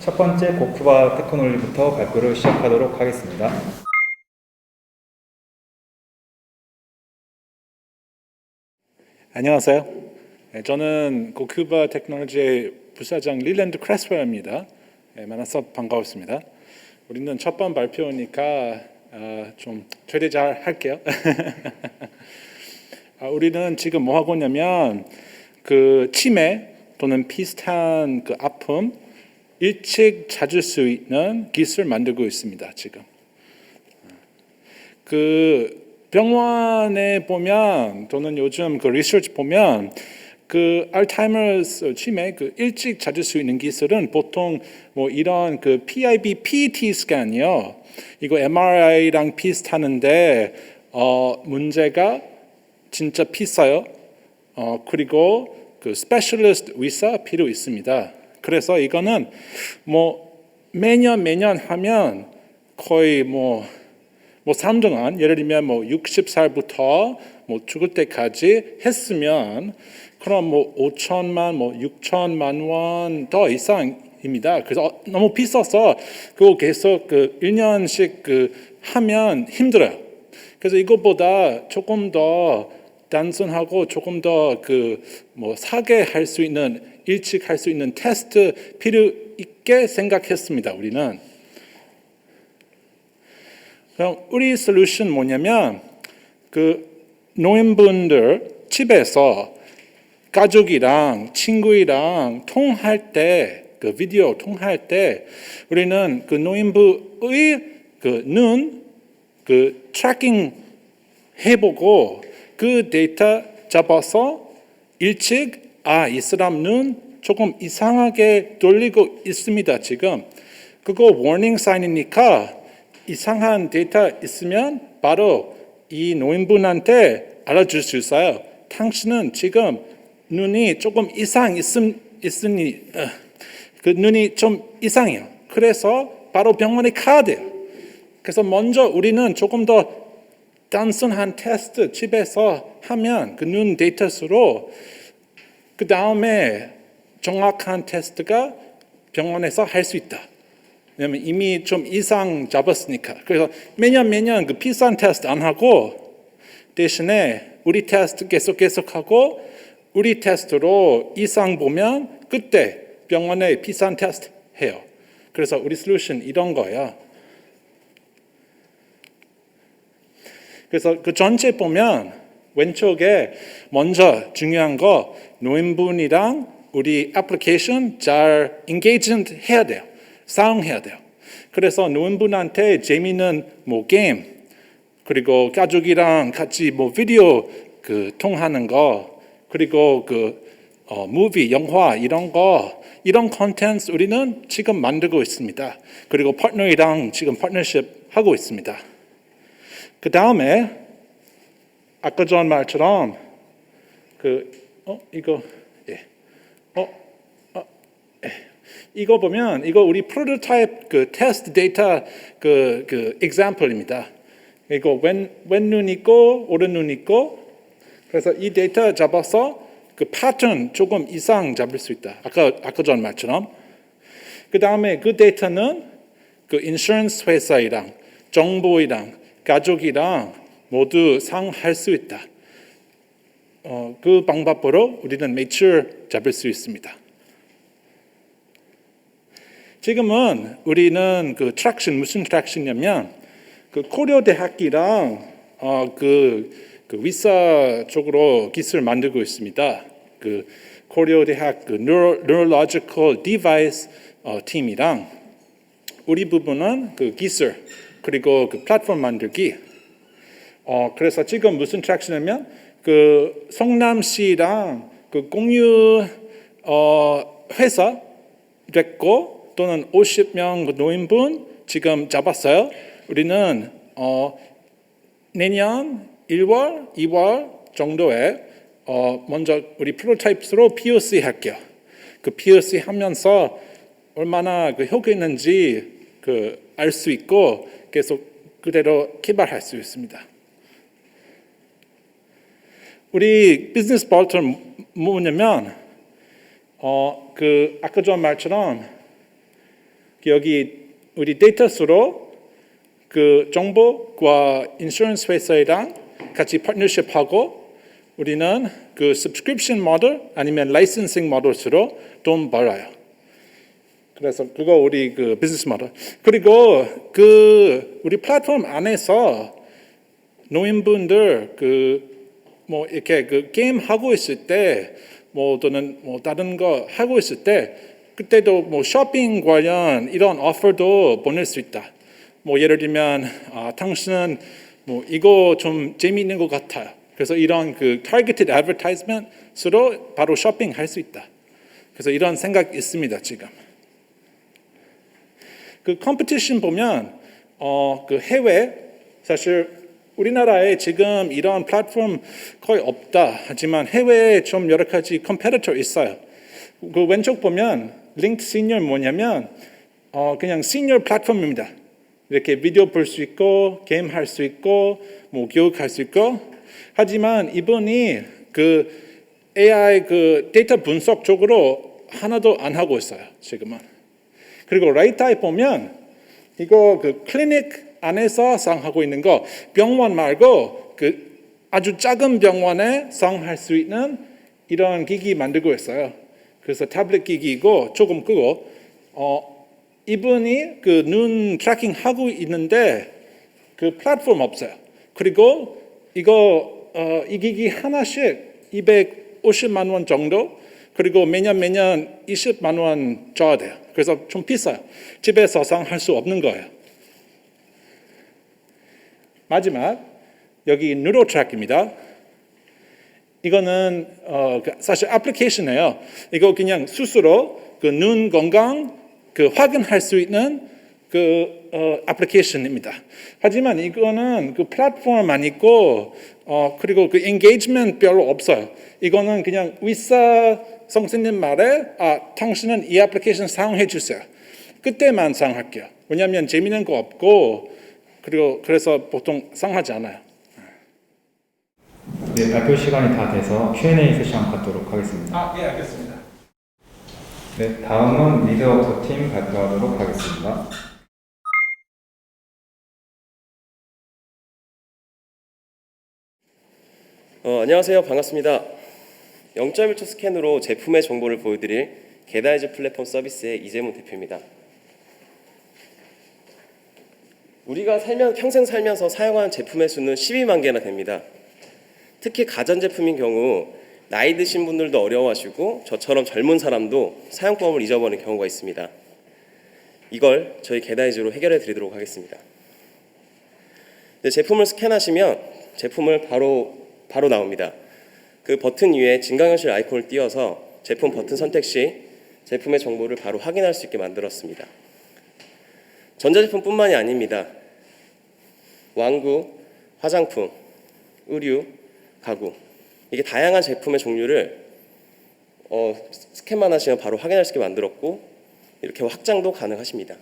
첫 번째 고큐바 테크놀리부터 발표를 시작하도록 하겠습니다. 안녕하세요. 저는 고큐바 테크놀로지의 부사장 릴랜드 크레스퍼입니다. 만나서 반가웠습니다. 우리는 첫 번 발표니까 좀 최대 잘 할게요. 우리는 지금 뭐 하고 있냐면 그 치매 또는 비슷한 그 아픔 일찍 찾을 수 있는 기술을 만들고 있습니다. 지금 그 병원에 보면 또는 요즘 그 리서치 보면 그 알츠하이머스 치매 그 일찍 찾을 수 있는 기술은 보통 뭐 이런 그 PIB PET 스캔이요. 이거 MRI랑 비슷하는데 문제가 진짜 비싸요. 그리고 그 스페셜리스트 의사 필요 있습니다. 그래서 이거는 뭐 매년 하면 거의 뭐 3등한 예를 들면 뭐 60살부터 뭐 죽을 때까지 했으면 그럼 뭐 5천만 뭐 6천만 원 더 이상입니다. 그래서 너무 비싸서 그거 계속 그 1년씩 그 하면 힘들어요. 그래서 이것보다 조금 더 단순하고 조금 더 그 뭐 사게 할 수 있는 일찍 할 수 있는 테스트 필요 있게 생각했습니다. 우리는. 그럼 우리 솔루션 뭐냐면 그 노인분들 집에서 가족이랑 친구랑 통화할 때 그 비디오 통화할 때 우리는 그 노인부의 그 눈 그 트래킹 해보고 그 데이터 잡아서 일찍 이 사람 눈 조금 이상하게 돌리고 있습니다. 지금 그거 워닝 사인이니까 이상한 데이터 있으면 바로 이 노인분한테 알려줄 수 있어요. 당신은 지금 눈이 조금 있으니 그 눈이 좀 이상해요. 그래서 바로 병원에 가야 돼요. 그래서 먼저 우리는 조금 더 단순한 테스트 집에서 하면 그 눈 데이터 수로 그 다음에 정확한 테스트가 병원에서 할 수 있다. 왜냐면 이미 좀 이상 잡았으니까. 그래서 매년 그 비싼 테스트 안 하고 대신에 우리 테스트 계속하고 우리 테스트로 이상 보면 그때 병원에 비싼 테스트 해요. 그래서 우리 솔루션 이런 거예요. 그래서 그 전체 보면 왼쪽에 먼저 중요한 거 노인분이랑 우리 애플리케이션 잘 인게이지먼트 해야 돼요. 사용해야 돼요. 그래서 노인분한테 재미있는 뭐 게임 그리고 가족이랑 같이 뭐 비디오 그 통하는 거 그리고 그 무비 영화 이런 컨텐츠 우리는 지금 만들고 있습니다. 그리고 파트너이랑 지금 파트너십 하고 있습니다. 그 다음에 아까 전 말처럼 이거 보면 이거 우리 프로토타입 그 테스트 데이터 그 example입니다. 이거 왼눈 있고 오른눈 있고 그래서 이 데이터 잡아서 그 패턴 조금 이상 잡을 수 있다. 아까 전 말처럼. 그 다음에 그 데이터는 그 인슈런스 회사이랑 정부이랑 가족이랑 모두 상할 수 있다. 그 방법으로 우리는 매출 잡을 수 있습니다. 지금은 우리는 그 트랙션 무슨 트랙션이냐면 그 고려대학이랑 그 위사 쪽으로 기술 만들고 있습니다. 그 고려대학 그 Neurological Device 팀이랑 우리 부분은 그 기술 그리고 그 플랫폼 만들기. 그래서 지금 무슨 트랙션이냐면 그 성남시랑 그 공유 회사 됐고 또는 50명 그 노인분 지금 잡았어요. 우리는 내년 1월, 2월 정도에 먼저 우리 프로토타입으로 POC 할게요. 그 POC 하면서 얼마나 그 효과 있는지 그 알 수 있고 계속 그대로 개발할 수 있습니다. 우리 비즈니스 발전 뭐냐면 그 아까 전 말처럼 여기 우리 데이터스로 그 정보과 인슈런스 회사랑 같이 파트너십하고 우리는 그 subscription 모델 아니면 라이센싱 모델으로 돈 벌어요. 그래서 그거 우리 그 비즈니스 모델. 그리고 그 우리 플랫폼 안에서 노인분들 그 뭐 이렇게 그 게임 하고 있을 때 뭐 또는 뭐 다른 거 하고 있을 때 그때도 뭐 쇼핑 관련 이런 오퍼도 보낼 수 있다. 뭐 예를 들면 당신은 뭐 이거 좀 재미있는 것 같아요. 그래서 이런 그 targeted advertisement으로 바로 쇼핑할 수 있다. 그래서 이런 생각 있습니다 지금. 그 컴피티션 보면 그 해외 사실 우리나라에 지금 이런 플랫폼 거의 없다. 하지만 해외에 좀 여러 가지 컴페티터 있어요. 그 왼쪽 보면 링크 시니어 뭐냐면 그냥 시니어 플랫폼입니다. 이렇게 비디오 볼 수 있고 게임 할 수 있고 뭐 교육할 수 있고 하지만 이분이 그 AI 그 데이터 분석 쪽으로 하나도 안 하고 있어요 지금은. 그리고 라이트에 보면 이거 그 클리닉 안에서 사용하고 있는 거 병원 말고 그 아주 작은 병원에 사용할 수 있는 이런 기기 만들고 있어요. 그래서 태블릿 기기이고 조금 크고 이분이 그 눈 트래킹 하고 있는데 그 플랫폼 없어요. 그리고 이거 이 기기 하나씩 250만 원 정도 그리고 매년 20만 원 줘야 돼요. 그래서 좀 비싸요. 집에서 사용할 수 없는 거예요. 마지막 여기 뉴로트랙입니다. 이거는 사실 애플리케이션이에요. 이거 그냥 스스로 그 눈 건강 그 확인할 수 있는 그 애플리케이션입니다. 하지만 이거는 그 플랫폼만 있고 그리고 그 엔게이지먼트 별로 없어요. 이거는 그냥 의사 선생님 말에 당신은 이 애플리케이션 사용해 주세요. 그때만 사용할게요. 왜냐하면 재미있는 거 없고 그리고 그래서 보통 사용하지 않아요. 네, 발표 시간이 다 돼서 Q&A 세션 갖도록 하겠습니다. 예, 알겠습니다. 네, 다음은 리더 오브 더 팀 발표하도록 하겠습니다. 안녕하세요. 반갑습니다. 0.1초 스캔으로 제품의 정보를 보여드릴 게다이즈 플랫폼 서비스의 이재문 대표입니다. 우리가 평생 살면서 사용하는 제품의 수는 12만 개나 됩니다. 특히 가전제품인 경우 나이 드신 분들도 어려워하시고 저처럼 젊은 사람도 사용법을 잊어버리는 경우가 있습니다. 이걸 저희 게다이즈로 해결해 드리도록 하겠습니다. 제품을 스캔하시면 제품을 바로 나옵니다. 그 버튼 위에 증강현실 아이콘을 띄워서 제품 버튼 선택 시 제품의 정보를 바로 확인할 수 있게 만들었습니다. 전자제품뿐만이 아닙니다. 왕구, 화장품, 의류, 가구 이게 다양한 제품의 종류를 스캔만 하시면 바로 확인할 수 있게 만들었고 이렇게 확장도 가능하십니다.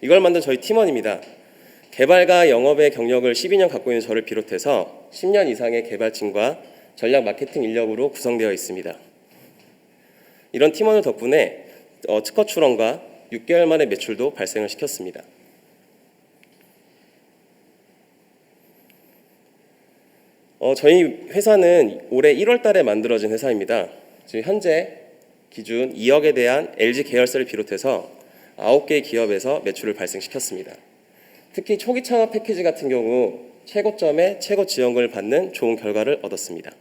이걸 만든 저희 팀원입니다. 개발과 영업의 경력을 12년 갖고 있는 저를 비롯해서 10년 이상의 개발진과 전략 마케팅 인력으로 구성되어 있습니다. 이런 팀원들 덕분에 특허 출원과 6개월 만에 매출도 발생을 시켰습니다. 저희 회사는 올해 1월 달에 만들어진 회사입니다. 지금 현재 기준 2억에 대한 LG 계열사를 비롯해서 9개의 기업에서 매출을 발생시켰습니다. 특히 초기 창업 패키지 같은 경우 최고점에 최고 지원금을 받는 좋은 결과를 얻었습니다.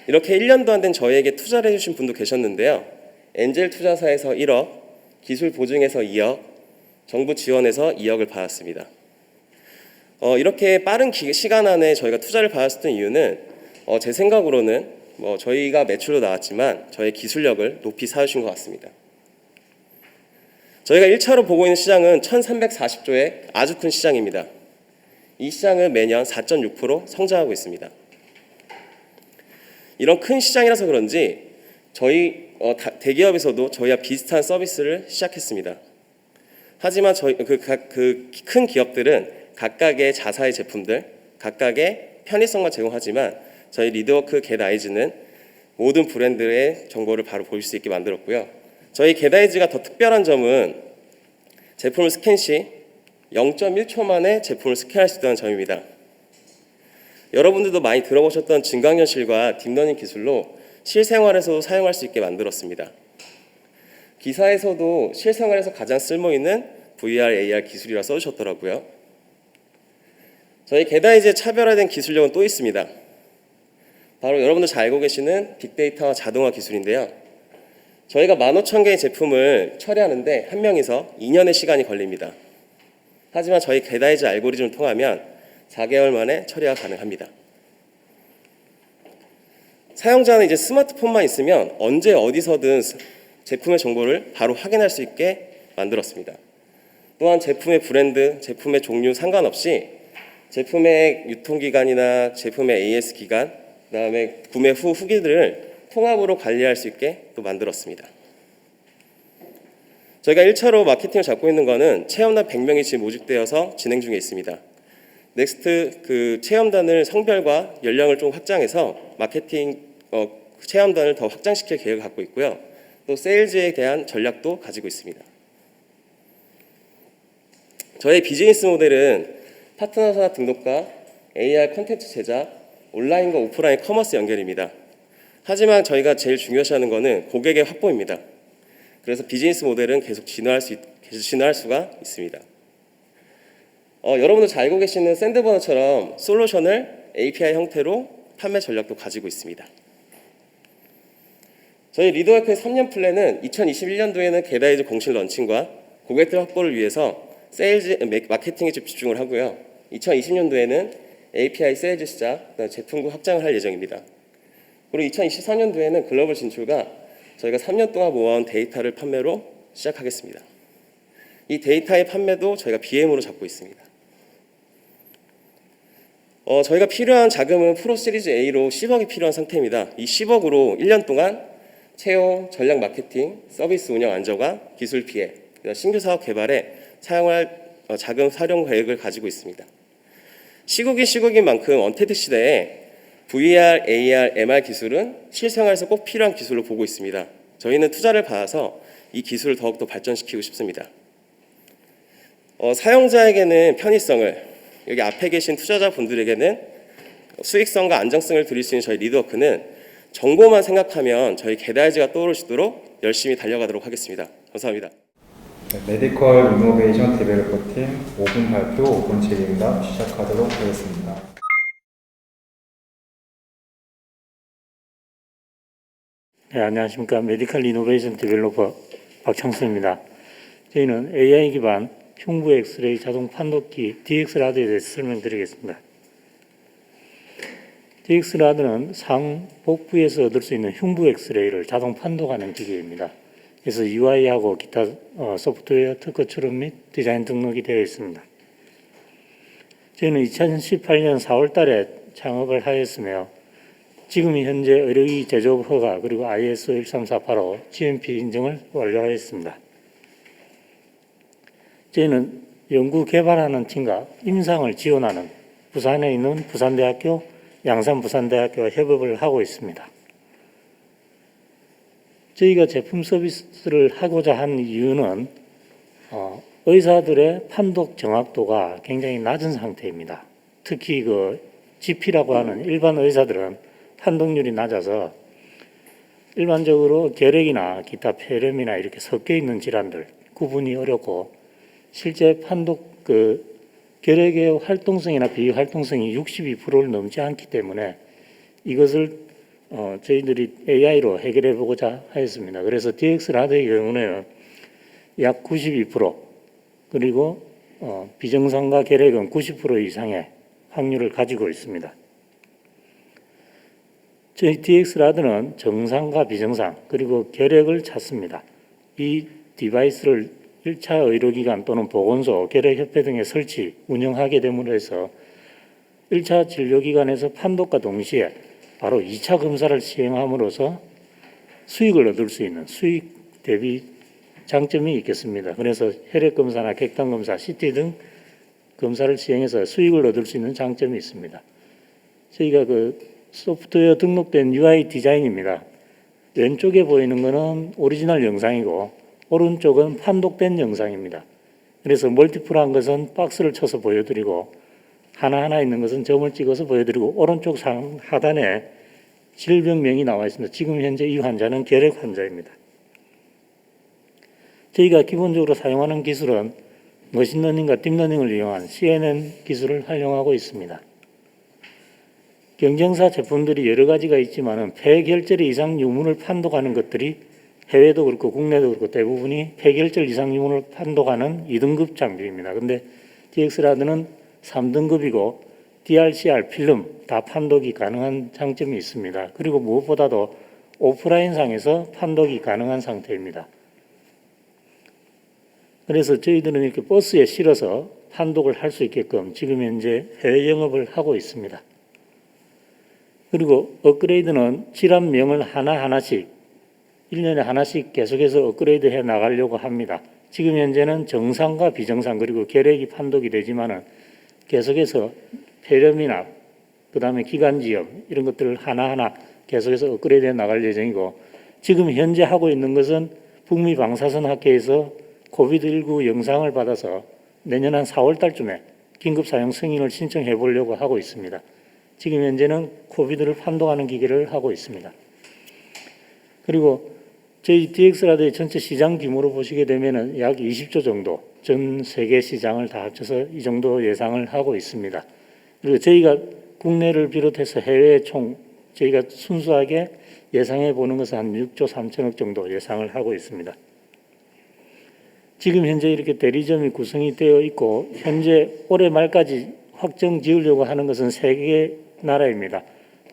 이렇게 1년도 안 된 저희에게 투자를 해주신 분도 계셨는데요. 엔젤 투자사에서 1억, 기술 보증에서 2억, 정부 지원에서 2억을 받았습니다. 이렇게 빠른 시간 안에 저희가 투자를 받았던 이유는 제 생각으로는 저희가 매출도 나왔지만 저희 기술력을 높이 쌓으신 것 같습니다. 저희가 1차로 보고 있는 시장은 1340조의 아주 큰 시장입니다. 이 시장은 매년 4.6% 성장하고 있습니다. 이런 큰 시장이라서 그런지 저희 대기업에서도 저희와 비슷한 서비스를 시작했습니다. 하지만 저희 그 큰 기업들은 각각의 자사의 제품들, 각각의 편의성만 제공하지만 저희 리드워크 겟아이즈는 모든 브랜드의 정보를 바로 볼 수 있게 만들었고요. 저희 게다이즈가 더 특별한 점은 제품을 스캔 시 0.1초 만에 제품을 스캔할 수 있다는 점입니다. 여러분들도 많이 들어보셨던 증강현실과 딥러닝 기술로 실생활에서도 사용할 수 있게 만들었습니다. 기사에서도 실생활에서 가장 쓸모있는 VR, AR 기술이라 써주셨더라고요. 저희 게다이즈의 차별화된 기술력은 또 있습니다. 바로 여러분들 잘 알고 계시는 빅데이터와 자동화 기술인데요. 저희가 15,000개의 제품을 처리하는데 한 명이서 2년의 시간이 걸립니다. 하지만 저희 게다이즈 알고리즘을 통하면 4개월 만에 처리가 가능합니다. 사용자는 이제 스마트폰만 있으면 언제 어디서든 제품의 정보를 바로 확인할 수 있게 만들었습니다. 또한 제품의 브랜드, 제품의 종류 상관없이 제품의 유통기간이나 제품의 AS 기간, 그다음에 구매 후 후기들을 통합으로 관리할 수 있게 또 만들었습니다. 저희가 1차로 마케팅을 잡고 있는 거는 체험단 100명이 지금 모집되어서 진행 중에 있습니다. 넥스트 그 체험단을 성별과 연령을 좀 확장해서 마케팅 체험단을 더 확장시킬 계획을 갖고 있고요. 또 세일즈에 대한 전략도 가지고 있습니다. 저희 비즈니스 모델은 파트너사 등록과 AR 콘텐츠 제작, 온라인과 오프라인 커머스 연결입니다. 하지만 저희가 제일 중요시하는 것은 고객의 확보입니다. 그래서 비즈니스 모델은 계속 진화할 수가 있습니다. 여러분들 잘 알고 계시는 샌드버너처럼 솔루션을 API 형태로 판매 전략도 가지고 있습니다. 저희 리더워크의 3년 플랜은 2021년도에는 게다이즈 공식 런칭과 고객들 확보를 위해서 세일즈 마케팅에 집중을 하고요. 2020년도에는 API 세일즈 시작, 제품군 확장을 할 예정입니다. 그리고 2024년도에는 글로벌 진출과 저희가 3년 동안 모아온 데이터를 판매로 시작하겠습니다. 이 데이터의 판매도 저희가 BM으로 잡고 있습니다. 저희가 필요한 자금은 프로 시리즈 A로 10억이 필요한 상태입니다. 이 10억으로 1년 동안 채용, 전략 마케팅, 서비스 운영 안정화, 기술 피해, 신규 사업 개발에 사용할 자금 활용 계획을 가지고 있습니다. 시국인 만큼 언택트 시대에 VR, AR, MR 기술은 실생활에서 꼭 필요한 기술로 보고 있습니다. 저희는 투자를 받아서 이 기술을 더욱더 발전시키고 싶습니다. 사용자에게는 편의성을, 여기 앞에 계신 투자자분들에게는 수익성과 안정성을 드릴 수 있는 저희 리더워크는 정보만 생각하면 저희 게다이즈가 떠오르시도록 열심히 달려가도록 하겠습니다. 감사합니다. 메디컬 이노베이션 디벨로퍼 팀 5분 발표, 5분 질의응답 시작하도록 하겠습니다. 네, 안녕하십니까. 메디컬 이노베이션 디벨로퍼 박창수입니다. 저희는 AI 기반 흉부 엑스레이 자동 판독기 DX라드에 대해서 설명드리겠습니다. DX라드는 상, 복부에서 얻을 수 있는 흉부 엑스레이를 자동 판독하는 기계입니다. 그래서 UI하고 기타 소프트웨어 특허 출원 및 디자인 등록이 되어 있습니다. 저희는 2018년 4월 달에 창업을 하였으며 지금 현재 의료기 제조업 허가 그리고 ISO 13485 GMP 인증을 완료하였습니다. 저희는 연구 개발하는 팀과 임상을 지원하는 부산에 있는 부산대학교, 양산부산대학교와 협업을 하고 있습니다. 저희가 제품 서비스를 하고자 한 이유는 의사들의 판독 정확도가 굉장히 낮은 상태입니다. 특히 그 GP라고 하는 일반 의사들은 판독률이 낮아서 일반적으로 결핵이나 기타 폐렴이나 이렇게 섞여 있는 질환들 구분이 어렵고 실제 판독 결핵의 활동성이나 비활동성이 62%를 넘지 않기 때문에 이것을 저희들이 AI로 해결해 보고자 하였습니다. 그래서 DX라드의 경우는 약 92% 그리고 비정상과 결핵은 90% 이상의 확률을 가지고 있습니다. 저희 DX라드는 정상과 비정상 그리고 결핵을 찾습니다. 이 디바이스를 1차 의료기관 또는 보건소, 결핵협회 등에 설치, 운영하게 됨으로 해서 1차 진료기관에서 판독과 동시에 바로 2차 검사를 시행함으로써 수익을 얻을 수 있는 수익 대비 장점이 있겠습니다. 그래서 혈액검사나 객단검사, CT 등 검사를 시행해서 수익을 얻을 수 있는 장점이 있습니다. 저희가 소프트웨어 등록된 UI 디자인입니다. 왼쪽에 보이는 것은 오리지널 영상이고 오른쪽은 판독된 영상입니다. 그래서 멀티플한 것은 박스를 쳐서 보여드리고 하나하나 있는 것은 점을 찍어서 보여드리고 오른쪽 상 하단에 질병명이 나와 있습니다. 지금 현재 이 환자는 결핵 환자입니다. 저희가 기본적으로 사용하는 기술은 머신러닝과 딥러닝을 이용한 CNN 기술을 활용하고 있습니다. 경쟁사 제품들이 여러 가지가 있지만 폐결절 이상 유문을 판독하는 것들이 해외도 그렇고 국내도 그렇고 대부분이 폐결절 이상 유문을 판독하는 2등급 장비입니다. 그런데 DX라드는 3등급이고 DRCR 필름 다 판독이 가능한 장점이 있습니다. 그리고 무엇보다도 오프라인상에서 판독이 가능한 상태입니다. 그래서 저희들은 이렇게 버스에 실어서 판독을 할 수 있게끔 지금 현재 해외 영업을 하고 있습니다. 그리고 업그레이드는 질환명을 하나하나씩 1년에 하나씩 계속해서 업그레이드 해 나가려고 합니다. 지금 현재는 정상과 비정상 그리고 결핵이 판독이 되지만은 계속해서 폐렴이나 그 다음에 기관지염 이런 것들을 하나하나 계속해서 업그레이드 해 나갈 예정이고 지금 현재 하고 있는 것은 북미 방사선 학회에서 코비드19 영상을 받아서 내년 한 4월 달쯤에 긴급 사용 승인을 신청해 보려고 하고 있습니다. 지금 현재는 코비드를 판독하는 기계를 하고 있습니다. 그리고 저희 DX라드의 전체 시장 규모로 보시게 되면 약 20조 정도, 전 세계 시장을 다 합쳐서 이 정도 예상을 하고 있습니다. 그리고 저희가 국내를 비롯해서 해외 총 저희가 순수하게 예상해 보는 것은 한 6조 3천억 정도 예상을 하고 있습니다. 지금 현재 이렇게 대리점이 구성이 되어 있고 현재 올해 말까지 확정 지으려고 하는 것은 3개 나라입니다.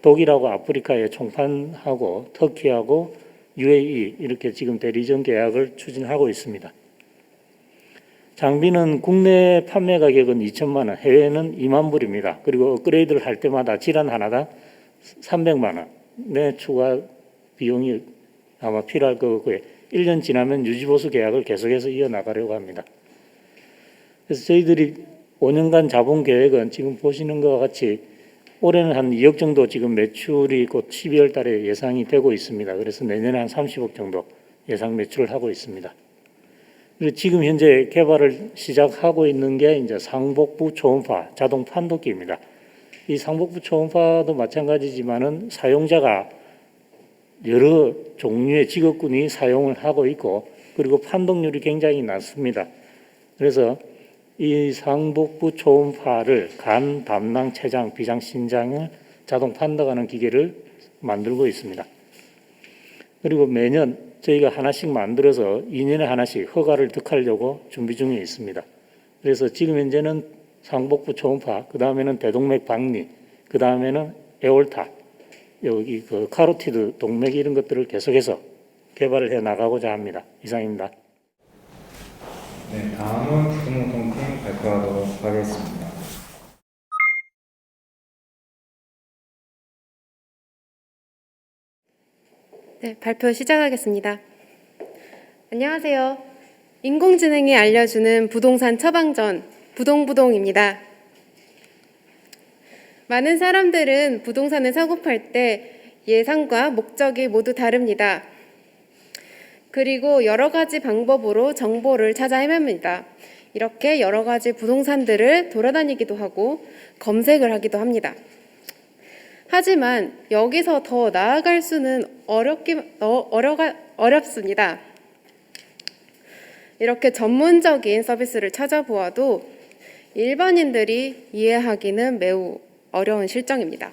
독일하고 아프리카에 총판하고 터키하고 UAE 이렇게 지금 대리점 계약을 추진하고 있습니다. 장비는 국내 판매 가격은 2천만 원, 해외는 2만 불입니다. 그리고 업그레이드를 할 때마다 질환 하나당 300만 원의 추가 비용이 아마 필요할 거고요. 1년 지나면 유지보수 계약을 계속해서 이어나가려고 합니다. 그래서 저희들이 5년간 자본 계획은 지금 보시는 것과 같이 올해는 한 2억 정도 지금 매출이 곧 12월 달에 예상이 되고 있습니다. 그래서 내년에 한 30억 정도 예상 매출을 하고 있습니다. 그리고 지금 현재 개발을 시작하고 있는 게 이제 상복부 초음파 자동 판독기입니다. 이 상복부 초음파도 마찬가지지만은 사용자가 여러 종류의 직업군이 사용을 하고 있고 그리고 판독률이 굉장히 낮습니다. 그래서 이 상복부 초음파를 간, 담낭, 췌장, 비장, 신장을 자동 판독하는 기계를 만들고 있습니다. 그리고 매년 저희가 하나씩 만들어서 2년에 하나씩 허가를 득하려고 준비 중에 있습니다. 그래서 지금 현재는 상복부 초음파, 그 다음에는 대동맥 박리, 그 다음에는 에올타, 여기 그 카로티드 동맥 이런 것들을 계속해서 개발을 해 나가고자 합니다. 이상입니다. 네, 다음은 부동통팀 발표하도록 하겠습니다. 네, 발표 시작하겠습니다. 안녕하세요. 인공지능이 알려주는 부동산 처방전, 부동부동입니다. 많은 사람들은 부동산을 사고 팔 때 예상과 목적이 모두 다릅니다. 그리고 여러 가지 방법으로 정보를 찾아 헤맵니다. 이렇게 여러 가지 부동산들을 돌아다니기도 하고 검색을 하기도 합니다. 하지만 여기서 더 나아갈 수는 어렵습니다. 이렇게 전문적인 서비스를 찾아보아도 일반인들이 이해하기는 매우 어려운 실정입니다.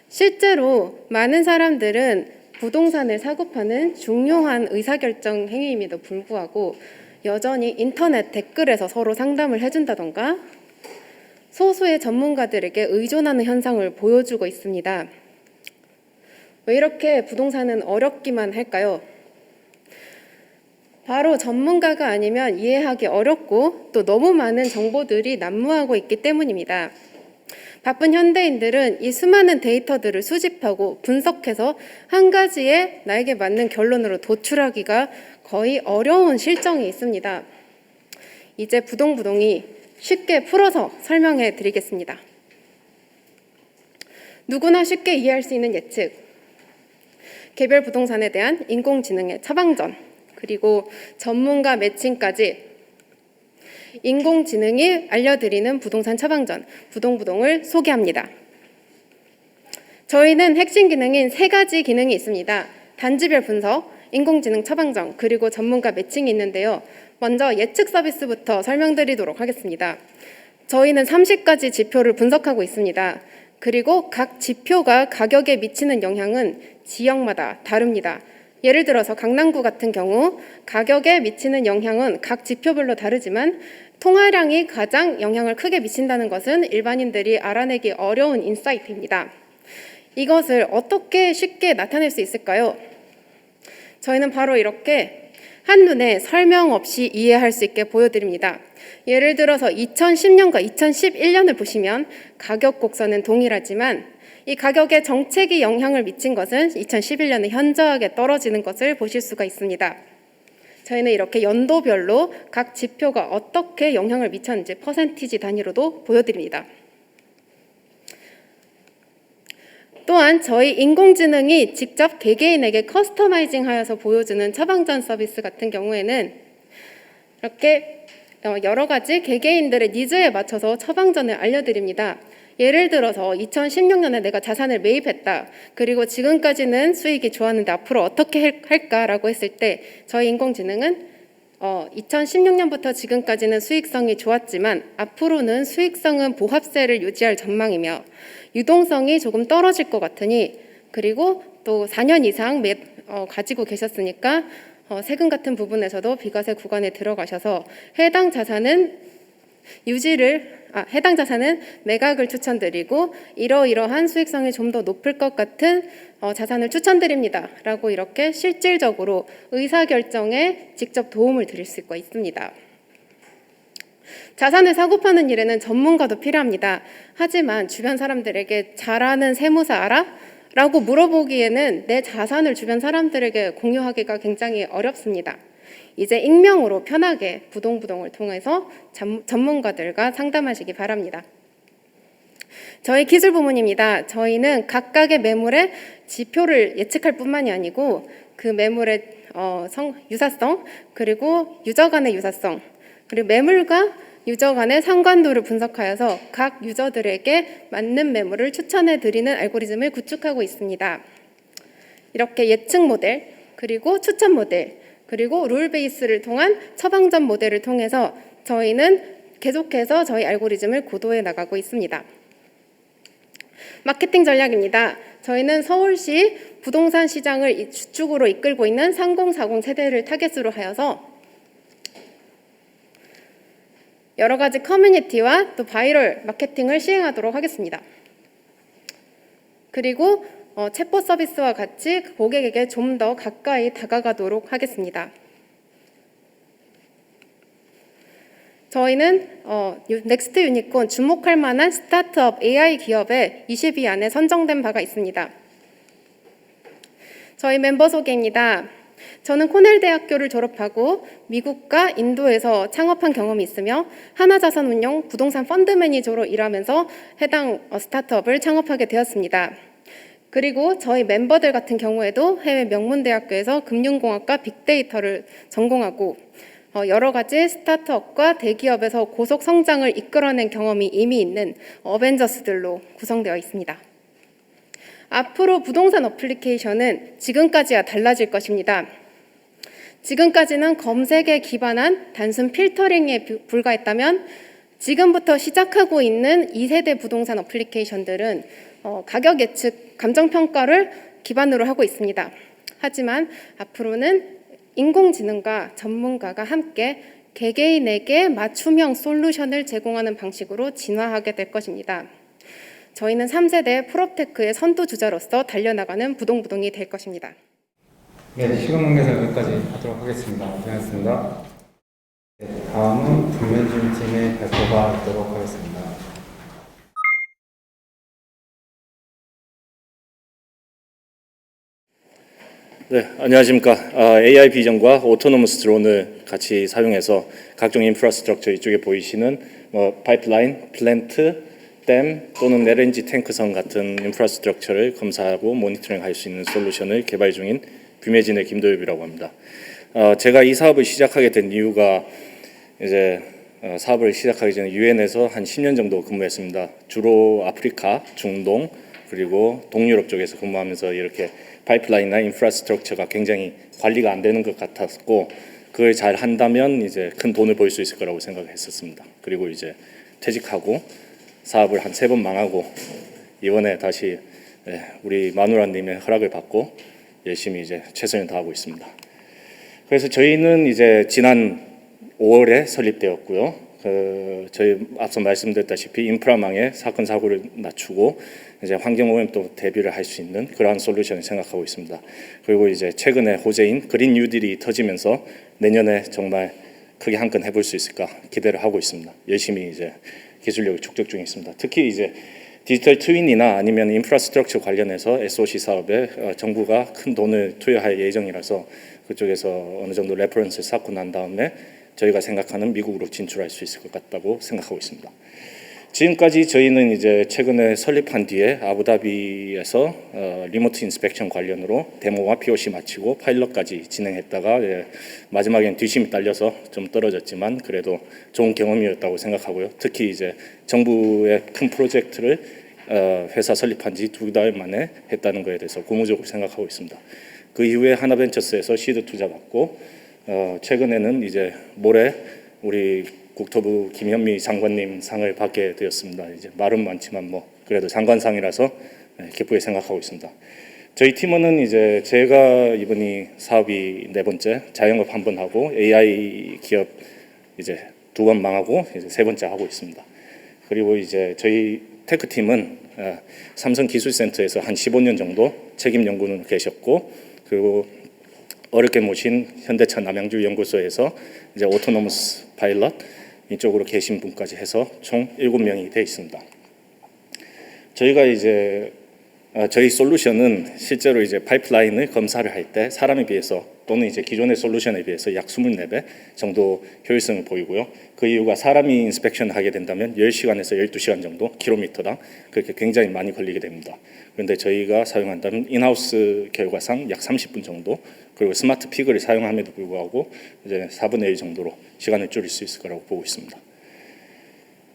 실제로 많은 사람들은 부동산을 사고 파는 중요한 의사결정 행위임에도 불구하고 여전히 인터넷 댓글에서 서로 상담을 해준다던가 소수의 전문가들에게 의존하는 현상을 보여주고 있습니다. 왜 이렇게 부동산은 어렵기만 할까요? 바로 전문가가 아니면 이해하기 어렵고 또 너무 많은 정보들이 난무하고 있기 때문입니다. 바쁜 현대인들은 이 수많은 데이터들을 수집하고 분석해서 한 가지의 나에게 맞는 결론으로 도출하기가 거의 어려운 실정이 있습니다. 이제 부동부동이 쉽게 풀어서 설명해 드리겠습니다. 누구나 쉽게 이해할 수 있는 예측, 개별 부동산에 대한 인공지능의 처방전, 그리고 전문가 매칭까지 인공지능이 알려드리는 부동산 처방전, 부동부동을 소개합니다. 저희는 핵심 기능인 3가지 기능이 있습니다. 단지별 분석, 인공지능 처방전, 그리고 전문가 매칭이 있는데요. 먼저 예측 서비스부터 설명드리도록 하겠습니다. 저희는 30가지 지표를 분석하고 있습니다. 그리고 각 지표가 가격에 미치는 영향은 지역마다 다릅니다. 예를 들어서 강남구 같은 경우 가격에 미치는 영향은 각 지표별로 다르지만 통화량이 가장 영향을 크게 미친다는 것은 일반인들이 알아내기 어려운 인사이트입니다. 이것을 어떻게 쉽게 나타낼 수 있을까요? 저희는 바로 이렇게 한눈에 설명 없이 이해할 수 있게 보여드립니다. 예를 들어서 2010년과 2011년을 보시면 가격 곡선은 동일하지만 이 가격에 정책이 영향을 미친 것은 2011년에 현저하게 떨어지는 것을 보실 수가 있습니다. 저희는 이렇게 연도별로 각 지표가 어떻게 영향을 미쳤는지 퍼센티지 단위로도 보여드립니다. 또한 저희 인공지능이 직접 개개인에게 커스터마이징하여서 보여주는 처방전 서비스 같은 경우에는 이렇게 여러 가지 개개인들의 니즈에 맞춰서 처방전을 알려드립니다. 예를 들어서 2016년에 내가 자산을 매입했다. 그리고 지금까지는 수익이 좋았는데 앞으로 어떻게 할까라고 했을 때 저희 인공지능은 2016년부터 지금까지는 수익성이 좋았지만 앞으로는 수익성은 보합세를 유지할 전망이며 유동성이 조금 떨어질 것 같으니 그리고 또 4년 이상 가지고 계셨으니까 세금 같은 부분에서도 비과세 구간에 들어가셔서 해당 자산은 매각을 추천드리고 이러이러한 수익성이 좀 더 높을 것 같은 자산을 추천드립니다. 라고 이렇게 실질적으로 의사결정에 직접 도움을 드릴 수가 있습니다. 자산을 사고 파는 일에는 전문가도 필요합니다. 하지만 주변 사람들에게 잘하는 세무사 알아? 라고 물어보기에는 내 자산을 주변 사람들에게 공유하기가 굉장히 어렵습니다. 이제 익명으로 편하게 부동부동을 통해서 전문가들과 상담하시기 바랍니다. 저희 기술 부문입니다. 저희는 각각의 매물의 지표를 예측할 뿐만이 아니고 그 매물의 유사성, 그리고 유저 간의 유사성, 그리고 매물과 유저 간의 상관도를 분석하여서 각 유저들에게 맞는 매물을 추천해 드리는 알고리즘을 구축하고 있습니다. 이렇게 예측 모델, 그리고 추천 모델, 그리고 룰 베이스를 통한 처방전 모델을 통해서 저희는 계속해서 저희 알고리즘을 고도해 나가고 있습니다. 마케팅 전략입니다. 저희는 서울시 부동산 시장을 주축으로 이끌고 있는 3040 세대를 타겟으로 하여서 여러 가지 커뮤니티와 또 바이럴 마케팅을 시행하도록 하겠습니다. 그리고 챗봇 서비스와 같이 고객에게 좀 더 가까이 다가가도록 하겠습니다. 저희는 넥스트 유니콘 주목할 만한 스타트업 AI 기업에 20위 안에 선정된 바가 있습니다. 저희 멤버 소개입니다. 저는 코넬대학교를 졸업하고 미국과 인도에서 창업한 경험이 있으며 하나자산운용 부동산 펀드 매니저로 일하면서 해당 스타트업을 창업하게 되었습니다. 그리고 저희 멤버들 같은 경우에도 해외 명문대학교에서 금융공학과 빅데이터를 전공하고 여러 가지 스타트업과 대기업에서 고속 성장을 이끌어낸 경험이 이미 있는 어벤져스들로 구성되어 있습니다. 앞으로 부동산 어플리케이션은 지금까지와 달라질 것입니다. 지금까지는 검색에 기반한 단순 필터링에 불과했다면 지금부터 시작하고 있는 2세대 부동산 어플리케이션들은 가격 예측, 감정평가를 기반으로 하고 있습니다. 하지만 앞으로는 인공지능과 전문가가 함께 개개인에게 맞춤형 솔루션을 제공하는 방식으로 진화하게 될 것입니다. 저희는 3세대 프롭테크의 선두주자로서 달려나가는 부동부동이 될 것입니다. 네, 시간 관계상 여기까지 하도록 하겠습니다. 고생하셨습니다. 네, 다음은 김현준 팀의 발표가 있도록 하겠습니다. 네, 안녕하십니까. AI 비전과 오토노머스 드론을 같이 사용해서 각종 인프라스트럭처 이쪽에 보이시는 파이프라인, 플랜트, 댐 또는 LNG 탱크선 같은 인프라스트럭처를 검사하고 모니터링할 수 있는 솔루션을 개발 중인 뷰메진의 김도엽이라고 합니다. 제가 이 사업을 시작하게 된 이유가 이제 사업을 시작하기 전에 유엔에서 한 10년 정도 근무했습니다. 주로 아프리카, 중동 그리고 동유럽 쪽에서 근무하면서 이렇게 파이프라인이나 인프라스트럭처가 굉장히 관리가 안 되는 것 같았고 그걸 잘 한다면 이제 큰 돈을 벌 수 있을 거라고 생각했었습니다. 그리고 이제 퇴직하고 사업을 한 3번 망하고 이번에 다시 우리 마누라님의 허락을 받고 열심히 이제 최선을 다하고 있습니다. 그래서 저희는 이제 지난 5월에 설립되었고요. 저희 앞서 말씀드렸다시피 인프라망의 사건 사고를 낮추고 이제 환경오염도 대비를 할 수 있는 그러한 솔루션을 생각하고 있습니다. 그리고 이제 최근에 호재인 그린 뉴딜이 터지면서 내년에 정말 크게 한 건 해볼 수 있을까 기대를 하고 있습니다. 열심히 이제 기술력을 축적 중에 있습니다. 특히 이제 디지털 트윈이나 아니면 인프라스트럭처 관련해서 SOC 사업에 정부가 큰 돈을 투여할 예정이라서 그쪽에서 어느 정도 레퍼런스를 쌓고 난 다음에 저희가 생각하는 미국으로 진출할 수 있을 것 같다고 생각하고 있습니다. 지금까지 저희는 이제 최근에 설립한 뒤에 아부다비에서 리모트 인스펙션 관련으로 데모와 POC 마치고 파일럿까지 진행했다가 마지막엔 뒷심이 딸려서 좀 떨어졌지만 그래도 좋은 경험이었다고 생각하고요. 특히 이제 정부의 큰 프로젝트를 회사 설립한 지 2달 만에 했다는 것에 대해서 고무적으로 생각하고 있습니다. 그 이후에 하나벤처스에서 시드 투자 받고 최근에는 이제 모레 우리 국토부 김현미 장관님 상을 받게 되었습니다. 이제 말은 많지만 뭐 그래도 장관상이라서 기쁘게 생각하고 있습니다. 저희 팀원은 이제 제가 이번이 사업이 4번째, 자영업 1번 하고 AI 기업 이제 2번 망하고 이제 3번째 하고 있습니다. 그리고 이제 저희 테크 팀은 삼성 기술센터에서 한 15년 정도 책임 연구원으로 계셨고 그리고 어렵게 모신 현대차 남양주 연구소에서 이제 오토노머스 파일럿 이쪽으로 계신 분까지 해서 총 7명이 되어 있습니다. 저희가 이제 저희 솔루션은 실제로 이제 파이프라인을 검사를 할 때 사람에 비해서 또는 이제 기존의 솔루션에 비해서 약 24배 정도 효율성을 보이고요. 그 이유가 사람이 인스펙션을 하게 된다면 10시간에서 12시간 정도 킬로미터당 그렇게 굉장히 많이 걸리게 됩니다. 그런데 저희가 사용한다면 인하우스 결과상 약 30분 정도 그리고 스마트 피그를 사용함에도 불구하고 이제 4분의 1 정도로 시간을 줄일 수 있을 거라고 보고 있습니다.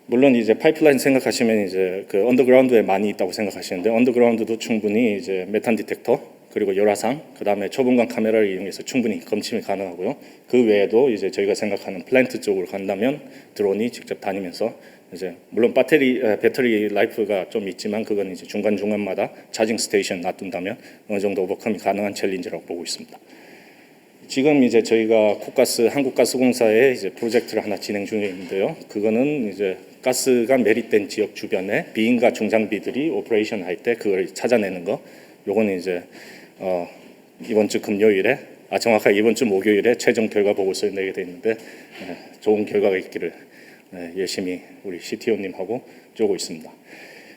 물론 이제 파이프라인 생각하시면 이제 그 언더그라운드에 많이 있다고 생각하시는데 언더그라운드도 충분히 이제 메탄 디텍터 그리고 열화상 그다음에 초분광 카메라를 이용해서 충분히 검침이 가능하고요. 그 외에도 이제 저희가 생각하는 플랜트 쪽으로 간다면 드론이 직접 다니면서 이제 물론 배터리 라이프가 좀 있지만 그건 이제 중간중간마다 차징 스테이션 놔둔다면 어느 정도 오버컴이 가능한 챌린지라고 보고 있습니다. 지금 이제 저희가 한국가스공사에 이제 프로젝트를 하나 진행 중에 있는데요. 그거는 이제 가스가 매립된 지역 주변에 비인가 중장비들이 오퍼레이션 할 때 그걸 찾아내는 거. 요거는 이제 이번 주 금요일에 정확하게 이번 주 목요일에 최종 결과 보고서를 내게 돼 있는데 좋은 결과가 있기를 열심히 우리 CTO님하고 쪼고 있습니다.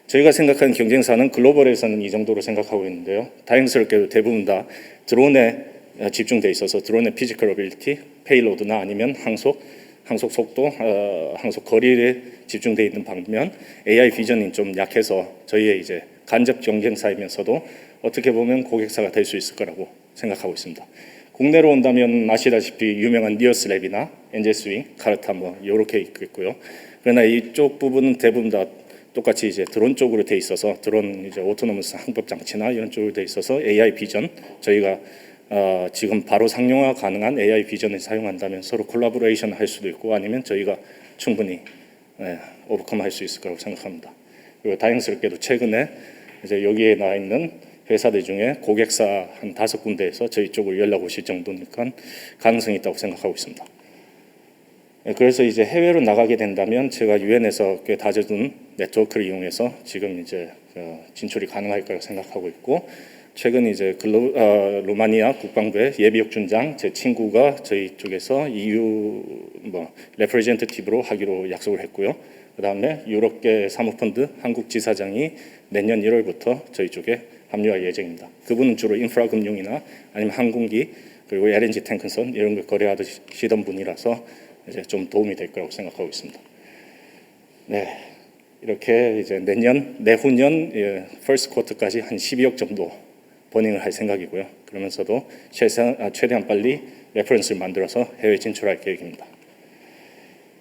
저희가 생각하는 경쟁사는 글로벌에서는 이 정도로 생각하고 있는데요. 다행스럽게도 대부분 다 드론에 집중돼 있어서 드론의 피지컬 어빌리티, 페이로드나 아니면 항속 속도, 항속 거리에 집중돼 있는 반면 AI 비전이 좀 약해서 저희의 이제 간접 경쟁사이면서도 어떻게 보면 고객사가 될 수 있을 거라고 생각하고 있습니다. 국내로 온다면 아시다시피 유명한 니어스랩이나 엔젤스윙, 카르타 뭐 이렇게 있고요. 그러나 이쪽 부분은 대부분 다 똑같이 이제 드론 쪽으로 돼 있어서 드론 이제 오토노머스 항법 장치나 이런 쪽으로 돼 있어서 AI 비전 저희가 지금 바로 상용화 가능한 AI 비전을 사용한다면 서로 콜라보레이션 할 수도 있고 아니면 저희가 충분히 오버컴 할 수 있을 거라고 생각합니다. 그리고 다행스럽게도 최근에 이제 여기에 나와 있는 회사들 중에 고객사 한 5군데에서 저희 쪽으로 연락 오실 정도니까 가능성이 있다고 생각하고 있습니다. 그래서 이제 해외로 나가게 된다면 제가 유엔에서 꽤 다져둔 네트워크를 이용해서 지금 이제 진출이 가능할 거라고 생각하고 있고 최근 이제 루마니아 국방부의 예비역 준장 제 친구가 저희 쪽에서 EU 레프레젠테티브로 하기로 약속을 했고요. 그다음에 유럽계 사모펀드 한국 지사장이 내년 1월부터 저희 쪽에 합류할 예정입니다. 그분은 주로 인프라 금융이나 아니면 항공기 그리고 LNG 탱크선 이런 걸 거래하시던 분이라서 이제 좀 도움이 될 거라고 생각하고 있습니다. 네, 이렇게 이제 내후년 first quarter까지 한 12억 정도 버닝을 할 생각이고요. 그러면서도 최대한 빨리 레퍼런스를 만들어서 해외 진출할 계획입니다.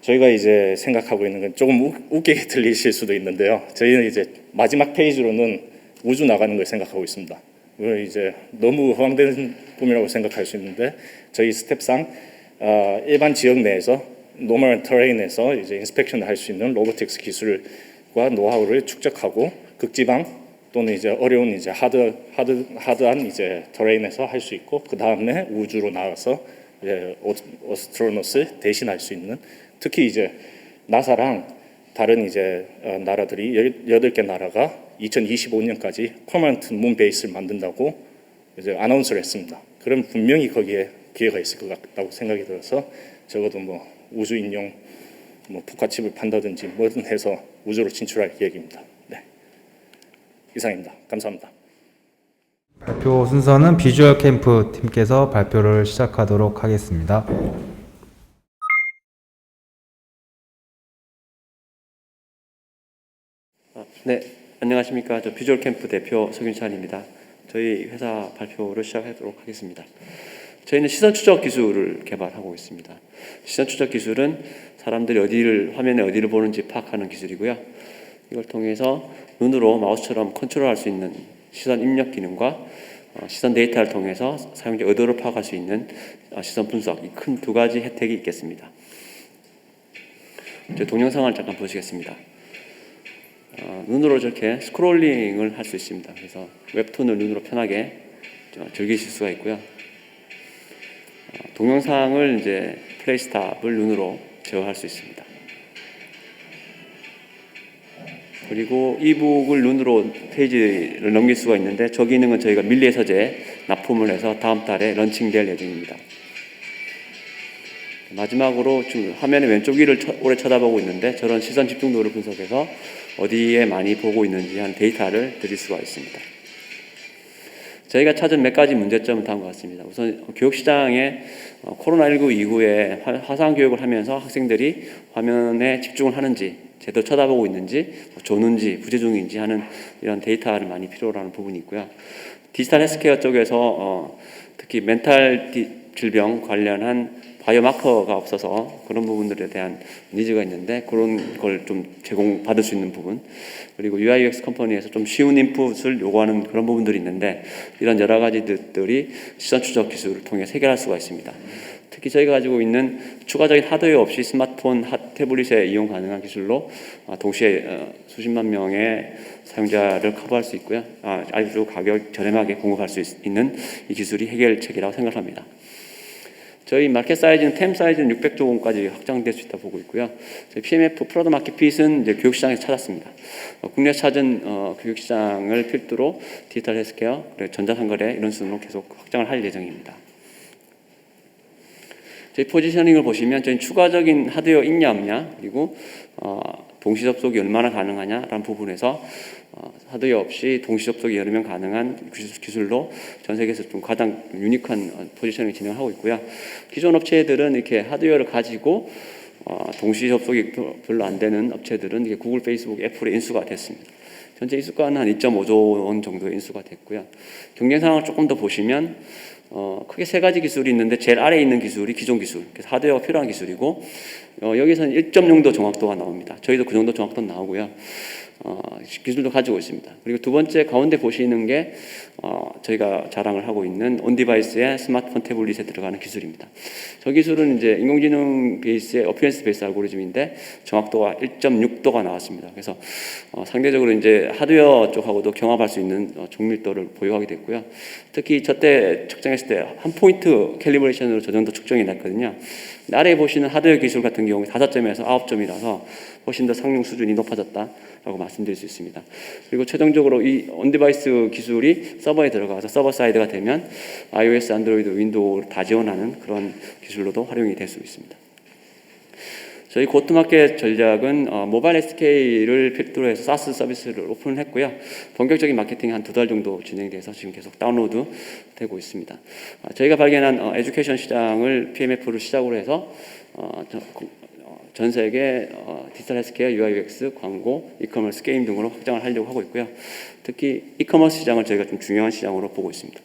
저희가 이제 생각하고 있는 건 조금 웃기게 들리실 수도 있는데요. 저희는 이제 마지막 페이지로는 우주 나가는 걸 생각하고 있습니다. 이걸 이제 너무 허황된 꿈이라고 생각할 수 있는데 저희 스텝상 일반 지역 내에서 노멀 터레인에서 이제 인스펙션을 할 수 있는 로보틱스 기술과 노하우를 축적하고 극지방 또는 이제 어려운 이제 하드한 이제 터레인에서 할 수 있고 그 다음에 우주로 나가서 이제 어스트로넛을 대신할 수 있는 특히 이제 나사랑 다른 이제 나라들이 8개 나라가 2025년까지 퍼머넌트 문 베이스를 만든다고 이제 아나운스를 했습니다. 그럼 분명히 거기에 기회가 있을 것 같다고 생각이 들어서 적어도 뭐 우주 인용 뭐 북한칩을 판다든지 뭐든 해서 우주로 진출할 계획입니다. 네. 이상입니다. 감사합니다. 발표 순서는 비주얼 캠프 팀께서 발표를 시작하도록 하겠습니다. 네, 안녕하십니까. 저 비주얼 캠프 대표 석윤찬입니다. 저희 회사 발표를 시작하도록 하겠습니다. 저희는 시선 추적 기술을 개발하고 있습니다. 시선 추적 기술은 사람들이 화면에 어디를 보는지 파악하는 기술이고요. 이걸 통해서 눈으로 마우스처럼 컨트롤할 수 있는 시선 입력 기능과 시선 데이터를 통해서 사용자 의도를 파악할 수 있는 시선 분석, 이 큰 두 가지 혜택이 있겠습니다. 동영상을 잠깐 보시겠습니다. 눈으로 저렇게 스크롤링을 할 수 있습니다. 그래서 웹툰을 눈으로 편하게 즐기실 수가 있고요. 동영상을 이제 플레이스탑을 눈으로 제어할 수 있습니다. 그리고 이북을 눈으로 페이지를 넘길 수가 있는데 저 기능은 저희가 밀리의 서재에 납품을 해서 다음 달에 런칭될 예정입니다. 마지막으로 지금 화면의 왼쪽 위를 오래 쳐다보고 있는데 저런 시선 집중도를 분석해서 어디에 많이 보고 있는지 하는 데이터를 드릴 수가 있습니다. 저희가 찾은 몇 가지 문제점은 다음과 같습니다. 우선 교육시장에 코로나19 이후에 화상 교육을 하면서 학생들이 화면에 집중을 하는지 제대로 쳐다보고 있는지 조는지 부재중인지 하는 이런 데이터를 많이 필요로 하는 부분이 있고요. 디지털 헬스케어 쪽에서 특히 멘탈 질병 관련한 바이오마커가 없어서 그런 부분들에 대한 니즈가 있는데 그런 걸 좀 제공받을 수 있는 부분, 그리고 UI UX 컴퍼니에서 좀 쉬운 인풋을 요구하는 그런 부분들이 있는데 이런 여러 가지들이 시선 추적 기술을 통해 해결할 수가 있습니다. 특히 저희가 가지고 있는 추가적인 하드웨어 없이 스마트폰, 태블릿에 이용 가능한 기술로 동시에 수십만 명의 사용자를 커버할 수 있고요. 아주 가격 저렴하게 공급할 수 있는 이 기술이 해결책이라고 생각합니다. 저희 마켓 사이즈는 템 사이즈는 600조 원까지 확장될 수 있다 보고 있고요. 저희 PMF 프로덕트 마켓 핏은 이제 교육시장에서 찾았습니다. 국내에서 찾은 교육시장을 필두로 디지털 헬스케어, 그리고 전자상거래 이런 순으로 계속 확장을 할 예정입니다. 저희 포지셔닝을 보시면 저희 추가적인 하드웨어 있냐 없냐, 그리고 동시 접속이 얼마나 가능하냐라는 부분에서 하드웨어 없이 동시 접속이 여러 명 가능한 기술로 전 세계에서 좀 가장 유니크한 포지셔닝을 진행하고 있고요. 기존 업체들은 이렇게 하드웨어를 가지고 동시 접속이 별로 안 되는 업체들은 이게 구글, 페이스북, 애플의 인수가 됐습니다. 현재 인수가는 한 2.5조 원 정도의 인수가 됐고요. 경쟁 상황을 조금 더 보시면 크게 세 가지 기술이 있는데 제일 아래에 있는 기술이 기존 기술, 그래서 하드웨어가 필요한 기술이고 여기서는 1.0도 정확도가 나옵니다. 저희도 그 정도 정확도 나오고요. 기술도 가지고 있습니다. 그리고 두 번째 가운데 보시는 게 저희가 자랑을 하고 있는 온디바이스의 스마트폰 태블릿에 들어가는 기술입니다. 저 기술은 이제 인공지능 베이스의 어피언스 베이스 알고리즘인데 정확도가 1.6도가 나왔습니다. 그래서 상대적으로 이제 하드웨어 쪽하고도 경합할 수 있는 정밀도를 보유하게 됐고요. 특히 저때 측정했을 때 한 포인트 캘리브레이션으로 저 정도 측정이 났거든요. 아래에 보시는 하드웨어 기술 같은 경우 5점에서 9점이라서 훨씬 더 상용 수준이 높아졌다라고 말씀드릴 수 있습니다. 그리고 최종적으로 이 온디바이스 기술이 서버에 들어가서 서버 사이드가 되면 iOS, 안드로이드, 윈도우를 다 지원하는 그런 기술로도 활용이 될 수 있습니다. 저희 고트마켓 전략은 모바일 SK를 필두로 해서 사스 서비스를 오픈했고요. 본격적인 마케팅이 한 2달 정도 진행돼서 지금 계속 다운로드 되고 있습니다. 저희가 발견한 에듀케이션 시장을 PMF를 시작으로 해서 전 세계 디지털 헬스케어, UI, UX, 광고, 이커머스, 게임 등으로 확장을 하려고 하고 있고요. 특히 이커머스 시장을 저희가 좀 중요한 시장으로 보고 있습니다.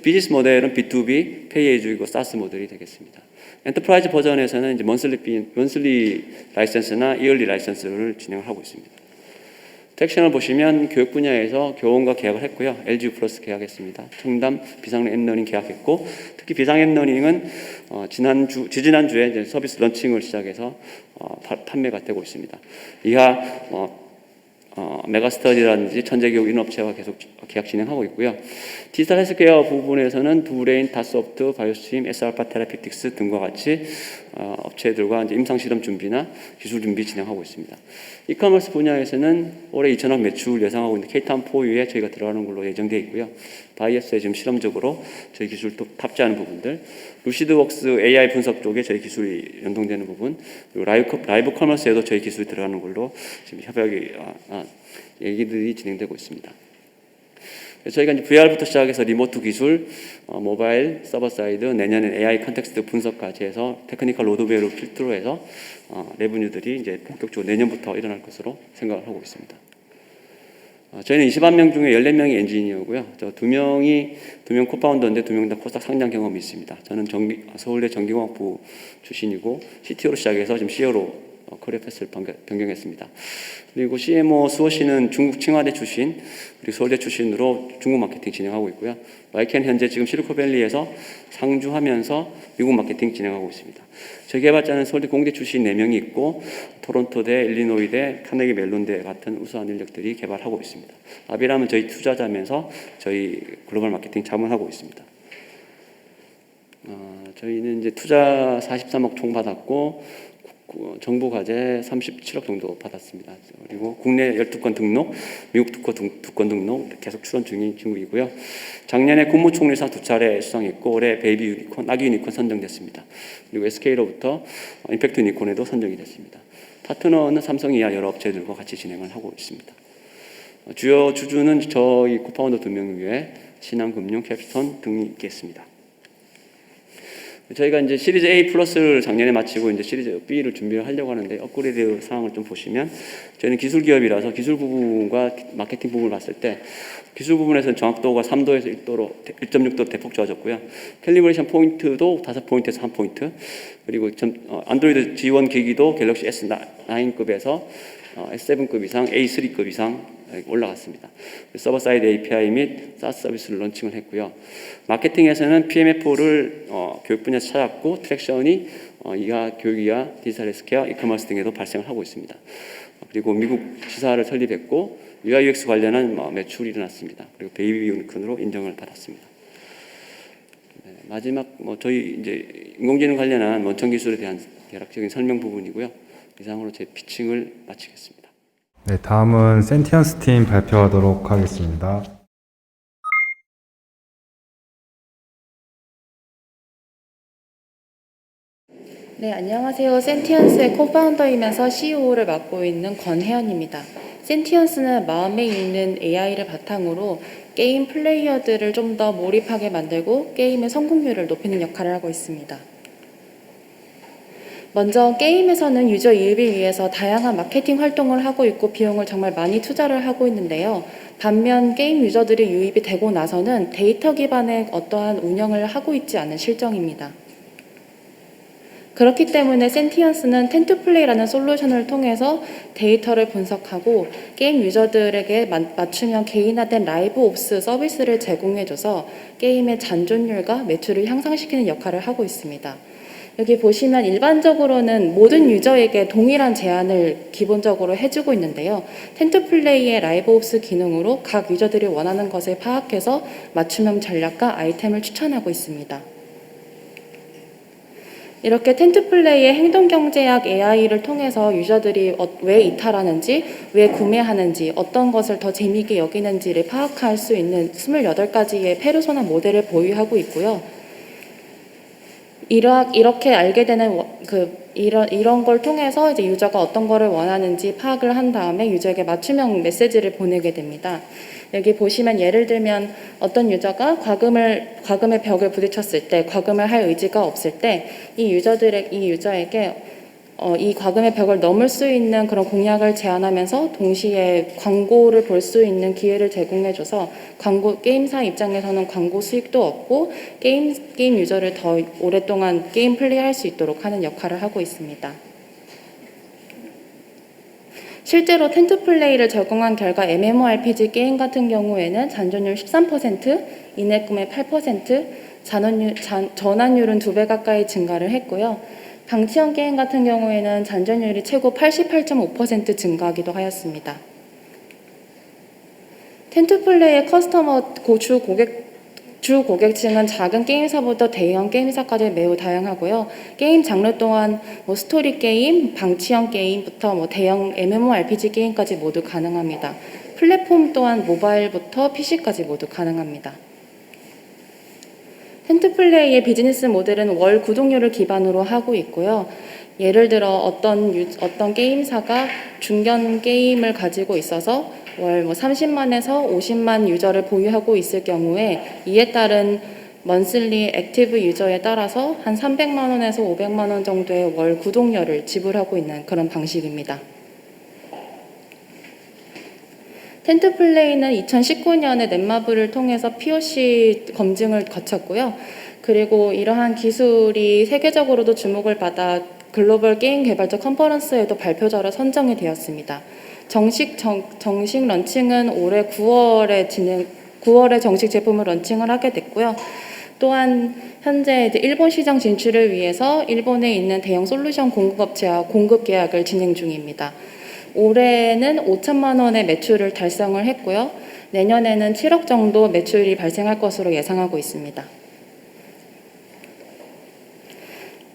비즈니스 모델은 B2B, 페이에이즈이고 사스 모델이 되겠습니다. 엔터프라이즈 버전에서는 이제 먼슬리 라이센스나 이얼리 라이센스를 진행을 하고 있습니다. 섹션을 보시면 교육 분야에서 교원과 계약을 했고요. LG 플러스 계약했습니다. 청담 비상능 앱러닝 계약했고, 특히 비상 앱러닝은 지지난주에 이제 서비스 런칭을 시작해서 판매가 되고 있습니다. 이하 메가스터디라든지 천재교육 인업체와 계속 계약 진행하고 있고요. 디지털 헬스케어 부분에서는 두브레인, 다소프트, 바이오스트림, SR파 테라피틱스 등과 같이 업체들과 이제 임상실험 준비나 기술 준비 진행하고 있습니다. 이커머스 분야에서는 올해 2천억 매출 예상하고 있는 K타운 4U에 저희가 들어가는 걸로 예정되어 있고요. 바이애스에 지금 실험적으로 저희 기술도 탑재하는 부분들, 루시드웍스 AI 분석 쪽에 저희 기술이 연동되는 부분, 그리고 라이브 커머스에도 저희 기술이 들어가는 걸로 지금 협약이 얘기들이 진행되고 있습니다. 저희가 이제 VR부터 시작해서 리모트 기술, 모바일, 서버 사이드, 내년엔 AI 컨텍스트 분석까지 해서 테크니컬 로드맵을 필두로 해서 레브뉴들이 이제 본격적으로 내년부터 일어날 것으로 생각을 하고 있습니다. 저희는 21명 중에 14명이 엔지니어고요. 저 2명 코파운더인데 2명 다 코스닥 상장 경험이 있습니다. 저는 서울대 전기공학부 출신이고 CTO로 시작해서 지금 CEO로 커리어 패스를 변경했습니다. 그리고 CMO 수호 씨는 중국 칭화대 출신, 그리고 서울대 출신으로 중국 마케팅 진행하고 있고요. 마이켄 현재 지금 실리콘밸리에서 상주하면서 미국 마케팅 진행하고 있습니다. 저희 개발자는 서울대 공대 출신 4명이 있고 토론토대, 일리노이대, 카네기 멜론대 같은 우수한 인력들이 개발하고 있습니다. 아비람은 저희 투자자면서 저희 글로벌 마케팅 자문하고 있습니다. 저희는 이제 투자 43억 총 받았고 정부 과제 37억 정도 받았습니다. 그리고 국내 12건 등록, 미국 2건 등록 계속 출원 중이고요. 작년에 국무총리상 2차례 수상했고 올해 베이비 유니콘, 아기 유니콘 선정됐습니다. 그리고 SK로부터 임팩트 유니콘에도 선정이 됐습니다. 파트너는 삼성 이하 여러 업체들과 같이 진행을 하고 있습니다. 주요 주주는 저희 코파운더 2명 외에 신한금융, 캡스톤 등이 있겠습니다. 저희가 이제 시리즈 A 플러스를 작년에 마치고 이제 시리즈 B를 준비를 하려고 하는데 업그레이드 사항을 좀 보시면 저희는 기술 기업이라서 기술 부분과 마케팅 부분을 봤을 때 기술 부분에서는 정확도가 3도에서 1.6도 대폭 좋아졌고요. 캘리브레이션 포인트도 5포인트에서 1포인트, 그리고 안드로이드 지원 기기도 갤럭시 S9급에서 S7급 이상, A3급 이상 올라갔습니다. 서버 사이드 API 및 SaaS 서비스를 런칭을 했고요. 마케팅에서는 PMF를 교육 분야에서 찾았고 트랙션이 이하 교육이하 디지털 헬스케어, 이커머스 등에도 발생을 하고 있습니다. 그리고 미국 지사를 설립했고 UI UX 관련한 매출이 일어났습니다. 그리고 베이비 유니콘으로 인정을 받았습니다. 마지막 저희 이제 인공지능 관련한 원천 기술에 대한 대략적인 설명 부분이고요. 이상으로 제 피칭을 마치겠습니다. 네, 다음은 센티언스 팀 발표하도록 하겠습니다. 네, 안녕하세요. 센티언스의 코파운더이면서 CEO를 맡고 있는 권혜연입니다. 센티언스는 마음에 있는 AI를 바탕으로 게임 플레이어들을 좀 더 몰입하게 만들고 게임의 성공률을 높이는 역할을 하고 있습니다. 먼저 게임에서는 유저 이입을 위해서 다양한 마케팅 활동을 하고 있고 비용을 정말 많이 투자를 하고 있는데요. 반면 게임 유저들이 유입이 되고 나서는 데이터 기반의 어떠한 운영을 하고 있지 않은 실정입니다. 그렇기 때문에 센티언스는 텐투플레이라는 솔루션을 통해서 데이터를 분석하고 게임 유저들에게 맞춤형 개인화된 라이브 옵스 서비스를 제공해줘서 게임의 잔존율과 매출을 향상시키는 역할을 하고 있습니다. 여기 보시면 일반적으로는 모든 유저에게 동일한 제한을 기본적으로 해주고 있는데요. 텐투플레이의 라이브 옵스 기능으로 각 유저들이 원하는 것을 파악해서 맞춤형 전략과 아이템을 추천하고 있습니다. 이렇게 텐투플레이의 행동경제학 AI를 통해서 유저들이 왜 이탈하는지, 왜 구매하는지, 어떤 것을 더 재미있게 여기는지를 파악할 수 있는 28가지의 페르소나 모델을 보유하고 있고요. 이렇게 알게 되는 이런 걸 통해서 이제 유저가 어떤 거를 원하는지 파악을 한 다음에 유저에게 맞춤형 메시지를 보내게 됩니다. 여기 보시면 예를 들면 어떤 유저가 과금의 벽을 부딪혔을 때, 과금을 할 의지가 없을 때 이 유저에게 이 과금의 벽을 넘을 수 있는 그런 공약을 제안하면서 동시에 광고를 볼 수 있는 기회를 제공해줘서 게임사 입장에서는 광고 수익도 얻고 게임 유저를 더 오랫동안 게임 플레이할 수 있도록 하는 역할을 하고 있습니다. 실제로 텐트플레이를 적용한 결과 MMORPG 게임 같은 경우에는 잔존율 13%, 인앱금액 8%, 전환율은 2배 가까이 증가를 했고요. 방치형 게임 같은 경우에는 잔존율이 최고 88.5% 증가하기도 하였습니다. 텐트플레이의 커스터머 주 고객층은 작은 게임사부터 대형 게임사까지 매우 다양하고요. 게임 장르 또한 스토리 게임, 방치형 게임부터 대형 MMORPG 게임까지 모두 가능합니다. 플랫폼 또한 모바일부터 PC까지 모두 가능합니다. 텐트플레이의 비즈니스 모델은 월 구독료를 기반으로 하고 있고요. 예를 들어 어떤 게임사가 중견 게임을 가지고 있어서 월 30만에서 50만 유저를 보유하고 있을 경우에 이에 따른 먼슬리 액티브 유저에 따라서 한 300만 원에서 500만 원 정도의 월 구독료를 지불하고 있는 그런 방식입니다. 텐트플레이는 2019년에 넷마블을 통해서 POC 검증을 거쳤고요. 그리고 이러한 기술이 세계적으로도 주목을 받아 글로벌 게임 개발자 컨퍼런스에도 발표자로 선정이 되었습니다. 정식 런칭은 올해 9월에 정식 제품을 런칭을 하게 됐고요. 또한 현재 일본 시장 진출을 위해서 일본에 있는 대형 솔루션 공급업체와 공급 계약을 진행 중입니다. 올해는 5천만 원의 매출을 달성을 했고요. 내년에는 7억 정도 매출이 발생할 것으로 예상하고 있습니다.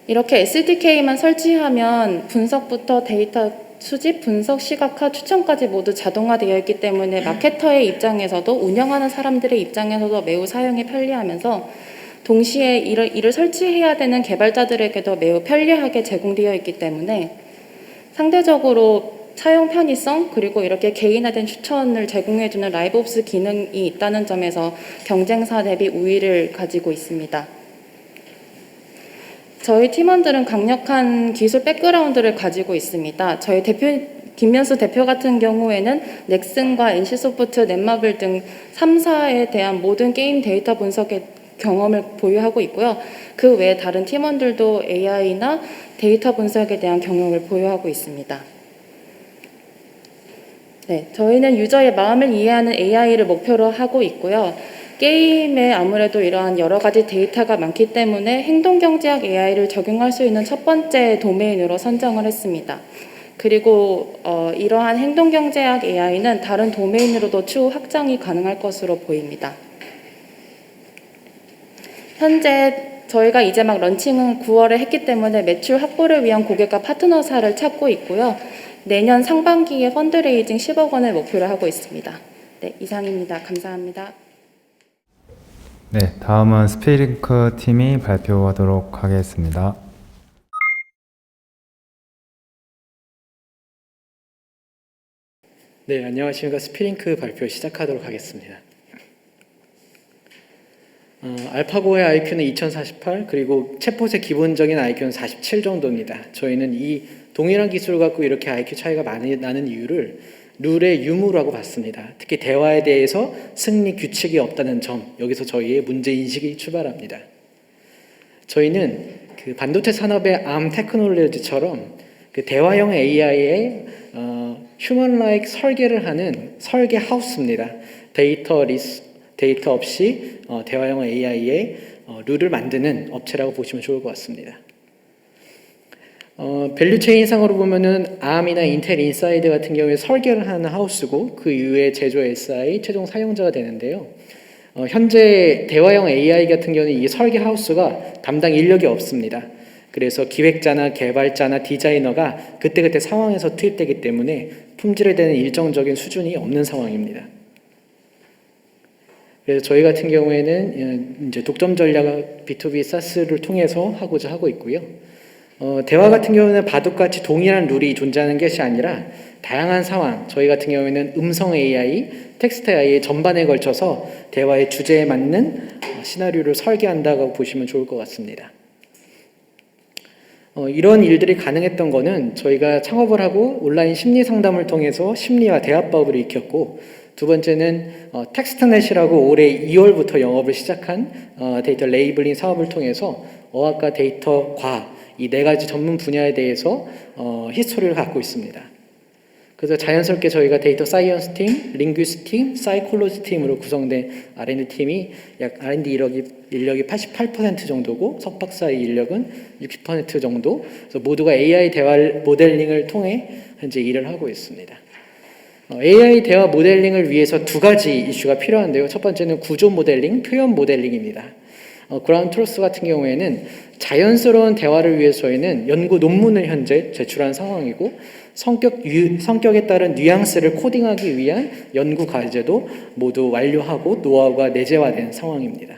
이렇게 SDK만 설치하면 분석부터 데이터 수집, 분석, 시각화, 추천까지 모두 자동화되어 있기 때문에 마케터의 입장에서도 운영하는 사람들의 입장에서도 매우 사용이 편리하면서 동시에 이를 설치해야 되는 개발자들에게도 매우 편리하게 제공되어 있기 때문에 상대적으로 사용 편의성 그리고 이렇게 개인화된 추천을 제공해주는 라이브옵스 기능이 있다는 점에서 경쟁사 대비 우위를 가지고 있습니다. 저희 팀원들은 강력한 기술 백그라운드를 가지고 있습니다. 저희 김면수 대표 같은 경우에는 넥슨과 NC소프트, 넷마블 등 3사에 대한 모든 게임 데이터 분석의 경험을 보유하고 있고요. 그 외에 다른 팀원들도 AI나 데이터 분석에 대한 경험을 보유하고 있습니다. 네, 저희는 유저의 마음을 이해하는 AI를 목표로 하고 있고요. 게임에 아무래도 이러한 여러 가지 데이터가 많기 때문에 행동경제학 AI를 적용할 수 있는 첫 번째 도메인으로 선정을 했습니다. 그리고 이러한 행동경제학 AI는 다른 도메인으로도 추후 확장이 가능할 것으로 보입니다. 현재 저희가 이제 막 런칭은 9월에 했기 때문에 매출 확보를 위한 고객과 파트너사를 찾고 있고요. 내년 상반기에 펀드레이징 10억 원을 목표로 하고 있습니다. 네, 이상입니다. 감사합니다. 네, 다음은 스피링크 팀이 발표하도록 하겠습니다. 네, 안녕하십니까. 스피링크 발표 시작하도록 하겠습니다. 알파고의 IQ는 2048, 그리고 챗봇의 기본적인 IQ는 47 정도입니다. 저희는 이 동일한 기술을 갖고 이렇게 IQ 차이가 많이 나는 이유를 룰의 유무라고 봤습니다. 특히 대화에 대해서 승리 규칙이 없다는 점, 여기서 저희의 문제인식이 출발합니다. 저희는 그 반도체 산업의 ARM 테크놀로지처럼 그 대화형 AI의 휴먼-라이크 설계를 하는 설계 하우스입니다. 데이터 없이 대화형 AI의 룰을 만드는 업체라고 보시면 좋을 것 같습니다. 밸류체인상으로 보면은 ARM이나 인텔 인사이드 같은 경우에 설계를 하는 하우스고 그 이후에 제조 SI, 최종 사용자가 되는데요. 현재 대화형 AI 같은 경우는 이 설계 하우스가 담당 인력이 없습니다. 그래서 기획자나 개발자나 디자이너가 그때그때 상황에서 투입되기 때문에 품질에 대한 일정적인 수준이 없는 상황입니다. 그래서 저희 같은 경우에는 이제 독점 전략 B2B SaaS를 통해서 하고자 하고 있고요. 대화 같은 경우는 바둑같이 동일한 룰이 존재하는 것이 아니라 다양한 상황, 저희 같은 경우에는 음성 AI, 텍스트 AI 전반에 걸쳐서 대화의 주제에 맞는 시나리오를 설계한다고 보시면 좋을 것 같습니다. 이런 일들이 가능했던 거는 저희가 창업을 하고 온라인 심리 상담을 통해서 심리와 대화법을 익혔고, 두 번째는 텍스트넷이라고 올해 2월부터 영업을 시작한 데이터 레이블링 사업을 통해서 어학과 데이터, 과학 이 네 가지 전문 분야에 대해서 히스토리를 갖고 있습니다. 그래서 자연스럽게 저희가 데이터 사이언스 팀, 링귀스트 팀, 사이콜로지 팀으로 구성된 R&D 팀이 약 R&D 인력이 88% 정도고 석박사 인력은 60% 정도. 그래서 모두가 AI 대화 모델링을 통해 현재 일을 하고 있습니다. AI 대화 모델링을 위해서 두 가지 이슈가 필요한데요. 첫 번째는 구조 모델링, 표현 모델링입니다. 그라운드 트루스 같은 경우에는 자연스러운 대화를 위해서에는 연구 논문을 현재 제출한 상황이고, 성격에 따른 뉘앙스를 코딩하기 위한 연구 과제도 모두 완료하고 노하우가 내재화된 상황입니다.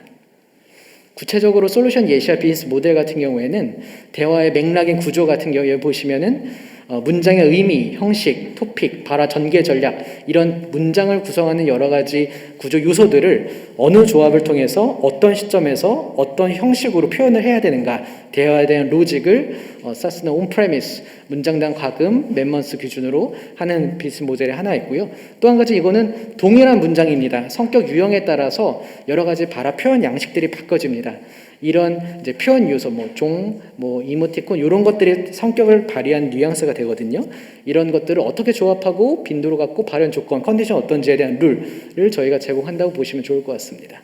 구체적으로 솔루션 예시와 비즈니스 모델 같은 경우에는 대화의 맥락인 구조 같은 경우에 보시면은 문장의 의미, 형식, 토픽, 발화 전개 전략 이런 문장을 구성하는 여러 가지 구조 요소들을 어느 조합을 통해서 어떤 시점에서 어떤 형식으로 표현을 해야 되는가, 대화에 대한 로직을 사스나 온프레미스, 문장당 과금, 맨먼스 기준으로 하는 비즈니스 모델이 하나 있고요. 또 한 가지 이거는 동일한 문장입니다. 성격 유형에 따라서 여러 가지 발화 표현 양식들이 바꿔집니다. 이런 이제 표현 요소, 이모티콘 이런 것들이 성격을 발휘한 뉘앙스가 되거든요. 이런 것들을 어떻게 조합하고 빈도로 갖고 발현 조건, 컨디션 어떤지에 대한 룰을 저희가 제공한다고 보시면 좋을 것 같습니다.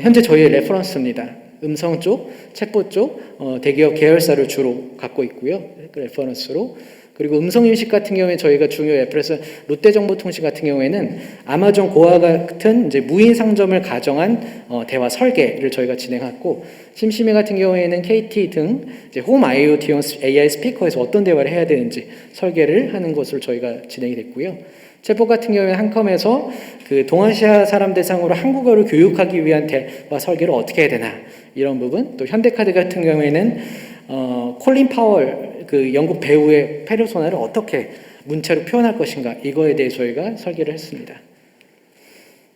현재 저희의 레퍼런스입니다. 음성 쪽, 챗봇 쪽, 대기업 계열사를 주로 갖고 있고요. 레퍼런스로. 그리고 음성 인식 같은 경우에 저희가 중요 레퍼런스 롯데정보통신 같은 경우에는 아마존 고와 같은 이제 무인 상점을 가정한 대화 설계를 저희가 진행했고, 심심이 같은 경우에는 KT 등 이제 홈 IoT용 AI 스피커에서 어떤 대화를 해야 되는지 설계를 하는 것으로 저희가 진행이 됐고요. 챗봇 같은 경우에는 한컴에서 그 동아시아 사람 대상으로 한국어를 교육하기 위한 대화 설계를 어떻게 해야 되나 이런 부분, 또 현대카드 같은 경우에는 콜린 파월 그 영국 배우의 페르소나를 어떻게 문체로 표현할 것인가 이거에 대해 저희가 설계를 했습니다.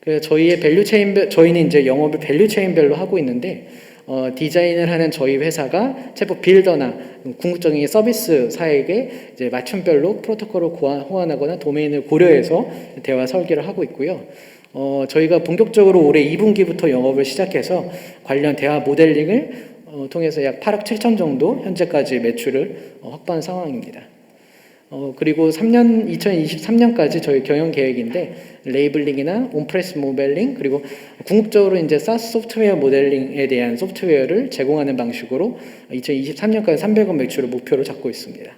그래서 저희의 밸류체인 저희는 이제 영업을 밸류체인별로 하고 있는데 디자인을 하는 저희 회사가 챗봇 빌더나 궁극적인 서비스사에게 이제 맞춤별로 프로토콜을 호환하거나 도메인을 고려해서 대화 설계를 하고 있고요. 저희가 본격적으로 올해 2분기부터 영업을 시작해서 관련 대화 모델링을 통해서 약 8억 7천 정도 현재까지 매출을 확보한 상황입니다. 그리고 2023년까지 저희 경영 계획인데 레이블링이나 온프레스 모델링 그리고 궁극적으로 이제 사스 소프트웨어 모델링에 대한 소프트웨어를 제공하는 방식으로 2023년까지 300억 매출을 목표로 잡고 있습니다.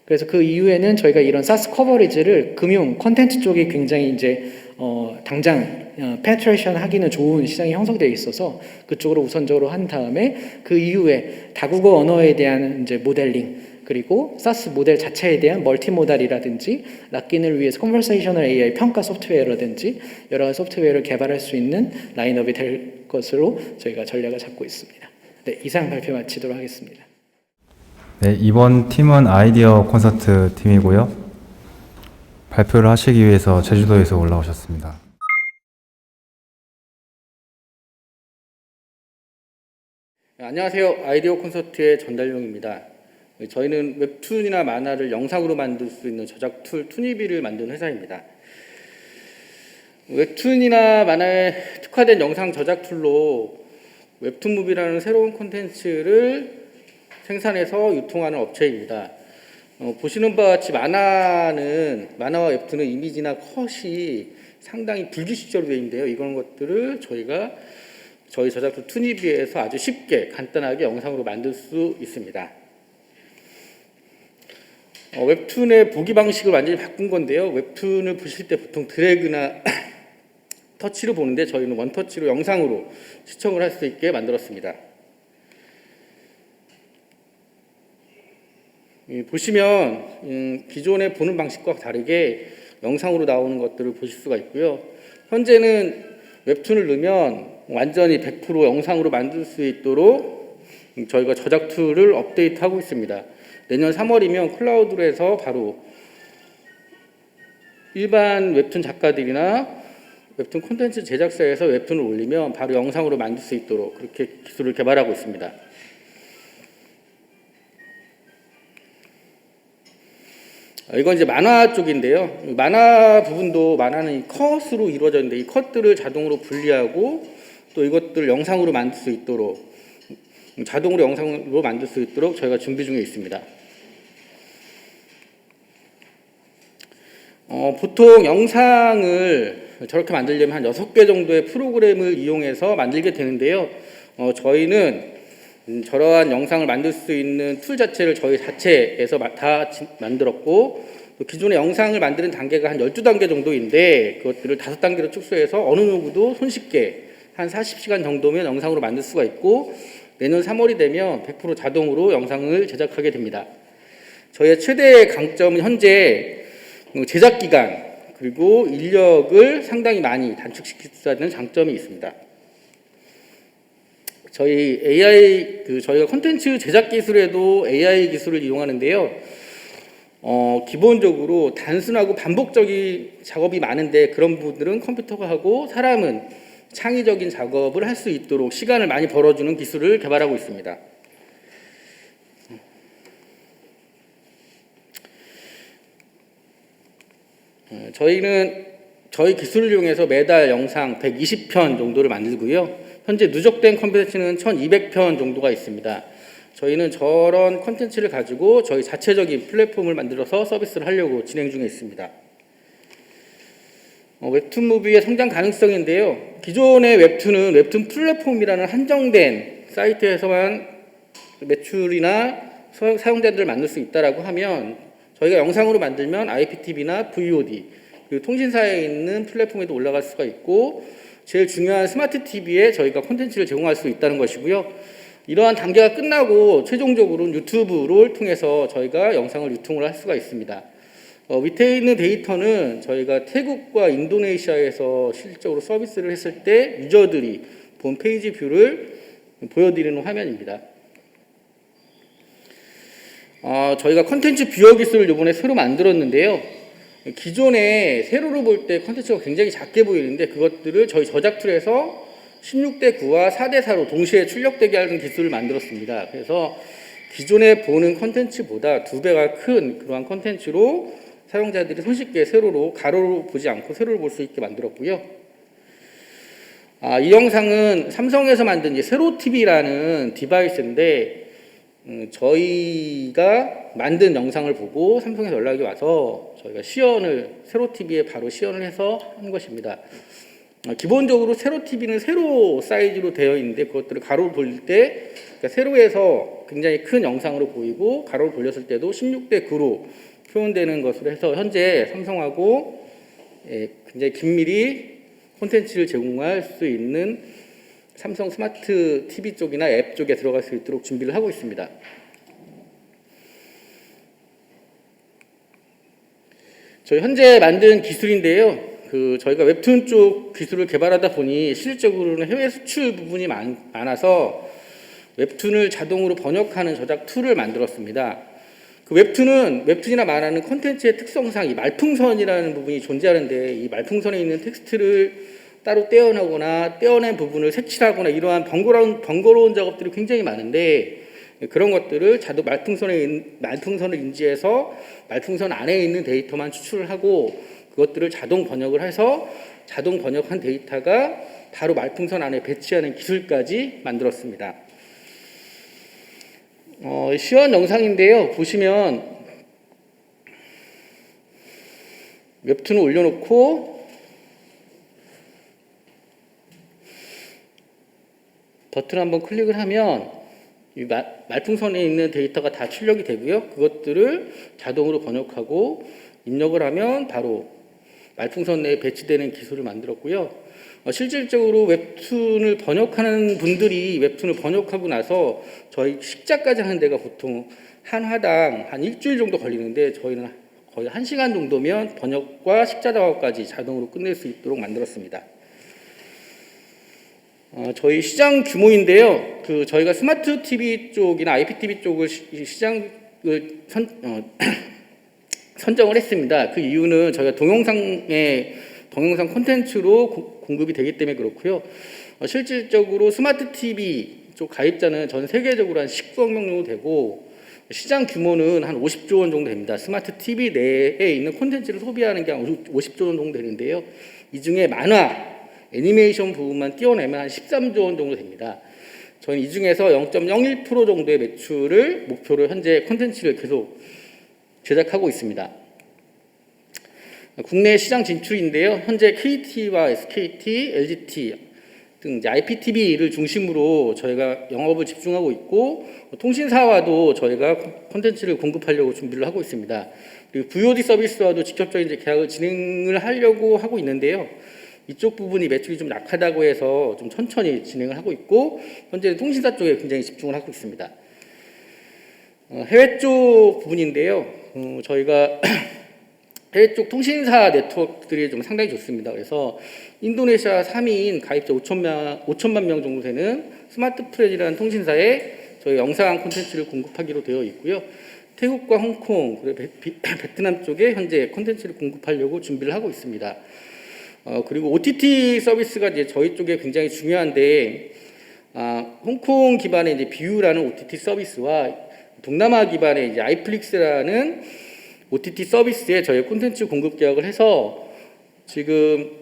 그래서 그 이후에는 저희가 이런 사스 커버리지를 금융 콘텐츠 쪽이 굉장히 이제 당장 페네트레이션 하기는 좋은 시장이 형성되어 있어서 그쪽으로 우선적으로 한 다음에 그 이후에 다국어 언어에 대한 이제 모델링 그리고 사스 모델 자체에 대한 멀티모달이라든지 락인을 위해서 컨버세이셔널 AI 평가 소프트웨어라든지 여러 가지 소프트웨어를 개발할 수 있는 라인업이 될 것으로 저희가 전략을 잡고 있습니다. 네, 이상 발표 마치도록 하겠습니다. 네, 이번 팀은 아이디어 콘서트 팀이고요. 발표를 하시기 위해서 제주도에서 올라오셨습니다. 안녕하세요. 아이디어 콘서트의 전달용입니다. 저희는 웹툰이나 만화를 영상으로 만들 수 있는 저작 툴 투니비를 만든 회사입니다. 웹툰이나 만화에 특화된 영상 저작 툴로 웹툰무비라는 새로운 콘텐츠를 생산해서 유통하는 업체입니다. 보시는 바와 같이 만화와 웹툰은 이미지나 컷이 상당히 불규칙적으로 되어 있는데요. 이런 것들을 저희가 저희 저작툴 투니비에서 아주 쉽게 간단하게 영상으로 만들 수 있습니다. 웹툰의 보기 방식을 완전히 바꾼 건데요. 웹툰을 보실 때 보통 드래그나 터치로 보는데 저희는 원터치로 영상으로 시청을 할 수 있게 만들었습니다. 보시면 기존에 보는 방식과 다르게 영상으로 나오는 것들을 보실 수가 있고요. 현재는 웹툰을 넣으면 완전히 100% 영상으로 만들 수 있도록 저희가 저작 툴을 업데이트하고 있습니다. 내년 3월이면 클라우드로 해서 바로 일반 웹툰 작가들이나 웹툰 콘텐츠 제작사에서 웹툰을 올리면 바로 영상으로 만들 수 있도록 그렇게 기술을 개발하고 있습니다. 이건 이제 만화 쪽인데요. 만화 부분도 만화는 이 컷으로 이루어져 있는데 이 컷들을 자동으로 분리하고 또 이것들을 영상으로 만들 수 있도록 자동으로 영상으로 만들 수 있도록 저희가 준비 중에 있습니다. 보통 영상을 저렇게 만들려면 한 6개 정도의 프로그램을 이용해서 만들게 되는데요. 저희는 저러한 영상을 만들 수 있는 툴 자체를 저희 자체에서 다 만들었고 또 기존의 영상을 만드는 단계가 한 12단계 정도인데 그것들을 5단계로 축소해서 어느 누구도 손쉽게 한 40시간 정도면 영상으로 만들 수가 있고 내년 3월이 되면 100% 자동으로 영상을 제작하게 됩니다. 저희의 최대 강점은 현재 제작 기간 그리고 인력을 상당히 많이 단축시킬 수 있는 장점이 있습니다. 저희 저희가 콘텐츠 제작 기술에도 AI 기술을 이용하는데요. 기본적으로 단순하고 반복적인 작업이 많은데 그런 부분들은 컴퓨터가 하고 사람은 창의적인 작업을 할 수 있도록 시간을 많이 벌어주는 기술을 개발하고 있습니다. 저희는 저희 기술을 이용해서 매달 영상 120편 정도를 만들고요. 현재 누적된 콘텐츠는 1200편 정도가 있습니다. 저희는 저런 콘텐츠를 가지고 저희 자체적인 플랫폼을 만들어서 서비스를 하려고 진행 중에 있습니다. 웹툰 무비의 성장 가능성인데요. 기존의 웹툰은 웹툰 플랫폼이라는 한정된 사이트에서만 매출이나 사용자들을 만들 수 있다고 하면 저희가 영상으로 만들면 IPTV나 VOD 그리고 통신사에 있는 플랫폼에도 올라갈 수가 있고 제일 중요한 스마트 TV에 저희가 콘텐츠를 제공할 수 있다는 것이고요. 이러한 단계가 끝나고 최종적으로는 유튜브를 통해서 저희가 영상을 유통을 할 수가 있습니다. 밑에 있는 데이터는 저희가 태국과 인도네시아에서 실질적으로 서비스를 했을 때 유저들이 본 페이지 뷰를 보여드리는 화면입니다. 저희가 콘텐츠 뷰어 기술을 이번에 새로 만들었는데요. 기존에 세로로 볼 때 콘텐츠가 굉장히 작게 보이는데 그것들을 저희 저작 툴에서 16:9와 4:4로 동시에 출력되게 하는 기술을 만들었습니다. 그래서 기존에 보는 콘텐츠보다 2배가 큰 그러한 콘텐츠로 사용자들이 손쉽게 세로로 가로로 보지 않고 세로로 볼 수 있게 만들었고요. 이 영상은 삼성에서 만든 세로TV라는 디바이스인데 저희가 만든 영상을 보고 삼성에서 연락이 와서 저희가 세로TV에 바로 시연을 해서 한 것입니다. 기본적으로 세로TV는 세로 사이즈로 되어 있는데 그것들을 가로로 돌릴 때 그러니까 세로에서 굉장히 큰 영상으로 보이고 가로로 돌렸을 때도 16:9로 표현되는 것으로 해서 현재 삼성하고 굉장히 긴밀히 콘텐츠를 제공할 수 있는 삼성 스마트 TV 쪽이나 앱 쪽에 들어갈 수 있도록 준비를 하고 있습니다. 저희 현재 만든 기술인데요. 저희가 웹툰 쪽 기술을 개발하다 보니 실질적으로는 해외 수출 부분이 많아서 웹툰을 자동으로 번역하는 저작 툴을 만들었습니다. 웹툰이나 만화는 콘텐츠의 특성상 이 말풍선이라는 부분이 존재하는데 이 말풍선에 있는 텍스트를 따로 떼어낸 부분을 색칠하거나 이러한 번거로운 작업들이 굉장히 많은데 그런 것들을 자동 말풍선을 인지해서 말풍선 안에 있는 데이터만 추출을 하고 그것들을 자동 번역을 해서 자동 번역한 데이터가 바로 말풍선 안에 배치하는 기술까지 만들었습니다. 시연 영상인데요. 보시면 웹툰을 올려놓고 버튼을 한번 클릭을 하면 이 말풍선에 있는 데이터가 다 출력이 되고요. 그것들을 자동으로 번역하고 입력을 하면 바로 말풍선 내에 배치되는 기술을 만들었고요. 실질적으로 웹툰을 번역하는 분들이 웹툰을 번역하고 나서 저희 식자까지 하는 데가 보통 한 화당 한 일주일 정도 걸리는데 저희는 거의 1시간 정도면 번역과 식자 작업까지 자동으로 끝낼 수 있도록 만들었습니다. 저희 시장 규모인데요. 저희가 스마트 TV 쪽이나 IPTV 쪽을 시장을 선정을 했습니다. 그 이유는 저희가 동영상 콘텐츠로 공급이 되기 때문에 그렇고요. 실질적으로 스마트 TV 쪽 가입자는 전 세계적으로 한 19억 명 정도 되고 시장 규모는 한 50조 원 정도 됩니다. 스마트 TV 내에 있는 콘텐츠를 소비하는 게 한 50조 원 정도 되는데요. 이 중에 만화, 애니메이션 부분만 띄워내면 한 13조 원 정도 됩니다. 저는 이 중에서 0.01% 정도의 매출을 목표로 현재 콘텐츠를 계속 제작하고 있습니다. 국내 시장 진출인데요. 현재 KT와 SKT, LGT 등 이제 IPTV를 중심으로 저희가 영업을 집중하고 있고 통신사와도 저희가 콘텐츠를 공급하려고 준비를 하고 있습니다. 그리고 VOD 서비스와도 직접적인 이제 계약을 진행을 하려고 하고 있는데요. 이쪽 부분이 매출이 좀 약하다고 해서 좀 천천히 진행을 하고 있고 현재 통신사 쪽에 굉장히 집중을 하고 있습니다. 해외 쪽 부분인데요. 저희가 해외 쪽 통신사 네트워크들이 좀 상당히 좋습니다. 그래서 인도네시아 3위인 가입자 5천만 명 정도 되는 스마트프렌이라는 통신사에 저희 영상 콘텐츠를 공급하기로 되어 있고요. 태국과 홍콩, 그리고 베트남 쪽에 현재 콘텐츠를 공급하려고 준비를 하고 있습니다. 그리고 OTT 서비스가 이제 저희 쪽에 굉장히 중요한데, 홍콩 기반의 이제 비유라는 OTT 서비스와 동남아 기반의 이제 아이플릭스라는 OTT 서비스에 저희 콘텐츠 공급 계약을 해서 지금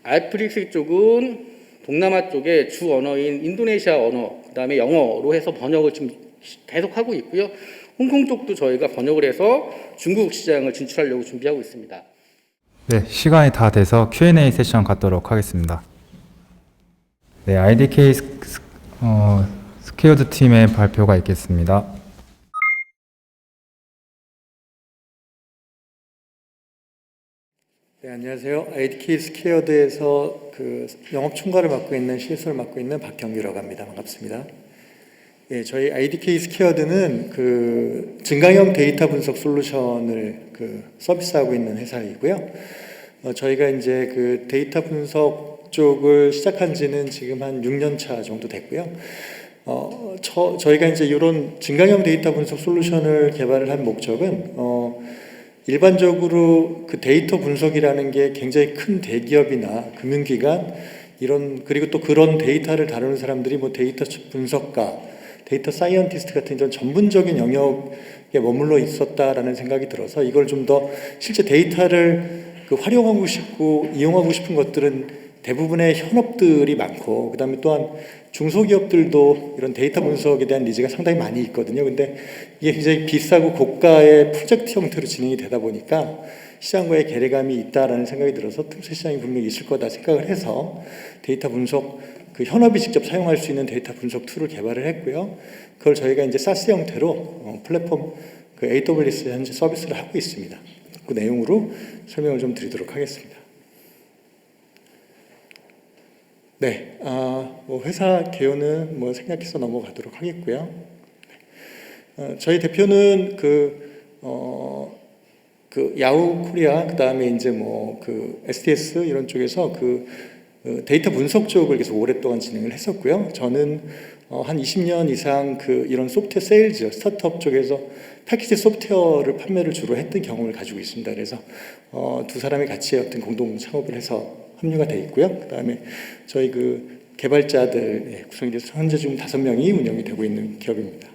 아이플릭스 쪽은 동남아 쪽에 주 언어인 인도네시아 언어, 그다음에 영어로 해서 번역을 지금 계속 하고 있고요. 홍콩 쪽도 저희가 번역을 해서 중국 시장을 진출하려고 준비하고 있습니다. 네, 시간이 다 돼서 Q&A 세션 갖도록 하겠습니다. 네, IDK 스퀘어드 팀의 발표가 있겠습니다. 네, 안녕하세요. IDK 스퀘어드에서 그 영업 총괄을 맡고 있는 CSO를 맡고 있는 박경규라고 합니다. 반갑습니다. 예, 저희 IDK 스퀘어드는 그 증강형 데이터 분석 솔루션을 그 서비스하고 있는 회사이고요. 저희가 이제 그 데이터 분석 쪽을 시작한 지는 지금 한 6년 차 정도 됐고요. 저희가 이제 이런 증강형 데이터 분석 솔루션을 개발을 한 목적은 일반적으로 그 데이터 분석이라는 게 굉장히 큰 대기업이나 금융기관 그리고 또 그런 데이터를 다루는 사람들이 뭐 데이터 분석가, 데이터 사이언티스트 같은 이런 전문적인 영역에 머물러 있었다라는 생각이 들어서 이걸 좀 더 실제 데이터를 그 활용하고 싶고 이용하고 싶은 것들은 대부분의 현업들이 많고 그다음에 또한 중소기업들도 이런 데이터 분석에 대한 니즈가 상당히 많이 있거든요. 근데 이게 굉장히 비싸고 고가의 프로젝트 형태로 진행이 되다 보니까 시장과의 괴리감이 있다라는 생각이 들어서 틈새 시장이 분명히 있을 거다 생각을 해서 데이터 분석 그 현업이 직접 사용할 수 있는 데이터 분석 툴을 개발을 했고요. 그걸 저희가 이제 SaaS 형태로 플랫폼 그 AWS 현재 서비스를 하고 있습니다. 그 내용으로 설명을 좀 드리도록 하겠습니다. 네, 뭐 회사 개요는 뭐 생략해서 넘어가도록 하겠고요. 저희 대표는 그 야후 코리아 그다음에 이제 뭐 그 SDS 이런 쪽에서 그 데이터 분석 쪽을 계속 오랫동안 진행을 했었고요. 저는 한 20년 이상 그 이런 소프트웨어 세일즈 스타트업 쪽에서 패키지 소프트웨어를 판매를 주로 했던 경험을 가지고 있습니다. 그래서 두 사람이 같이 어떤 공동 창업을 해서 합류가 돼 있고요. 그다음에 저희 그 개발자들 구성이 돼서 현재 지금 5명이 운영이 되고 있는 기업입니다.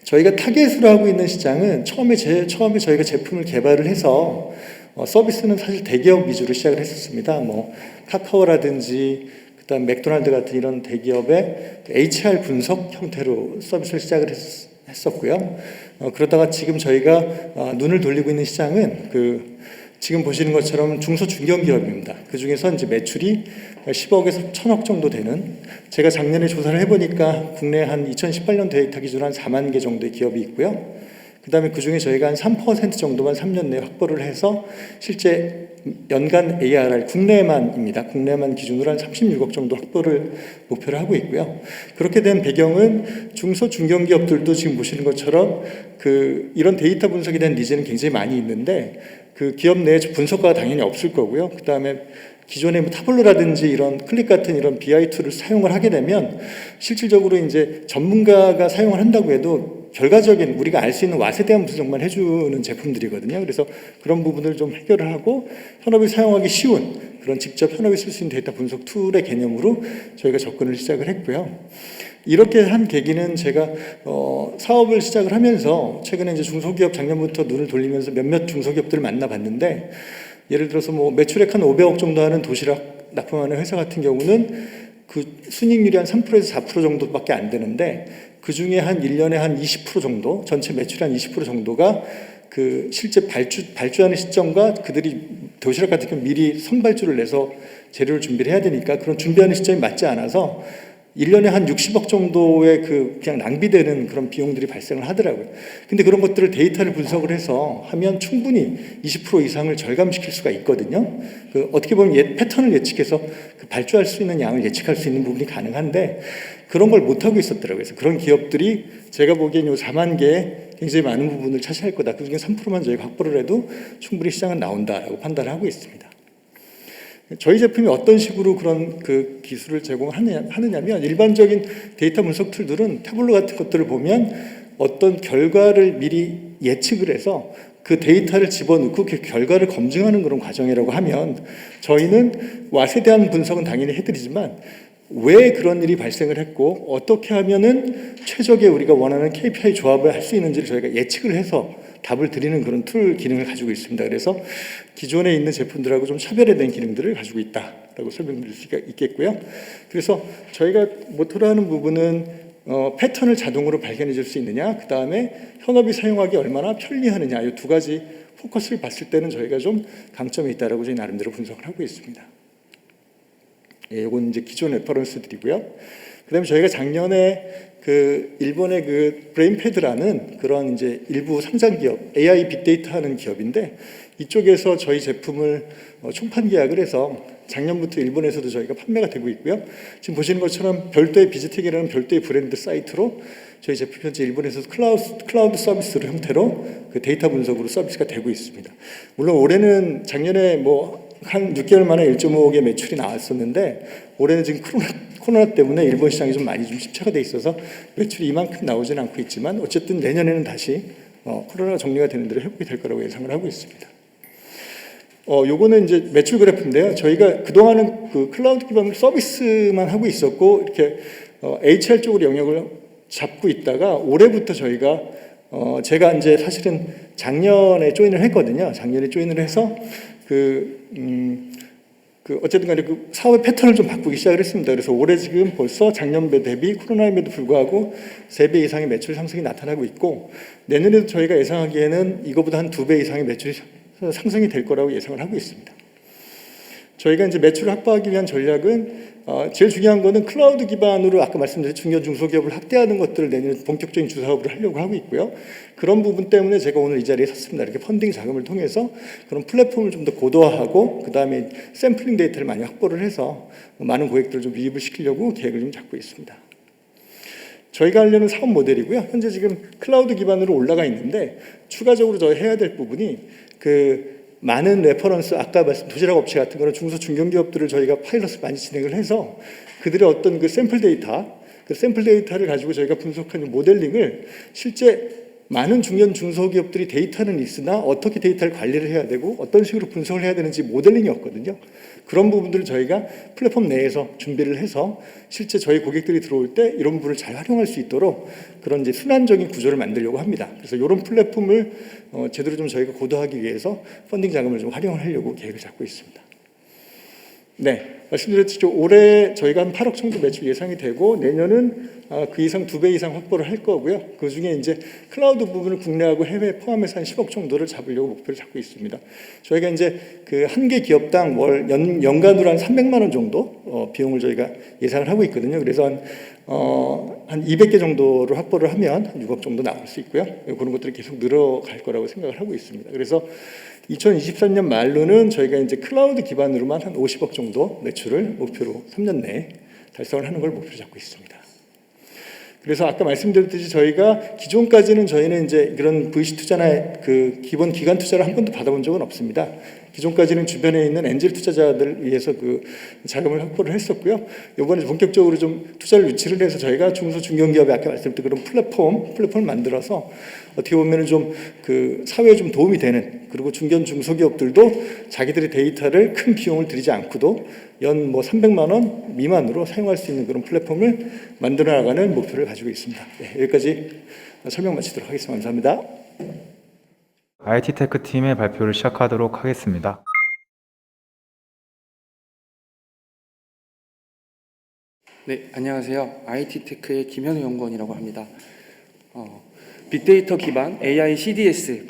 저희가 타겟으로 하고 있는 시장은 처음에 저희가 제품을 개발을 해서 서비스는 사실 대기업 위주로 시작을 했었습니다. 뭐 카카오라든지 그다음 맥도날드 같은 이런 대기업의 HR 분석 형태로 서비스를 시작을 했었고요. 그러다가 지금 저희가 눈을 돌리고 있는 시장은 지금 보시는 것처럼 중소 중견기업입니다. 그 중에서 이제 매출이 10억에서 1000억 정도 되는, 제가 작년에 조사를 해보니까 국내 한 2018년 데이터 기준 한 4만 개 정도의 기업이 있고요. 그 다음에 그 중에 저희가 한 3% 정도만 3년 내에 확보를 해서 실제 연간 ARR 국내만입니다. 국내만 기준으로 한 36억 정도 확보를 목표를 하고 있고요. 그렇게 된 배경은 중소 중견기업들도 지금 보시는 것처럼 이런 데이터 분석에 대한 니즈는 굉장히 많이 있는데 그 기업 내에 분석가가 당연히 없을 거고요. 그 다음에 기존의 뭐 타블로라든지 이런 클릭 같은 이런 BI 툴을 사용을 하게 되면 실질적으로 이제 전문가가 사용을 한다고 해도 결과적인 우리가 알 수 있는 왓에 대한 분석만 해주는 제품들이거든요. 그래서 그런 부분을 좀 해결을 하고 현업이 사용하기 쉬운 그런 직접 현업이 쓸 수 있는 데이터 분석 툴의 개념으로 저희가 접근을 시작을 했고요. 이렇게 한 계기는 제가 사업을 시작을 하면서 최근에 이제 중소기업 작년부터 눈을 돌리면서 몇몇 중소기업들을 만나봤는데, 예를 들어서 뭐 매출액 한 500억 정도 하는 도시락 납품하는 회사 같은 경우는 그 순이익률이 한 3%에서 4% 정도밖에 안 되는데, 그 중에 한 1년에 한 20% 정도, 전체 매출의 한 20% 정도가 그 실제 발주하는 시점과 그들이 도시락 같은 경우 미리 선발주를 내서 재료를 준비를 해야 되니까 그런 준비하는 시점이 맞지 않아서 1년에 한 60억 정도의 그냥 낭비되는 그런 비용들이 발생을 하더라고요. 근데 그런 것들을 데이터를 분석을 해서 하면 충분히 20% 이상을 절감시킬 수가 있거든요. 그 어떻게 보면 패턴을 예측해서 그 발주할 수 있는 양을 예측할 수 있는 부분이 가능한데, 그런 걸 못하고 있었더라고요. 그래서 그런 기업들이 제가 보기엔 요 4만 개의 굉장히 많은 부분을 차지할 거다. 그중에 3%만 저희가 확보를 해도 충분히 시장은 나온다라고 판단을 하고 있습니다. 저희 제품이 어떤 식으로 그런 그 기술을 제공하느냐면, 일반적인 데이터 분석 툴들은 태블로 같은 것들을 보면 어떤 결과를 미리 예측을 해서 그 데이터를 집어넣고 그 결과를 검증하는 그런 과정이라고 하면, 저희는 왓에 대한 분석은 당연히 해드리지만 왜 그런 일이 발생을 했고 어떻게 하면은 최적의 우리가 원하는 KPI 조합을 할 수 있는지를 저희가 예측을 해서 답을 드리는 그런 툴 기능을 가지고 있습니다. 그래서 기존에 있는 제품들하고 좀 차별화된 기능들을 가지고 있다라고 설명드릴 수가 있겠고요. 그래서 저희가 모토로 하는 부분은 패턴을 자동으로 발견해 줄 수 있느냐, 그 다음에 현업이 사용하기 얼마나 편리하느냐, 이 두 가지 포커스를 봤을 때는 저희가 좀 강점이 있다라고 저희 나름대로 분석을 하고 있습니다. 예, 이건 이제 기존 레퍼런스들이고요. 그다음에 저희가 작년에 그 일본의 그 브레인패드라는 그런 이제 일부 상장 기업, AI 빅데이터 하는 기업인데, 이쪽에서 저희 제품을 총판 계약을 해서 작년부터 일본에서도 저희가 판매가 되고 있고요. 지금 보시는 것처럼 별도의 비즈텍이라는 별도의 브랜드 사이트로 저희 제품 현재 일본에서 클라우드 서비스를 형태로 그 데이터 분석으로 서비스가 되고 있습니다. 물론 올해는 작년에 뭐 한 6개월 만에 1.5억의 매출이 나왔었는데, 올해는 지금 코로나 때문에 일본 시장이 좀 많이 좀 침체가 돼 있어서 매출이 이만큼 나오지는 않고 있지만, 어쨌든 내년에는 다시 코로나가 정리가 되는 대로 회복이 될 거라고 예상을 하고 있습니다. 요거는 이제 매출 그래프인데요. 저희가 그동안은 그 클라우드 기반 서비스만 하고 있었고, 이렇게 HR 쪽으로 영역을 잡고 있다가 올해부터 저희가 제가 이제 사실은 작년에 조인을 했거든요. 작년에 조인을 해서 어쨌든 간에 그 사업의 패턴을 좀 바꾸기 시작을 했습니다. 그래서 올해 지금 벌써 작년배 대비 코로나임에도 불구하고 3배 이상의 매출 상승이 나타나고 있고, 내년에도 저희가 예상하기에는 이거보다 한 2배 이상의 매출이 상승이 될 거라고 예상을 하고 있습니다. 저희가 이제 매출을 확보하기 위한 전략은 제일 중요한 거는 클라우드 기반으로 아까 말씀드린 중견 중소기업을 확대하는 것들을 내년 본격적인 주사업을 하려고 하고 있고요. 그런 부분 때문에 제가 오늘 이 자리에 섰습니다. 이렇게 펀딩 자금을 통해서 그런 플랫폼을 좀 더 고도화하고, 그 다음에 샘플링 데이터를 많이 확보를 해서 많은 고객들을 좀 유입을 시키려고 계획을 좀 잡고 있습니다. 저희가 하려는 사업 모델이고요. 현재 지금 클라우드 기반으로 올라가 있는데, 추가적으로 저희 해야 될 부분이 많은 레퍼런스, 아까 말씀 도시락 업체 같은 거는 중소 중견기업들을 저희가 파일럿을 많이 진행을 해서 그들의 어떤 그 샘플 데이터를 가지고 저희가 분석하는 모델링을 실제 많은 중견 중소기업들이 데이터는 있으나 어떻게 데이터를 관리를 해야 되고 어떤 식으로 분석을 해야 되는지 모델링이 없거든요. 그런 부분들을 저희가 플랫폼 내에서 준비를 해서 실제 저희 고객들이 들어올 때 이런 부분을 잘 활용할 수 있도록 그런 이제 순환적인 구조를 만들려고 합니다. 그래서 이런 플랫폼을 제대로 좀 저희가 고도하기 위해서 펀딩 자금을 좀 활용을 하려고 계획을 잡고 있습니다. 네, 말씀드렸듯이 올해 저희가 한 8억 정도 매출 예상이 되고, 내년은 그 이상 2배 이상 확보를 할 거고요. 그 중에 이제 클라우드 부분을 국내하고 해외 포함해서 한 10억 정도를 잡으려고 목표를 잡고 있습니다. 저희가 이제 그 한 개 기업당 연간으로 한 300만 원 정도 비용을 저희가 예상을 하고 있거든요. 그래서 한 200개 정도를 확보를 하면 한 6억 정도 나올 수 있고요. 그런 것들이 계속 늘어갈 거라고 생각을 하고 있습니다. 그래서 2023년 말로는 저희가 이제 클라우드 기반으로만 한 50억 정도 매출을 목표로 3년 내에 달성을 하는 걸 목표로 잡고 있습니다. 그래서 아까 말씀드렸듯이 저희가 기존까지는 저희는 이제 그런 VC 투자나 그 기본 기관 투자를 한 번도 받아본 적은 없습니다. 기존까지는 주변에 있는 엔젤 투자자들을 위해서 그 자금을 확보를 했었고요. 이번에 본격적으로 좀 투자를 유치를 해서 저희가 중소 중견기업에 아까 말씀드린 그런 플랫폼을 만들어서 어떻게 보면은 좀 그 사회에 좀 도움이 되는, 그리고 중견 중소기업들도 자기들의 데이터를 큰 비용을 들이지 않고도 연 뭐 300만 원 미만으로 사용할 수 있는 그런 플랫폼을 만들어 나가는 목표를 가지고 있습니다. 네, 여기까지 설명 마치도록 하겠습니다. 감사합니다. IT 테크 팀의 발표를 시작하도록 하겠습니다. 네, 안녕하세요. IT테크의 김현우 연구원이라고 합니다. 빅데이터 기반 AI CDS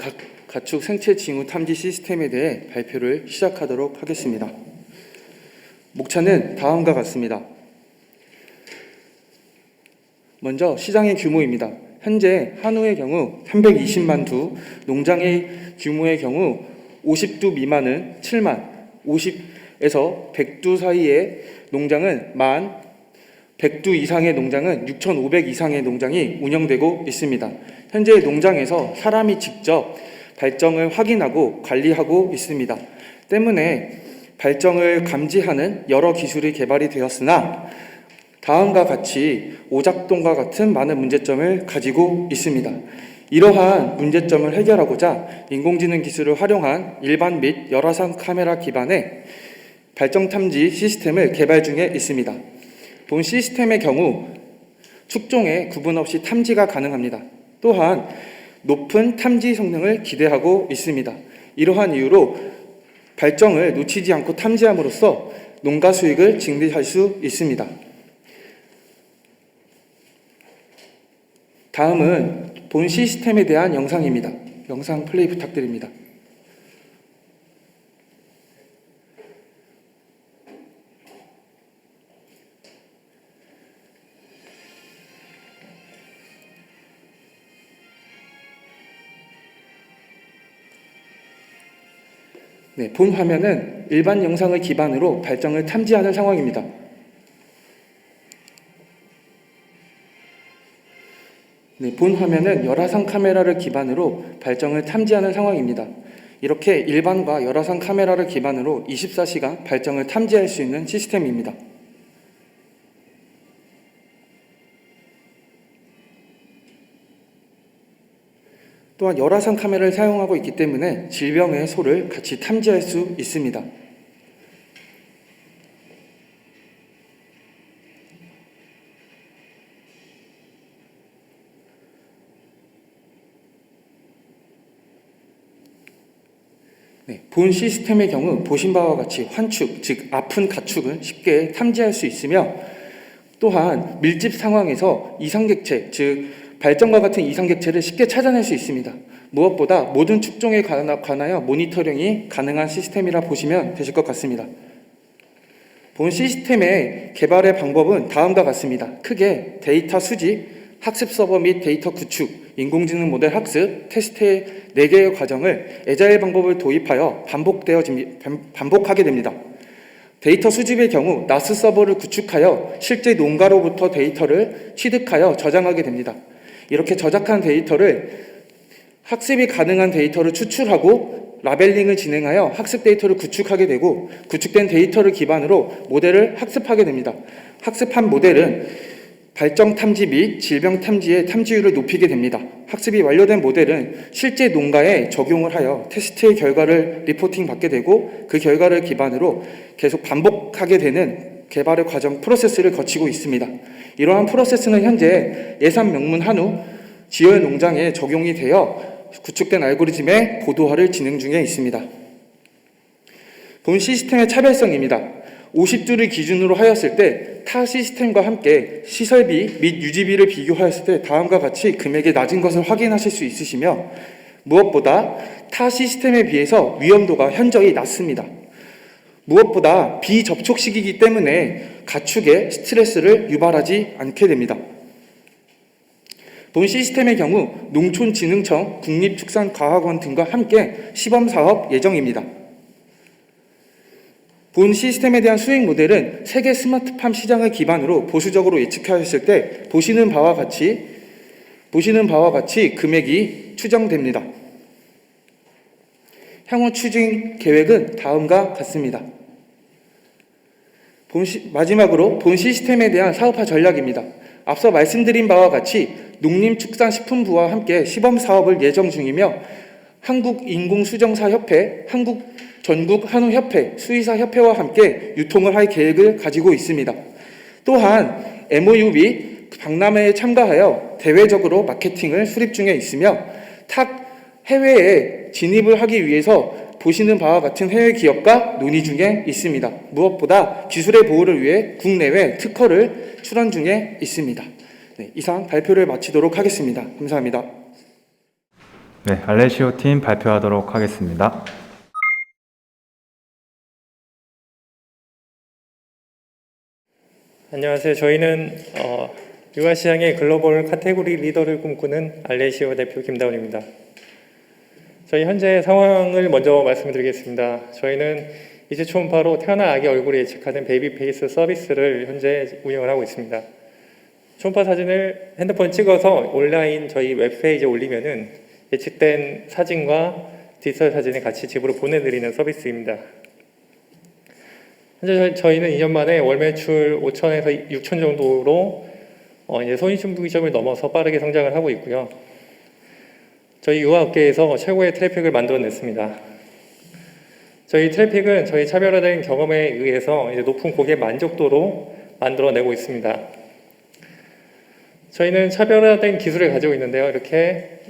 가축 생체 징후 탐지 시스템에 대해 발표를 시작하도록 하겠습니다. 목차는 다음과 같습니다. 먼저 시장의 규모입니다. 현재 한우의 경우 320만 두, 농장의 규모의 경우 50두 미만은 7만, 50에서 100두 사이의 농장은 1만, 100두 이상의 농장은 6,500 이상의 농장이 운영되고 있습니다. 현재 농장에서 사람이 직접 발정을 확인하고 관리하고 있습니다. 때문에 발정을 감지하는 여러 기술이 개발이 되었으나 다음과 같이 오작동과 같은 많은 문제점을 가지고 있습니다. 이러한 문제점을 해결하고자 인공지능 기술을 활용한 일반 및 열화상 카메라 기반의 발정 탐지 시스템을 개발 중에 있습니다. 본 시스템의 경우 축종에 구분 없이 탐지가 가능합니다. 또한 높은 탐지 성능을 기대하고 있습니다. 이러한 이유로 발정을 놓치지 않고 탐지함으로써 농가 수익을 증대할 수 있습니다. 다음은 본 시스템에 대한 영상입니다. 영상 플레이 부탁드립니다. 네, 본 화면은 일반 영상을 기반으로 발정을 탐지하는 상황입니다. 네, 본 화면은 열화상 카메라를 기반으로 발정을 탐지하는 상황입니다. 이렇게 일반과 열화상 카메라를 기반으로 24시간 발정을 탐지할 수 있는 시스템입니다. 또한 열화상 카메라를 사용하고 있기 때문에 질병의 소를 같이 탐지할 수 있습니다. 네, 본 시스템의 경우 보신 바와 같이 환축, 즉 아픈 가축을 쉽게 탐지할 수 있으며 또한 밀집 상황에서 이상객체, 즉 발정과 같은 이상객체를 쉽게 찾아낼 수 있습니다. 무엇보다 모든 축종에 관하여 모니터링이 가능한 시스템이라 보시면 되실 것 같습니다. 본 시스템의 개발의 방법은 다음과 같습니다. 크게 데이터 수집, 학습 서버 및 데이터 구축, 인공지능 모델 학습, 테스트의 4개의 과정을 애자일 방법을 도입하여 반복하게 됩니다. 데이터 수집의 경우 나스 서버를 구축하여 실제 농가로부터 데이터를 취득하여 저장하게 됩니다. 이렇게 저작한 데이터를 학습이 가능한 데이터를 추출하고 라벨링을 진행하여 학습 데이터를 구축하게 되고 구축된 데이터를 기반으로 모델을 학습하게 됩니다. 학습한 모델은 발정 탐지 및 질병 탐지의 탐지율을 높이게 됩니다. 학습이 완료된 모델은 실제 농가에 적용을 하여 테스트의 결과를 리포팅 받게 되고 그 결과를 기반으로 계속 반복하게 되는 개발의 과정 프로세스를 거치고 있습니다. 이러한 프로세스는 현재 예산 명문 한우 지열 농장에 적용이 되어 구축된 알고리즘의 고도화를 진행 중에 있습니다. 본 시스템의 차별성입니다. 50주를 기준으로 하였을 때 타 시스템과 함께 시설비 및 유지비를 비교하였을 때 다음과 같이 금액이 낮은 것을 확인하실 수 있으시며 무엇보다 타 시스템에 비해서 위험도가 현저히 낮습니다. 무엇보다 비접촉식이기 때문에 가축에 스트레스를 유발하지 않게 됩니다. 본 시스템의 경우 농촌진흥청, 국립축산과학원 등과 함께 시범사업 예정입니다. 본 시스템에 대한 수익 모델은 세계 스마트팜 시장을 기반으로 보수적으로 예측하였을 때 보시는 바와 같이 금액이 추정됩니다. 향후 추진 계획은 다음과 같습니다. 마지막으로 본 시스템에 대한 사업화 전략입니다. 앞서 말씀드린 바와 같이 농림축산식품부와 함께 시범 사업을 예정 중이며 한국인공수정사협회, 한국전국한우협회, 수의사협회와 함께 유통을 할 계획을 가지고 있습니다. 또한 MOU 및 박람회에 참가하여 대외적으로 마케팅을 수립 중에 있으며 해외에 진입을 하기 위해서 보시는 바와 같은 해외 기업과 논의 중에 있습니다. 무엇보다 기술의 보호를 위해 국내외 특허를 출원 중에 있습니다. 네, 이상 발표를 마치도록 하겠습니다. 감사합니다. 네, 알레시오 팀 발표하도록 하겠습니다. 안녕하세요. 저희는 유아시장의 글로벌 카테고리 리더를 꿈꾸는 알레시오 대표 김다운입니다. 저희 현재 상황을 먼저 말씀드리겠습니다. 저희는 이제 초음파로 태어난 아기 얼굴을 예측하는 베이비 페이스 서비스를 현재 운영을 하고 있습니다. 초음파 사진을 핸드폰 찍어서 온라인 저희 웹페이지에 올리면은 예측된 사진과 디지털 사진을 같이 집으로 보내드리는 서비스입니다. 현재 저희는 2년 만에 월 매출 5천에서 6천 정도로 이제 손익준비점을 넘어서 빠르게 성장을 하고 있고요. 저희 유아업계에서 최고의 트래픽을 만들어냈습니다. 저희 트래픽은 저희 차별화된 경험에 의해서 이제 높은 고객 만족도로 만들어내고 있습니다. 저희는 차별화된 기술을 가지고 있는데요. 이렇게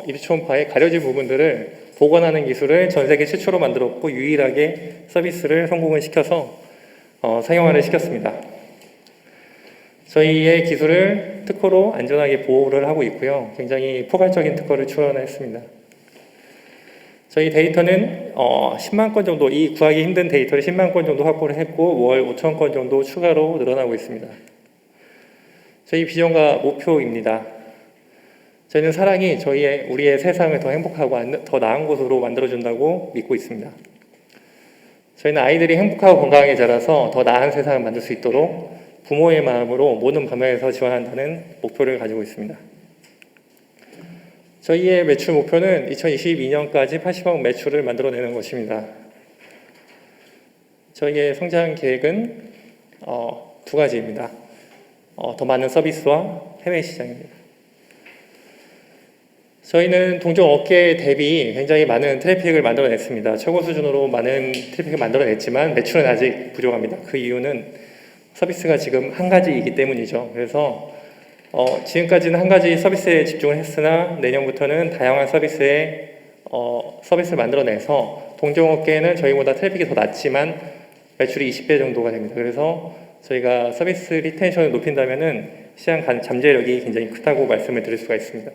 입초음파의 가려진 부분들을 복원하는 기술을 전 세계 최초로 만들었고 유일하게 서비스를 성공을 시켜서 상용화를 시켰습니다. 저희의 기술을 특허로 안전하게 보호를 하고 있고요. 굉장히 포괄적인 특허를 출원했습니다. 저희 데이터는 10만 건 정도, 이 구하기 힘든 데이터를 10만 건 정도 확보를 했고 월 5천 건 정도 추가로 늘어나고 있습니다. 저희 비전과 목표입니다. 저희는 사랑이 우리의 세상을 더 행복하고 더 나은 곳으로 만들어준다고 믿고 있습니다. 저희는 아이들이 행복하고 건강하게 자라서 더 나은 세상을 만들 수 있도록 부모의 마음으로 모든 방면에서 지원한다는 목표를 가지고 있습니다. 저희의 매출 목표는 2022년까지 80억 매출을 만들어내는 것입니다. 저희의 성장 계획은 두 가지입니다. 더 많은 서비스와 해외 시장입니다. 저희는 동종 업계 대비 굉장히 많은 트래픽을 만들어냈습니다. 최고 수준으로 많은 트래픽을 만들어냈지만 매출은 아직 부족합니다. 그 이유는 서비스가 지금 한 가지이기 때문이죠. 그래서 지금까지는 한 가지 서비스에 집중을 했으나 내년부터는 다양한 서비스를 만들어내서 동종업계는 저희보다 트래픽이 더 낮지만 매출이 20배 정도가 됩니다. 그래서 저희가 서비스 리텐션을 높인다면은 시장 잠재력이 굉장히 크다고 말씀을 드릴 수가 있습니다.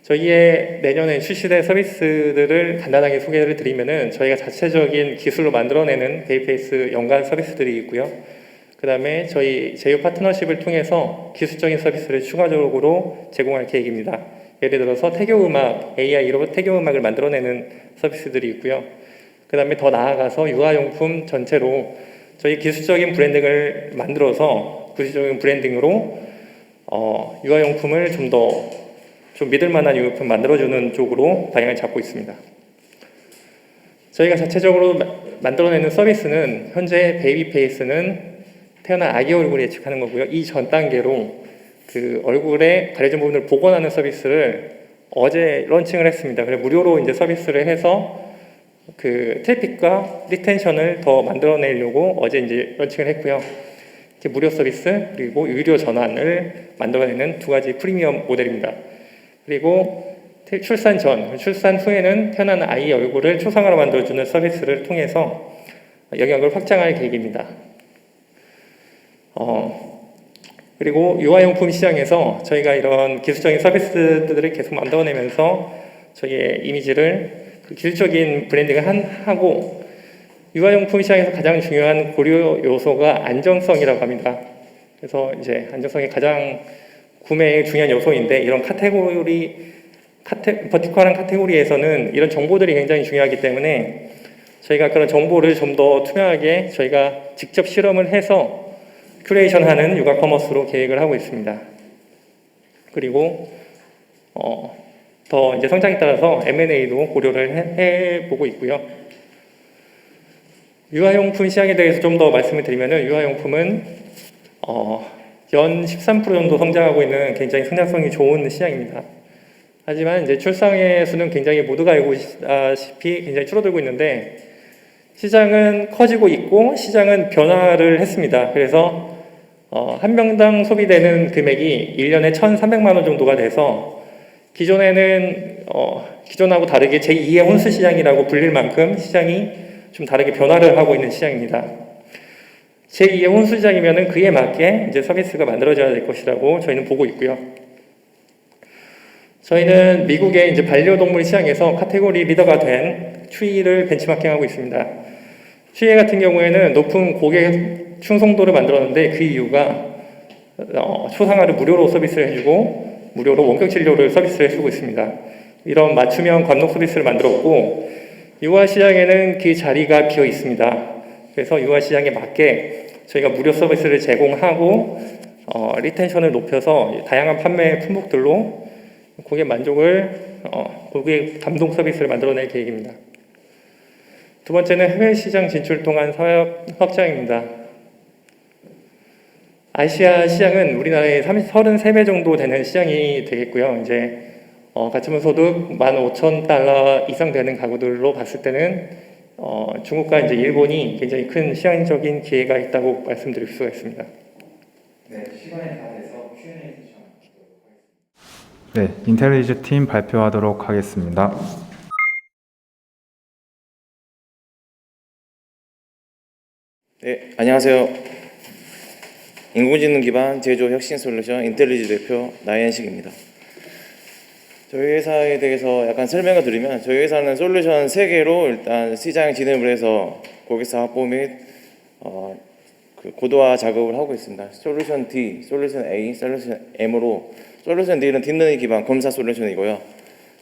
저희의 내년에 출시될 서비스들을 간단하게 소개를 드리면은 저희가 자체적인 기술로 만들어내는 베이페이스 연간 서비스들이 있고요. 그 다음에 저희 제휴 파트너십을 통해서 기술적인 서비스를 추가적으로 제공할 계획입니다. 예를 들어서 태교음악, AI로 태교음악을 만들어내는 서비스들이 있고요. 그 다음에 더 나아가서 유아용품 전체로 저희 기술적인 브랜딩을 만들어서 기술적인 브랜딩으로 유아용품을 좀 믿을 만한 유아용품 만들어주는 쪽으로 방향을 잡고 있습니다. 저희가 자체적으로 만들어내는 서비스는 현재 베이비페이스는 태어난 아기 얼굴을 예측하는 거고요. 이 전 단계로 그 얼굴에 가려진 부분을 복원하는 서비스를 어제 런칭을 했습니다. 그래서 무료로 이제 서비스를 해서 그 트래픽과 리텐션을 더 만들어내려고 어제 이제 런칭을 했고요. 이렇게 무료 서비스 그리고 유료 전환을 만들어내는 두 가지 프리미엄 모델입니다. 그리고 출산 전, 출산 후에는 태어난 아이 얼굴을 초상화로 만들어주는 서비스를 통해서 영역을 확장할 계획입니다. 그리고 유아용품 시장에서 저희가 이런 기술적인 서비스들을 계속 만들어내면서 저희의 이미지를 기술적인 브랜딩을 하고 유아용품 시장에서 가장 중요한 고려 요소가 안정성이라고 합니다. 그래서 이제 안정성이 가장 구매에 중요한 요소인데 이런 버티컬한 카테고리에서는 이런 정보들이 굉장히 중요하기 때문에 저희가 그런 정보를 좀 더 투명하게 저희가 직접 실험을 해서 큐레이션하는 육아 커머스로 계획을 하고 있습니다. 그리고 더 이제 성장에 따라서 M&A도 고려를 해보고 있고요. 유아용품 시장에 대해서 좀 더 말씀을 드리면은 유아용품은 연 13% 정도 성장하고 있는 굉장히 성장성이 좋은 시장입니다. 하지만 이제 출산의 수는 굉장히 모두가 알고 있다시피 굉장히 줄어들고 있는데 시장은 커지고 있고 시장은 변화를 했습니다. 그래서 한 명당 소비되는 금액이 1년에 1,300만 원 정도가 돼서 기존에는 기존하고 다르게 제2의 혼수 시장이라고 불릴 만큼 시장이 좀 다르게 변화를 하고 있는 시장입니다. 제2의 혼수 시장이면은 그에 맞게 이제 서비스가 만들어져야 될 것이라고 저희는 보고 있고요. 저희는 미국의 이제 반려동물 시장에서 카테고리 리더가 된 추이를 벤치마킹하고 있습니다. 추이 같은 경우에는 높은 고객 충성도를 만들었는데 그 이유가 초상화를 무료로 서비스를 해주고 무료로 원격 진료를 서비스를 해주고 있습니다. 이런 맞춤형 관록 서비스를 만들었고 유아 시장에는 그 자리가 비어 있습니다. 그래서 유아 시장에 맞게 저희가 무료 서비스를 제공하고 리텐션을 높여서 다양한 판매 품목들로 고객 만족을 고객 감동 서비스를 만들어낼 계획입니다. 두 번째는 해외 시장 진출 통한 사업 확장입니다. 아시아 시장은 우리나라의 33배 정도 되는 시장이 되겠고요. 이제 가처분 소득 15,000달러 이상 되는 가구들로 봤을 때는 중국과 이제 일본이 굉장히 큰 시장적인 기회가 있다고 말씀드릴 수가 있습니다. 네, 시간이 다 돼서 Q&A 세션 하도록 하겠습니다. 네, 인텔리즈 팀 발표하도록 하겠습니다. 네, 안녕하세요. 인공지능 기반 제조 혁신 솔루션 인텔리즈 대표 나현식입니다. 저희 회사에 대해서 약간 설명을 드리면 저희 회사는 솔루션 3개로 일단 시장 진입을 해서 고객사 확보 및 그 고도화 작업을 하고 있습니다. 솔루션 D, 솔루션 A, 솔루션 M으로 솔루션 D는 딥러닝 기반 검사 솔루션이고요.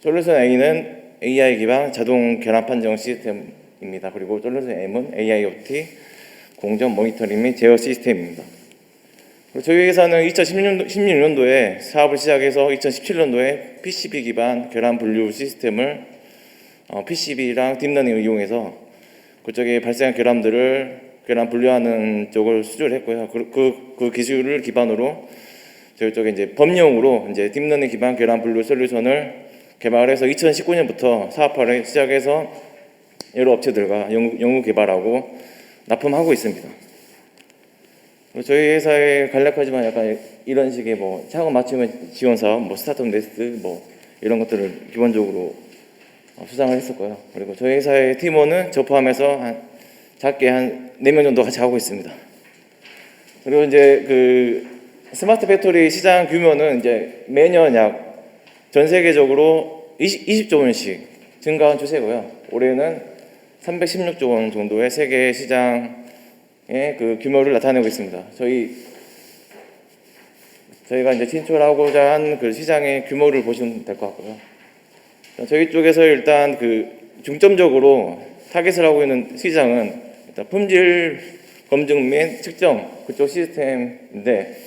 솔루션 A는 AI 기반 자동 결함 판정 시스템입니다. 그리고 솔루션 M은 AIoT 공정 모니터링 및 제어 시스템입니다. 저희 회사는 2016년도에 사업을 시작해서 2017년도에 PCB 기반 결함 분류 시스템을 PCB랑 딥러닝을 이용해서 그쪽에 발생한 결함 분류하는 쪽을 수주를 했고요. 그 기술을 기반으로 저희 쪽에 이제 법령으로 이제 딥러닝 기반 결함 분류 솔루션을 개발해서 2019년부터 사업화를 시작해서 여러 업체들과 연구 개발하고 납품하고 있습니다. 저희 회사에 간략하지만 약간 이런 식의 뭐 창업 맞춤 지원 사업, 뭐 스타트업 네스트 뭐 이런 것들을 기본적으로 수상을 했었고요. 그리고 저희 회사의 팀원은 저 포함해서 작게 한 4명 정도 같이 하고 있습니다. 그리고 이제 그 스마트 배터리 시장 규모는 이제 매년 약 전 세계적으로 20조 원씩 증가한 추세고요. 올해는 316조 원 정도의 세계 시장의 그 규모를 나타내고 있습니다. 저희가 이제 진출하고자 한 그 시장의 규모를 보시면 될 것 같고요. 저희 쪽에서 일단 그 중점적으로 타겟을 하고 있는 시장은 일단 품질 검증 및 측정 그쪽 시스템인데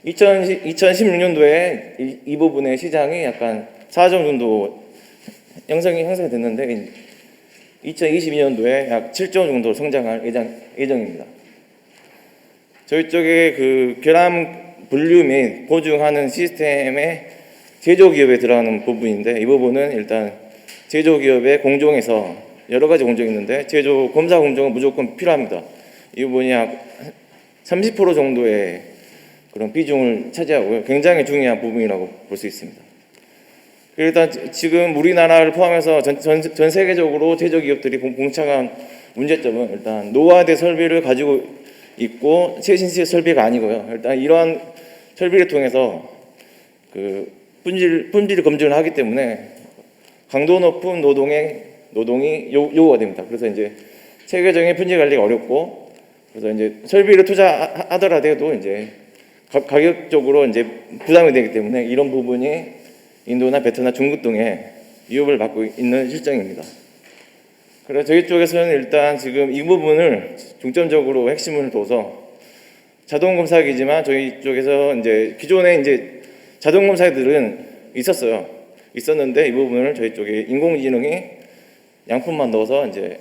2016년도에 이 부분의 시장이 약간 4점 정도 형성이 됐는데 2022년도에 약 7조 정도 성장할 예정입니다. 저희 쪽에 그 결함 분류 및 보증하는 시스템의 제조기업에 들어가는 부분인데 이 부분은 일단 제조기업의 공정에서 여러 가지 공정이 있는데 제조 검사 공정은 무조건 필요합니다. 이 부분이 약 30% 정도의 그런 비중을 차지하고요. 굉장히 중요한 부분이라고 볼 수 있습니다. 일단 지금 우리나라를 포함해서 전 세계적으로 제조기업들이 봉착한 문제점은 일단 노후화된 설비를 가지고 있고 최신 설비가 아니고요. 일단 이러한 설비를 통해서 그 품질 검증을 하기 때문에 강도 높은 노동이 요구가 됩니다. 그래서 이제 체계적인 품질 관리가 어렵고 그래서 이제 설비를 투자하더라도 이제 가격적으로 이제 부담이 되기 때문에 이런 부분이 인도나 베트남, 중국 등에 위협을 받고 있는 실정입니다. 그래서 저희 쪽에서는 일단 지금 이 부분을 중점적으로 핵심을 둬서 자동 검사기지만 저희 쪽에서 이제 기존의 이제 자동 검사기들은 있었는데 이 부분을 저희 쪽에 인공지능이 양품만 넣어서 이제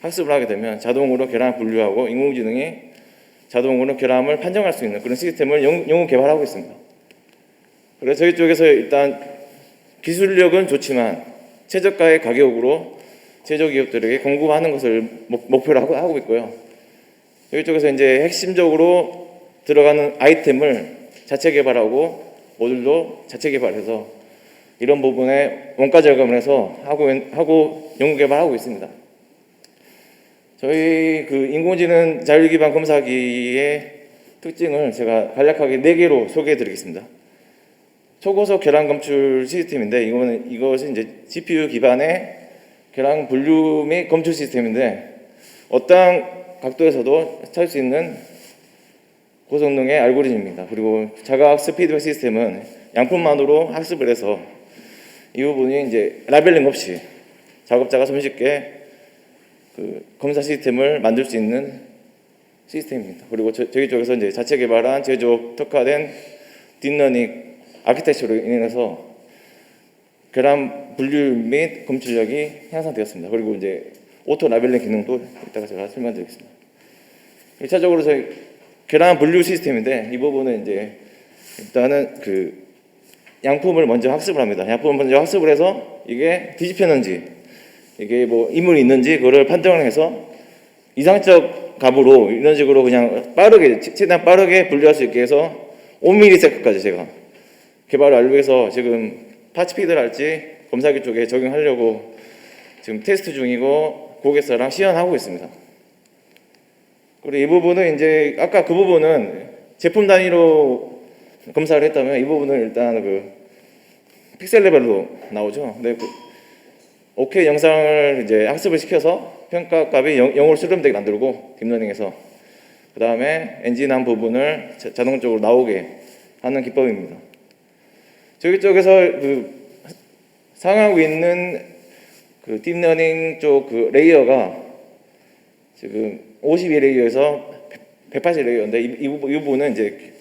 학습을 하게 되면 자동으로 결함을 분류하고 인공지능이 자동으로 결함을 판정할 수 있는 그런 시스템을 연구 개발하고 있습니다. 그래서 저희 쪽에서 일단 기술력은 좋지만 최저가의 가격으로 제조기업들에게 공급하는 것을 목표로 하고 있고요. 저희 쪽에서 이제 핵심적으로 들어가는 아이템을 자체 개발하고 모듈도 자체 개발해서 이런 부분에 원가 절감을 해서 하고 연구 개발하고 있습니다. 저희 그 인공지능 자율기반 검사기의 특징을 제가 간략하게 4개로 소개해 드리겠습니다. 초고속 결함 검출 시스템인데 이것은 이제 GPU 기반의 결함 분류 및 검출 시스템인데 어떠한 각도에서도 찾을 수 있는 고성능의 알고리즘입니다. 그리고 자가학습 피드백 시스템은 양품만으로 학습을 해서 이 부분이 이제 라벨링 없이 작업자가 손쉽게 그 검사 시스템을 만들 수 있는 시스템입니다. 그리고 저희 쪽에서 이제 자체 개발한 제조 특화된 딥러닝 아키텍처로 인해서 결함 분류 및 검출력이 향상되었습니다. 그리고 이제 오토 라벨링 기능도 이따가 제가 설명드리겠습니다. 1차적으로 저희 결함 분류 시스템인데 이 부분은 이제 일단은 그 양품을 먼저 학습을 합니다. 양품을 먼저 학습을 해서 이게 뒤집혔는지 이게 뭐 이물이 있는지 그거를 판정을 해서 이상적 값으로 이런 식으로 그냥 빠르게 최대한 빠르게 분류할 수 있게 해서 5ms까지 제가 개발을 완료해서 지금 파츠피드를 할지 검사기 쪽에 적용하려고 지금 테스트 중이고 고객사랑 시연하고 있습니다. 그리고 이 부분은 이제 아까 그 부분은 제품 단위로 검사를 했다면 이 부분은 일단 그 픽셀 레벨로 나오죠. 근데 그 OK 영상을 이제 학습을 시켜서 평가값이 0으로 수렴되게 만들고 딥러닝에서 그 다음에 엔진한 부분을 자동적으로 나오게 하는 기법입니다. 저희 쪽에서 그 사용하고 있는 그 딥러닝 쪽 그 레이어가 지금 52레이어에서 180레이어인데 이 부분은 이제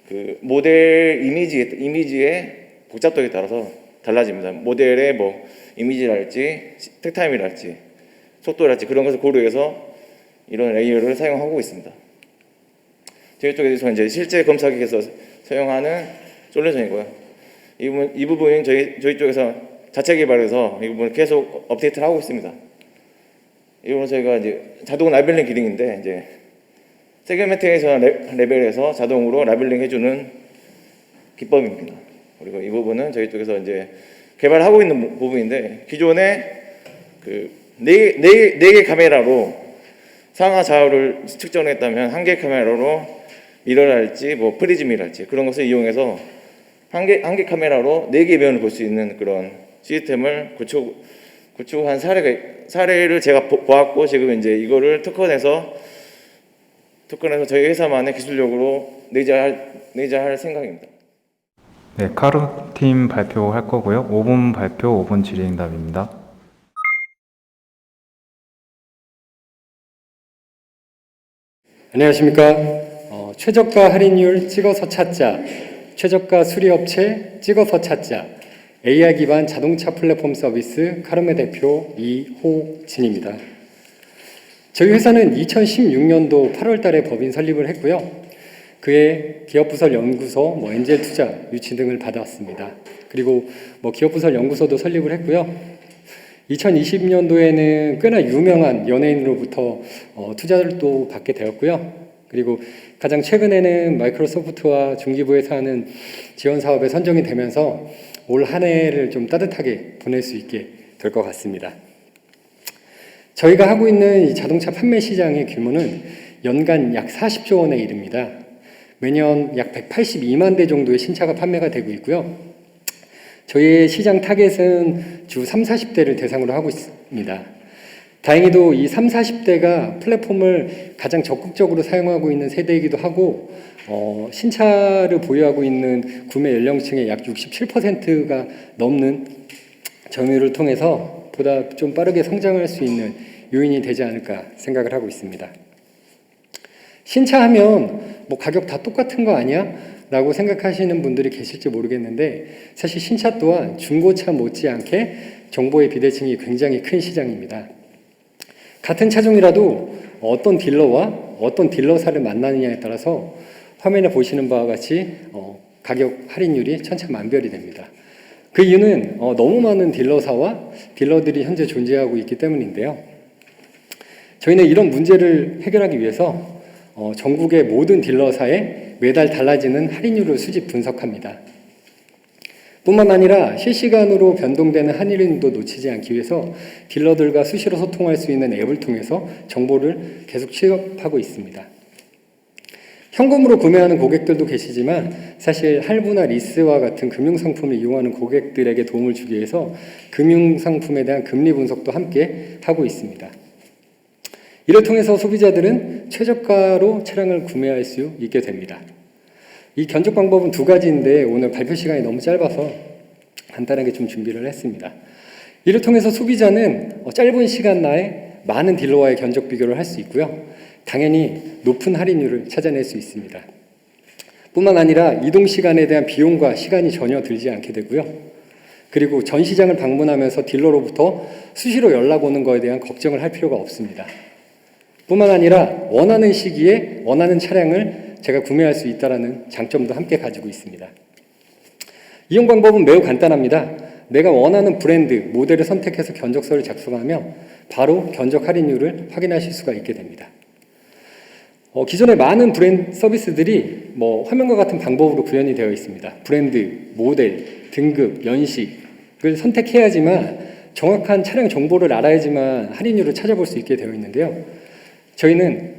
그 모델 이미지의 복잡도에 따라서 달라집니다. 모델의 뭐 이미지랄지 택타임이랄지 속도랄지 그런 것을 고려해서 이런 레이어를 사용하고 있습니다. 저희 쪽에서 이제 실제 검사기에서 사용하는 솔루션이고요. 이 부분은 저희 쪽에서 자체 개발해서 이 부분을 계속 업데이트를 하고 있습니다. 이 부분은 저희가 이제 자동 라벨링 기능인데 이제 세그멘테이션 레벨에서 자동으로 라벨링 해주는 기법입니다. 그리고 이 부분은 저희 쪽에서 이제 개발하고 있는 부분인데 기존에 그 네 개 카메라로 상하 좌우를 측정했다면 한 개 카메라로 미러랄지 뭐 프리즘이랄지 그런 것을 이용해서 한 개 카메라로 4개 면을 볼 수 있는 그런 시스템을 구축한 사례를 제가 보았고 지금 이제 이거를 특허내서 저희 회사만의 기술력으로 내재할 생각입니다. 네, 카루팀 발표할 거고요. 5분 발표, 5분 질의응답입니다. 안녕하십니까. 최저가 할인율 찍어서 찾자, 최저가 수리업체 찍어서 찾자, AI 기반 자동차 플랫폼 서비스 카르메 대표 이호진입니다. 저희 회사는 2016년도 8월 달에 법인 설립을 했고요. 그해 기업부설 연구소, 엔젤 투자, 유치 등을 받아왔습니다. 그리고 기업부설 연구소도 설립을 했고요. 2020년도에는 꽤나 유명한 연예인으로부터 투자를 또 받게 되었고요. 그리고 가장 최근에는 마이크로소프트와 중기부에서 하는 지원 사업에 선정이 되면서 올 한 해를 좀 따뜻하게 보낼 수 있게 될 것 같습니다. 저희가 하고 있는 이 자동차 판매 시장의 규모는 연간 약 40조 원에 이릅니다. 매년 약 182만 대 정도의 신차가 판매가 되고 있고요. 저희의 시장 타겟은 주 3, 40대를 대상으로 하고 있습니다. 다행히도 이 3, 40대가 플랫폼을 가장 적극적으로 사용하고 있는 세대이기도 하고 신차를 보유하고 있는 구매 연령층의 약 67%가 넘는 점유율을 통해서 보다 좀 빠르게 성장할 수 있는 요인이 되지 않을까 생각을 하고 있습니다. 신차 하면 가격 다 똑같은 거 아니야? 라고 생각하시는 분들이 계실지 모르겠는데 사실 신차 또한 중고차 못지않게 정보의 비대칭이 굉장히 큰 시장입니다. 같은 차종이라도 어떤 딜러와 어떤 딜러사를 만나느냐에 따라서 화면에 보시는 바와 같이 가격 할인율이 천차만별이 됩니다. 그 이유는 너무 많은 딜러사와 딜러들이 현재 존재하고 있기 때문인데요. 저희는 이런 문제를 해결하기 위해서 전국의 모든 딜러사에 매달 달라지는 할인율을 수집 분석합니다. 뿐만 아니라 실시간으로 변동되는 할인율도 놓치지 않기 위해서 딜러들과 수시로 소통할 수 있는 앱을 통해서 정보를 계속 취합하고 있습니다. 현금으로 구매하는 고객들도 계시지만 사실 할부나 리스와 같은 금융상품을 이용하는 고객들에게 도움을 주기 위해서 금융상품에 대한 금리 분석도 함께 하고 있습니다. 이를 통해서 소비자들은 최저가로 차량을 구매할 수 있게 됩니다. 이 견적 방법은 두 가지인데 오늘 발표 시간이 너무 짧아서 간단하게 좀 준비를 했습니다. 이를 통해서 소비자는 짧은 시간 내에 많은 딜러와의 견적 비교를 할 수 있고요. 당연히 높은 할인율을 찾아낼 수 있습니다. 뿐만 아니라 이동 시간에 대한 비용과 시간이 전혀 들지 않게 되고요. 그리고 전 시장을 방문하면서 딜러로부터 수시로 연락 오는 것에 대한 걱정을 할 필요가 없습니다. 뿐만 아니라 원하는 시기에 원하는 차량을 제가 구매할 수 있다는 장점도 함께 가지고 있습니다. 이용 방법은 매우 간단합니다. 내가 원하는 브랜드, 모델을 선택해서 견적서를 작성하며 바로 견적 할인율을 확인하실 수가 있게 됩니다. 기존의 많은 브랜드 서비스들이 화면과 같은 방법으로 구현이 되어 있습니다. 브랜드, 모델, 등급, 연식을 선택해야지만 정확한 차량 정보를 알아야지만 할인율을 찾아볼 수 있게 되어 있는데요. 저희는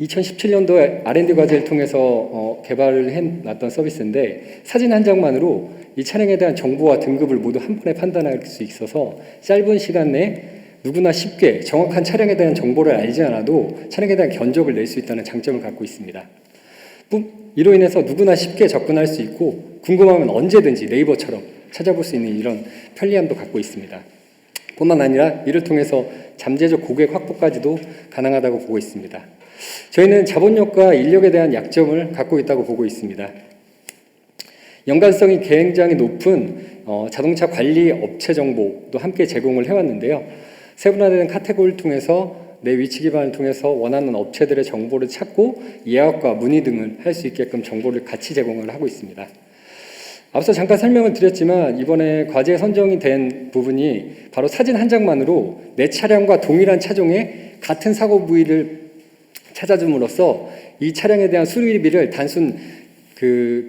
2017년도에 R&D 과제를 통해서 개발을 해놨던 서비스인데 사진 한 장만으로 이 차량에 대한 정보와 등급을 모두 한 번에 판단할 수 있어서 짧은 시간 내에 누구나 쉽게 정확한 차량에 대한 정보를 알지 않아도 차량에 대한 견적을 낼 수 있다는 장점을 갖고 있습니다. 이로 인해서 누구나 쉽게 접근할 수 있고 궁금하면 언제든지 네이버처럼 찾아볼 수 있는 이런 편리함도 갖고 있습니다. 뿐만 아니라 이를 통해서 잠재적 고객 확보까지도 가능하다고 보고 있습니다. 저희는 자본력과 인력에 대한 약점을 갖고 있다고 보고 있습니다. 연관성이 굉장히 높은 자동차 관리 업체 정보도 함께 제공을 해왔는데요. 세분화된 카테고리를 통해서 내 위치 기반을 통해서 원하는 업체들의 정보를 찾고 예약과 문의 등을 할 수 있게끔 정보를 같이 제공을 하고 있습니다. 앞서 잠깐 설명을 드렸지만 이번에 과제에 선정이 된 부분이 바로 사진 한 장만으로 내 차량과 동일한 차종의 같은 사고 부위를 찾아줌으로써 이 차량에 대한 수리비를 단순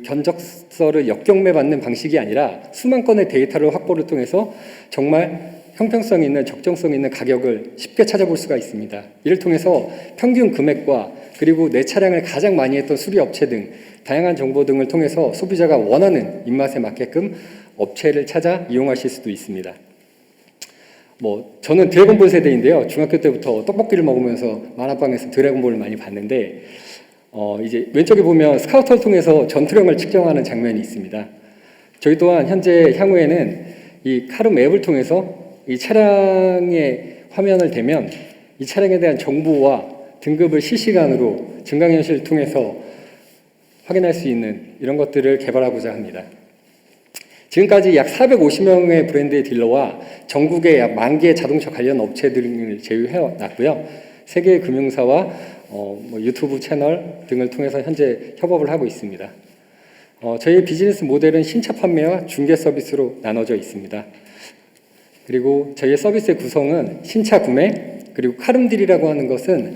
견적서를 역경매 받는 방식이 아니라 수만 건의 데이터를 확보를 통해서 정말 형평성 있는 적정성 있는 가격을 쉽게 찾아볼 수가 있습니다. 이를 통해서 평균 금액과 그리고 내 차량을 가장 많이 했던 수리업체 등 다양한 정보 등을 통해서 소비자가 원하는 입맛에 맞게끔 업체를 찾아 이용하실 수도 있습니다. 저는 드래곤볼 세대인데요. 중학교 때부터 떡볶이를 먹으면서 만화방에서 드래곤볼을 많이 봤는데 이제 왼쪽에 보면 스카우터를 통해서 전투력을 측정하는 장면이 있습니다. 저희 또한 현재 향후에는 이 카룸 앱을 통해서 이 차량의 화면을 대면 이 차량에 대한 정보와 등급을 실시간으로 증강현실을 통해서 확인할 수 있는 이런 것들을 개발하고자 합니다. 지금까지 약 450명의 브랜드의 딜러와 전국의 약 10,000개의 자동차 관련 업체들을 제휴해놨고요. 세계의 금융사와 유튜브 채널 등을 통해서 현재 협업을 하고 있습니다. 저희 비즈니스 모델은 신차 판매와 중개 서비스로 나눠져 있습니다. 그리고 저희의 서비스의 구성은 신차 구매, 그리고 카룸딜이라고 하는 것은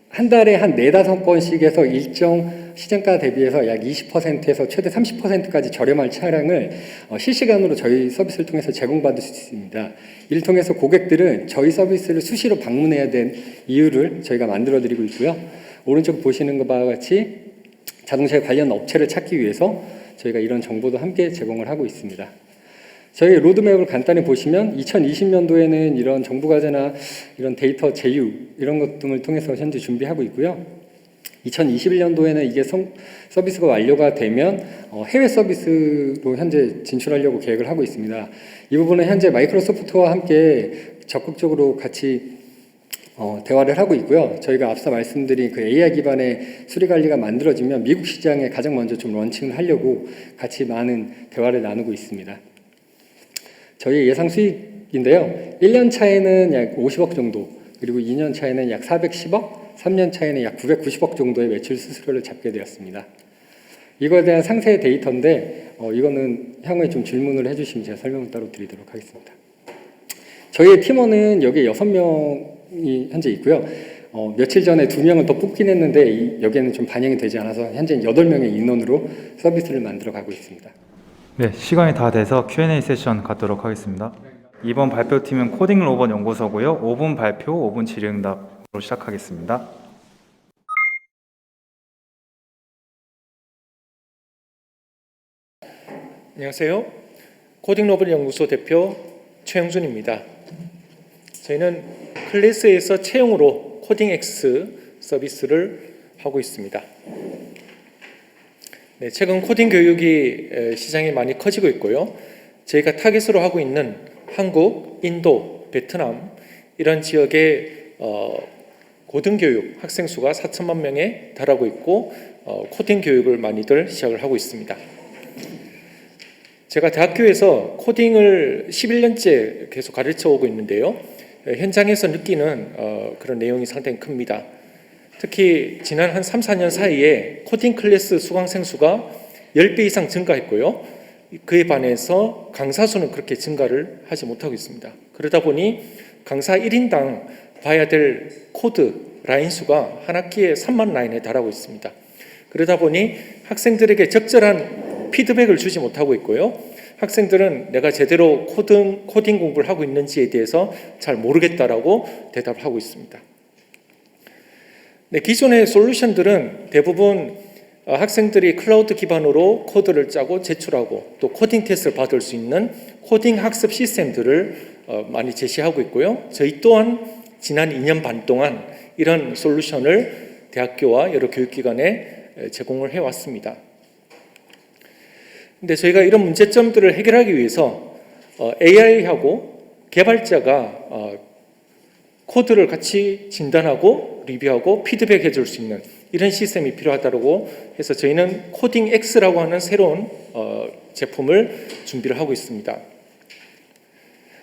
한 달에 한 4-5건씩에서 일정 시장가 대비해서 약 20%에서 최대 30%까지 저렴한 차량을 실시간으로 저희 서비스를 통해서 제공받을 수 있습니다. 이를 통해서 고객들은 저희 서비스를 수시로 방문해야 된 이유를 저희가 만들어드리고 있고요. 오른쪽 보시는 것 바와 같이 자동차에 관련 업체를 찾기 위해서 저희가 이런 정보도 함께 제공을 하고 있습니다. 저희 로드맵을 간단히 보시면 2020년도에는 이런 정부과제나 이런 데이터 제휴 이런 것 등을 통해서 현재 준비하고 있고요. 2021년도에는 이게 서비스가 완료가 되면 해외 서비스로 현재 진출하려고 계획을 하고 있습니다. 이 부분은 현재 마이크로소프트와 함께 적극적으로 같이 대화를 하고 있고요. 저희가 앞서 말씀드린 그 AI 기반의 수리 관리가 만들어지면 미국 시장에 가장 먼저 좀 런칭을 하려고 같이 많은 대화를 나누고 있습니다. 저희 예상 수익인데요. 1년 차에는 약 50억 정도, 그리고 2년 차에는 약 410억, 3년 차에는 약 990억 정도의 매출 수수료를 잡게 되었습니다. 이거에 대한 상세 데이터인데 이거는 향후에 좀 질문을 해주시면 제가 설명을 따로 드리도록 하겠습니다. 저희의 팀원은 여기 6명이 현재 있고요. 며칠 전에 2명은 더 뽑긴 했는데 여기에는 좀 반영이 되지 않아서 현재 8명의 인원으로 서비스를 만들어 가고 있습니다. 네, 시간이 다 돼서 Q&A 세션 갖도록 하겠습니다. 이번 발표팀은 코딩 로봇 연구소고요. 5분 발표, 5분 질의응답으로 시작하겠습니다. 안녕하세요. 코딩 로봇 연구소 대표 최영준입니다. 저희는 클래스에서 채용으로 코딩X 서비스를 하고 있습니다. 네, 최근 코딩 교육이 시장이 많이 커지고 있고요. 저희가 타깃으로 하고 있는 한국, 인도, 베트남 이런 지역의 고등교육 학생 수가 4천만 명에 달하고 있고 코딩 교육을 많이들 시작을 하고 있습니다. 제가 대학교에서 코딩을 11년째 계속 가르쳐 오고 있는데요. 현장에서 느끼는 그런 내용이 상당히 큽니다. 특히 지난 한 3, 4년 사이에 코딩 클래스 수강생 수가 10배 이상 증가했고요. 그에 반해서 강사 수는 그렇게 증가를 하지 못하고 있습니다. 그러다 보니 강사 1인당 봐야 될 코드 라인 수가 한 학기에 3만 라인에 달하고 있습니다. 그러다 보니 학생들에게 적절한 피드백을 주지 못하고 있고요. 학생들은 내가 제대로 코딩 공부를 하고 있는지에 대해서 잘 모르겠다라고 대답을 하고 있습니다. 네, 기존의 솔루션들은 대부분 학생들이 클라우드 기반으로 코드를 짜고 제출하고 또 코딩 테스트를 받을 수 있는 코딩 학습 시스템들을 많이 제시하고 있고요. 저희 또한 지난 2년 반 동안 이런 솔루션을 대학교와 여러 교육기관에 제공을 해왔습니다. 근데 저희가 이런 문제점들을 해결하기 위해서 AI하고 개발자가 코드를 같이 진단하고 리뷰하고 피드백해 줄 수 있는 이런 시스템이 필요하다고 해서 저희는 코딩X라고 하는 새로운 제품을 준비를 하고 있습니다.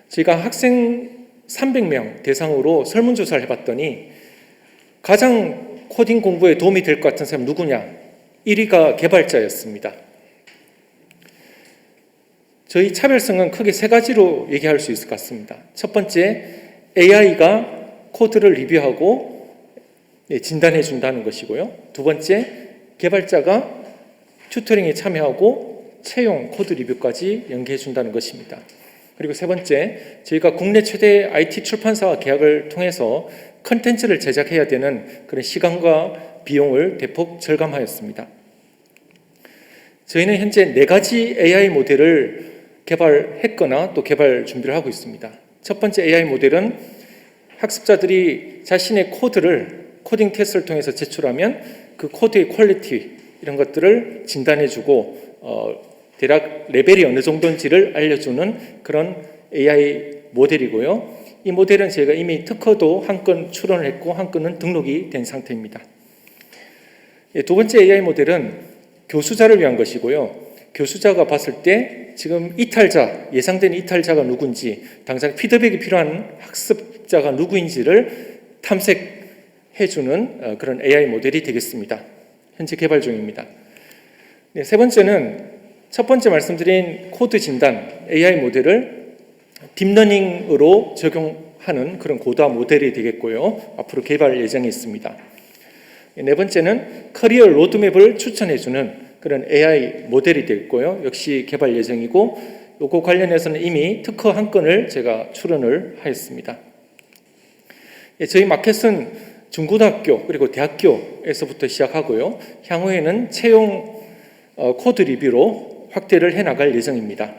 저희가 학생 300명 대상으로 설문조사를 해봤더니 가장 코딩 공부에 도움이 될 것 같은 사람 누구냐? 1위가 개발자였습니다. 저희 차별성은 크게 3가지로 얘기할 수 있을 것 같습니다. 첫 번째, AI가 코드를 리뷰하고 진단해 준다는 것이고요. 두 번째, 개발자가 튜터링에 참여하고 채용 코드 리뷰까지 연계해 준다는 것입니다. 그리고 세 번째, 저희가 국내 최대 IT 출판사와 계약을 통해서 컨텐츠를 제작해야 되는 그런 시간과 비용을 대폭 절감하였습니다. 저희는 현재 4가지 AI 모델을 개발했거나 또 개발 준비를 하고 있습니다. 첫 번째 AI 모델은 학습자들이 자신의 코딩 테스트를 통해서 제출하면 그 코드의 퀄리티 이런 것들을 진단해주고 대략 레벨이 어느 정도인지를 알려주는 그런 AI 모델이고요. 이 모델은 제가 이미 특허도 한 건 출원을 했고 한 건은 등록이 된 상태입니다. 두 번째 AI 모델은 교수자를 위한 것이고요. 교수자가 봤을 때 지금 예상되는 이탈자가 누군지, 당장 피드백이 필요한 학습자가 누구인지를 탐색해주는 그런 AI 모델이 되겠습니다. 현재 개발 중입니다. 네, 세 번째는 첫 번째 말씀드린 코드 진단 AI 모델을 딥러닝으로 적용하는 그런 고도화 모델이 되겠고요. 앞으로 개발 예정이 있습니다. 네 번째는 커리어 로드맵을 추천해주는 그런 AI 모델이 되겠고요. 역시 개발 예정이고 이거 관련해서는 이미 특허 한 건을 제가 출원을 하였습니다. 저희 마켓은 중고등학교 그리고 대학교에서부터 시작하고요. 향후에는 채용 코드 리뷰로 확대를 해나갈 예정입니다.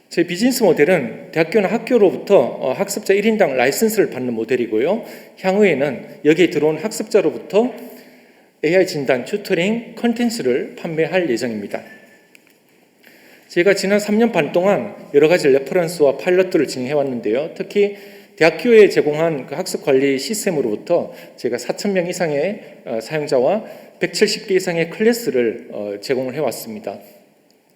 저희 비즈니스 모델은 대학교나 학교로부터 학습자 1인당 라이선스를 받는 모델이고요. 향후에는 여기에 들어온 학습자로부터 AI 진단, 튜터링, 컨텐츠를 판매할 예정입니다. 제가 지난 3년 반 동안 여러 가지 레퍼런스와 파일럿들을 진행해 왔는데요. 특히 대학교에 제공한 그 학습 관리 시스템으로부터 제가 4,000명 이상의 사용자와 170개 이상의 클래스를 제공을 해왔습니다.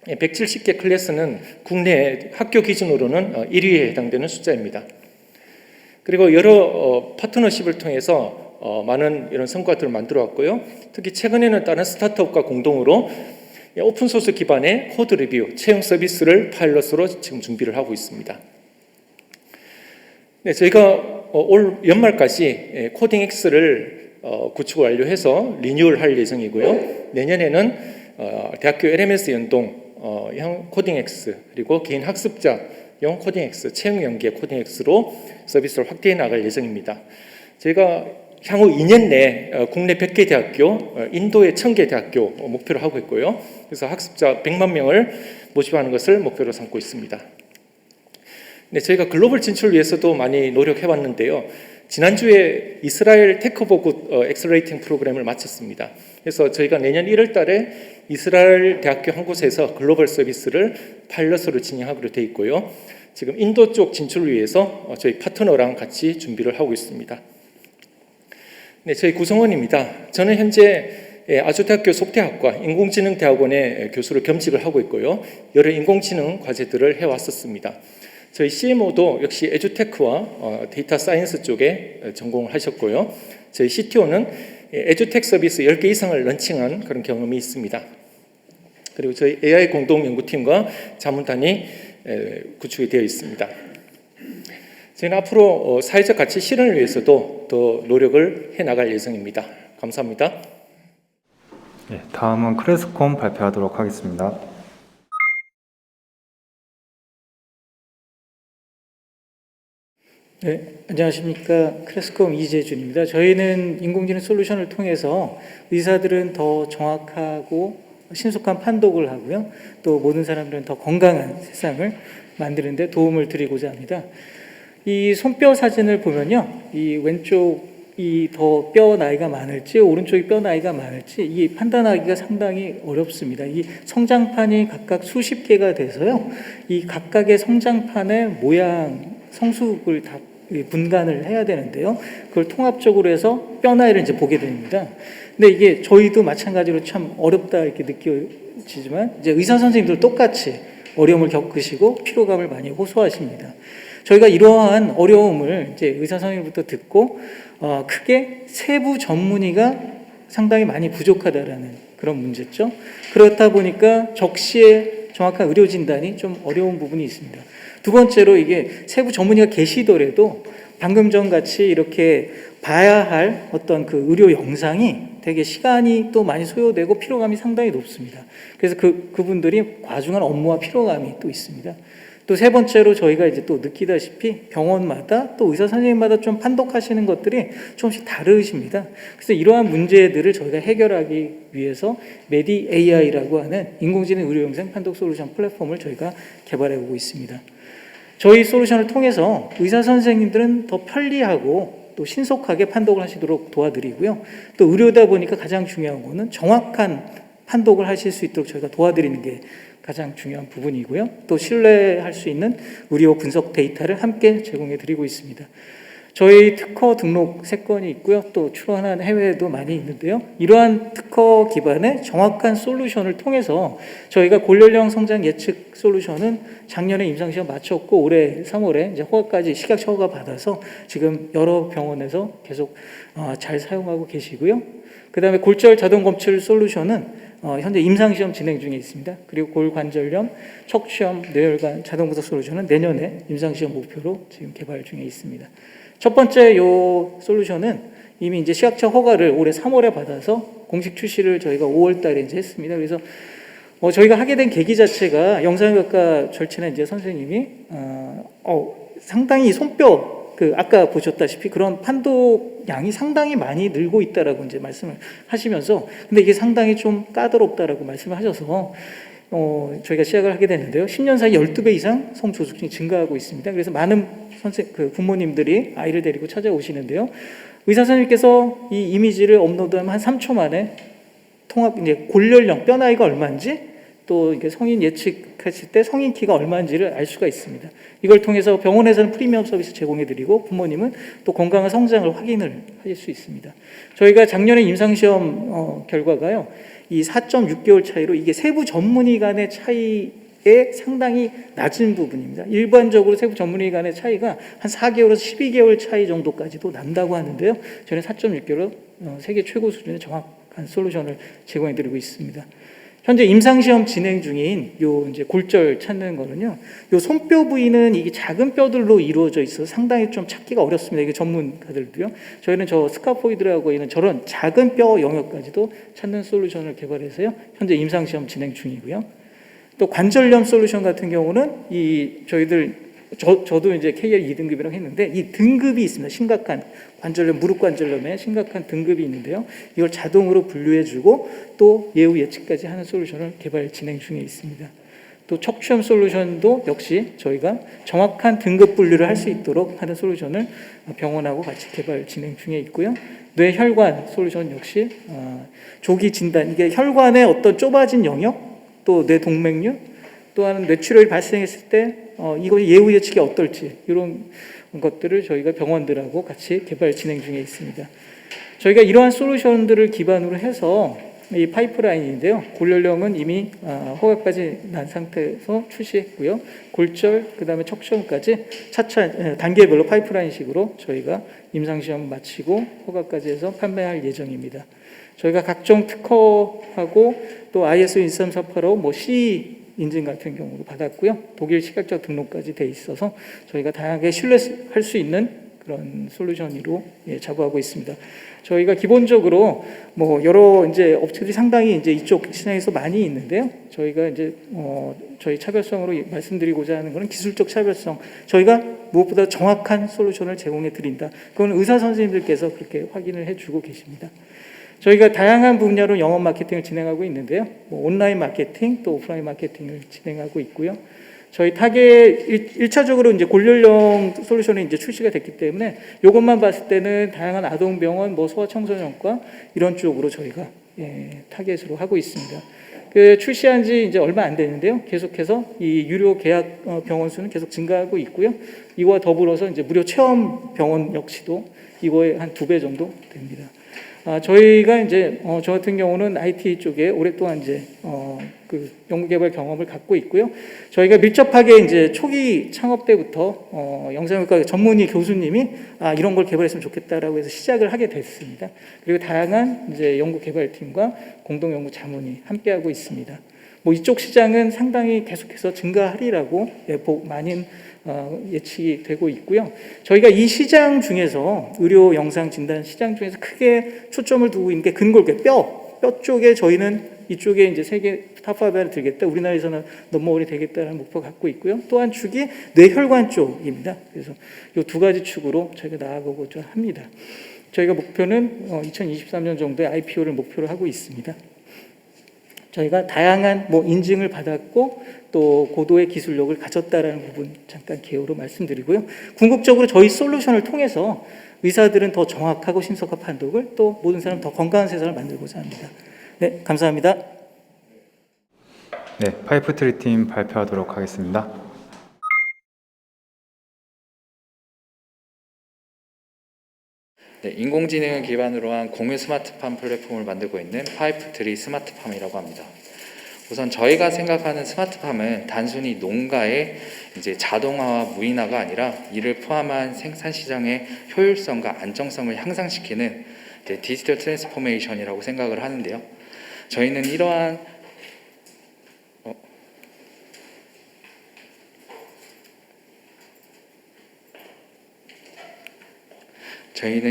170개 클래스는 국내 학교 기준으로는 1위에 해당되는 숫자입니다. 그리고 여러 파트너십을 통해서 많은 이런 성과들을 만들어 왔고요. 특히 최근에는 다른 스타트업과 공동으로 오픈소스 기반의 코드 리뷰, 채용 서비스를 파일럿으로 지금 준비를 하고 있습니다. 네, 저희가 올 연말까지 코딩X를 구축 완료해서 리뉴얼할 예정이고요. 내년에는 대학교 LMS 연동형 코딩X 그리고 개인 학습자용 코딩X, 채용 연계 코딩X로 서비스를 확대해 나갈 예정입니다. 저희가 향후 2년 내에 국내 100개 대학교, 인도의 1000개 대학교 목표로 하고 있고요. 그래서 학습자 100만 명을 모집하는 것을 목표로 삼고 있습니다. 네, 저희가 글로벌 진출을 위해서도 많이 노력해 왔는데요. 지난주에 이스라엘 테크보굿 엑셀레이팅 프로그램을 마쳤습니다. 그래서 저희가 내년 1월 달에 이스라엘 대학교 한 곳에서 글로벌 서비스를 파일럿으로 진행하기로 되어 있고요. 지금 인도 쪽 진출을 위해서 저희 파트너랑 같이 준비를 하고 있습니다. 네, 저희 구성원입니다. 저는 현재 아주대학교 소프트웨어학과 인공지능대학원의 교수로 겸직을 하고 있고요. 여러 인공지능 과제들을 해왔었습니다. 저희 CMO도 역시 에듀테크와 데이터 사이언스 쪽에 전공을 하셨고요. 저희 CTO는 에듀텍 서비스 10개 이상을 런칭한 그런 경험이 있습니다. 그리고 저희 AI 공동연구팀과 자문단이 구축이 되어 있습니다. 저희는 앞으로 사회적 가치 실현을 위해서도 더 노력을 해나갈 예정입니다. 감사합니다. 네, 다음은 크레스콤 발표하도록 하겠습니다. 네, 안녕하십니까. 크레스콤 이재준입니다. 저희는 인공지능 솔루션을 통해서 의사들은 더 정확하고 신속한 판독을 하고요. 또 모든 사람들은 더 건강한 세상을 만드는 데 도움을 드리고자 합니다. 이 손뼈 사진을 보면요. 이 왼쪽이 더 뼈 나이가 많을지 오른쪽이 뼈 나이가 많을지 이 판단하기가 상당히 어렵습니다. 이 성장판이 각각 수십 개가 돼서요. 이 각각의 성장판의 모양, 성숙을 다 분간을 해야 되는데요. 그걸 통합적으로 해서 뼈 나이를 이제 보게 됩니다. 근데 이게 저희도 마찬가지로 참 어렵다 이렇게 느껴지지만 이제 의사 선생님들 똑같이 어려움을 겪으시고 피로감을 많이 호소하십니다. 저희가 이러한 어려움을 이제 의사 선생님부터 듣고 크게 세부 전문의가 상당히 많이 부족하다라는 그런 문제죠. 그렇다 보니까 적시에 정확한 의료 진단이 좀 어려운 부분이 있습니다. 두 번째로 이게 세부 전문의가 계시더라도 방금 전 같이 이렇게 봐야 할 어떤 그 의료 영상이 되게 시간이 또 많이 소요되고 피로감이 상당히 높습니다. 그래서 그분들이 과중한 업무와 피로감이 또 있습니다. 또 세 번째로 저희가 이제 또 느끼다시피 병원마다 또 의사 선생님마다 좀 판독하시는 것들이 조금씩 다르십니다. 그래서 이러한 문제들을 저희가 해결하기 위해서 메디 AI라고 하는 인공지능 의료 영상 판독 솔루션 플랫폼을 저희가 개발해 오고 있습니다. 저희 솔루션을 통해서 의사 선생님들은 더 편리하고 또 신속하게 판독을 하시도록 도와드리고요. 또 의료다 보니까 가장 중요한 거는 정확한 판독을 하실 수 있도록 저희가 도와드리는 게 가장 중요한 부분이고요. 또 신뢰할 수 있는 의료 분석 데이터를 함께 제공해 드리고 있습니다. 저희 특허 등록 3건이 있고요. 또 출원한 해외에도 많이 있는데요. 이러한 특허 기반의 정확한 솔루션을 통해서 저희가 골연령 성장 예측 솔루션은 작년에 임상시험 마쳤고 올해 3월에 이제 허가까지 식약처 허가 받아서 지금 여러 병원에서 계속 잘 사용하고 계시고요. 그 다음에 골절 자동 검출 솔루션은 현재 임상시험 진행 중에 있습니다. 그리고 골관절염, 척추염, 뇌혈관 자동 분석 솔루션은 내년에 임상시험 목표로 지금 개발 중에 있습니다. 첫 번째 요 솔루션은 이미 이제 식약처 허가를 올해 3월에 받아서 공식 출시를 저희가 5월 달에 이제 했습니다. 그래서 저희가 하게 된 계기 자체가 영상의학과 절친한 이제 선생님이 상당히 손뼈 아까 보셨다시피 그런 판독 양이 상당히 많이 늘고 있다라고 이제 말씀을 하시면서 근데 이게 상당히 좀 까다롭다라고 말씀을 하셔서 저희가 시작을 하게 됐는데요. 10년 사이 12배 이상 성조숙증이 증가하고 있습니다. 그래서 많은 부모님들이 아이를 데리고 찾아오시는데요. 의사 선생님께서 이 이미지를 업로드하면 한 3초 만에 이제 골연령 뼈 나이가 얼마인지 또 또 이게 성인 예측했을 때 성인 키가 얼마인지를 알 수가 있습니다. 이걸 통해서 병원에서는 프리미엄 서비스 제공해드리고 부모님은 또 건강한 성장을 확인을 하실 수 있습니다. 저희가 작년에 임상시험 결과가요, 이 4.6개월 차이로 이게 세부 전문의 간의 차이에 상당히 낮은 부분입니다. 일반적으로 세부 전문의 간의 차이가 한 4개월에서 12개월 차이 정도까지도 난다고 하는데요. 저는 4.6개월로 세계 최고 수준의 정확한 솔루션을 제공해드리고 있습니다. 현재 임상시험 진행 중인 요 이제 골절 찾는 거는요, 요 손뼈 부위는 이게 작은 뼈들로 이루어져 있어서 상당히 좀 찾기가 어렵습니다. 이게 전문가들도요. 저희는 저 스카포이드라고 있는 저런 작은 뼈 영역까지도 찾는 솔루션을 개발해서요, 현재 임상시험 진행 중이고요. 또 관절염 솔루션 같은 경우는 저도 이제 KL 2등급이라고 했는데 이 등급이 있습니다. 심각한 관절염, 무릎 관절염에 심각한 등급이 있는데요. 이걸 자동으로 분류해주고 또 예후 예측까지 하는 솔루션을 개발 진행 중에 있습니다. 또 척추염 솔루션도 역시 저희가 정확한 등급 분류를 할 수 있도록 하는 솔루션을 병원하고 같이 개발 진행 중에 있고요. 뇌혈관 솔루션 역시 조기 진단, 이게 혈관의 어떤 좁아진 영역, 또 뇌동맥류, 또한 뇌출혈이 발생했을 때 이거 예후 예측이 어떨지 이런 것들을 저희가 병원들하고 같이 개발 진행 중에 있습니다. 저희가 이러한 솔루션들을 기반으로 해서 이 파이프라인인데요. 골연령은 이미 허가까지 난 상태에서 출시했고요. 골절, 그다음에 척추염까지 차차 단계별로 파이프라인식으로 저희가 임상시험 마치고 허가까지 해서 판매할 예정입니다. 저희가 각종 특허하고 또 ISO 13485, CE 인증 같은 경우도 받았고요. 독일 식약처 등록까지 돼 있어서 저희가 다양하게 신뢰할 수 있는 그런 솔루션으로 자부하고 있습니다. 저희가 기본적으로 여러 이제 업체들이 상당히 이제 이쪽 시장에서 많이 있는데요. 저희가 이제 저희 차별성으로 말씀드리고자 하는 것은 기술적 차별성. 저희가 무엇보다 정확한 솔루션을 제공해 드린다. 그건 의사 선생님들께서 그렇게 확인을 해주고 계십니다. 저희가 다양한 분야로 영업 마케팅을 진행하고 있는데요. 온라인 마케팅, 또 오프라인 마케팅을 진행하고 있고요. 저희 타겟 1차적으로 이제 골연령 솔루션이 이제 출시가 됐기 때문에 이것만 봤을 때는 다양한 아동병원, 소아청소년과 이런 쪽으로 저희가 타겟으로 하고 있습니다. 출시한 지 이제 얼마 안 됐는데요. 계속해서 이 유료 계약 병원 수는 계속 증가하고 있고요. 이와 더불어서 이제 무료 체험 병원 역시도 이거의 한 2배 정도 됩니다. 저희가 이제 저 같은 경우는 IT 쪽에 오랫동안 이제 그 연구개발 경험을 갖고 있고요. 저희가 밀접하게 이제 초기 창업 때부터 영상외과 전문의 교수님이 이런 걸 개발했으면 좋겠다라고 해서 시작을 하게 됐습니다. 그리고 다양한 이제 연구개발팀과 공동 연구 자문이 함께하고 있습니다. 이쪽 시장은 상당히 계속해서 증가하리라고 많은 예측이 되고 있고요. 저희가 이 시장 중에서 의료 영상 진단 시장 중에서 크게 초점을 두고 있는 게 근골격, 뼈 쪽에 저희는 이쪽에 이제 세계 탑5 안에 들겠다, 우리나라에서는 넘버원이 되겠다는 목표를 갖고 있고요. 또 한 축이 뇌혈관 쪽입니다. 그래서 이 2가지 축으로 저희가 나아가고자 합니다. 저희가 목표는 2023년 정도에 IPO를 목표로 하고 있습니다. 저희가 다양한 인증을 받았고 또 고도의 기술력을 가졌다라는 부분 잠깐 개요로 말씀드리고요. 궁극적으로 저희 솔루션을 통해서 의사들은 더 정확하고 신속한 판독을, 또 모든 사람 더 건강한 세상을 만들고자 합니다. 네, 감사합니다. 네, 파이프트리 팀 발표하도록 하겠습니다. 네, 인공지능을 기반으로 한 공유 스마트팜 플랫폼을 만들고 있는 파이프트리 스마트팜이라고 합니다. 우선 저희가 생각하는 스마트팜은 단순히 농가의 이제 자동화와 무인화가 아니라 이를 포함한 생산 시장의 효율성과 안정성을 향상시키는 디지털 트랜스포메이션이라고 생각을 하는데요. 저희는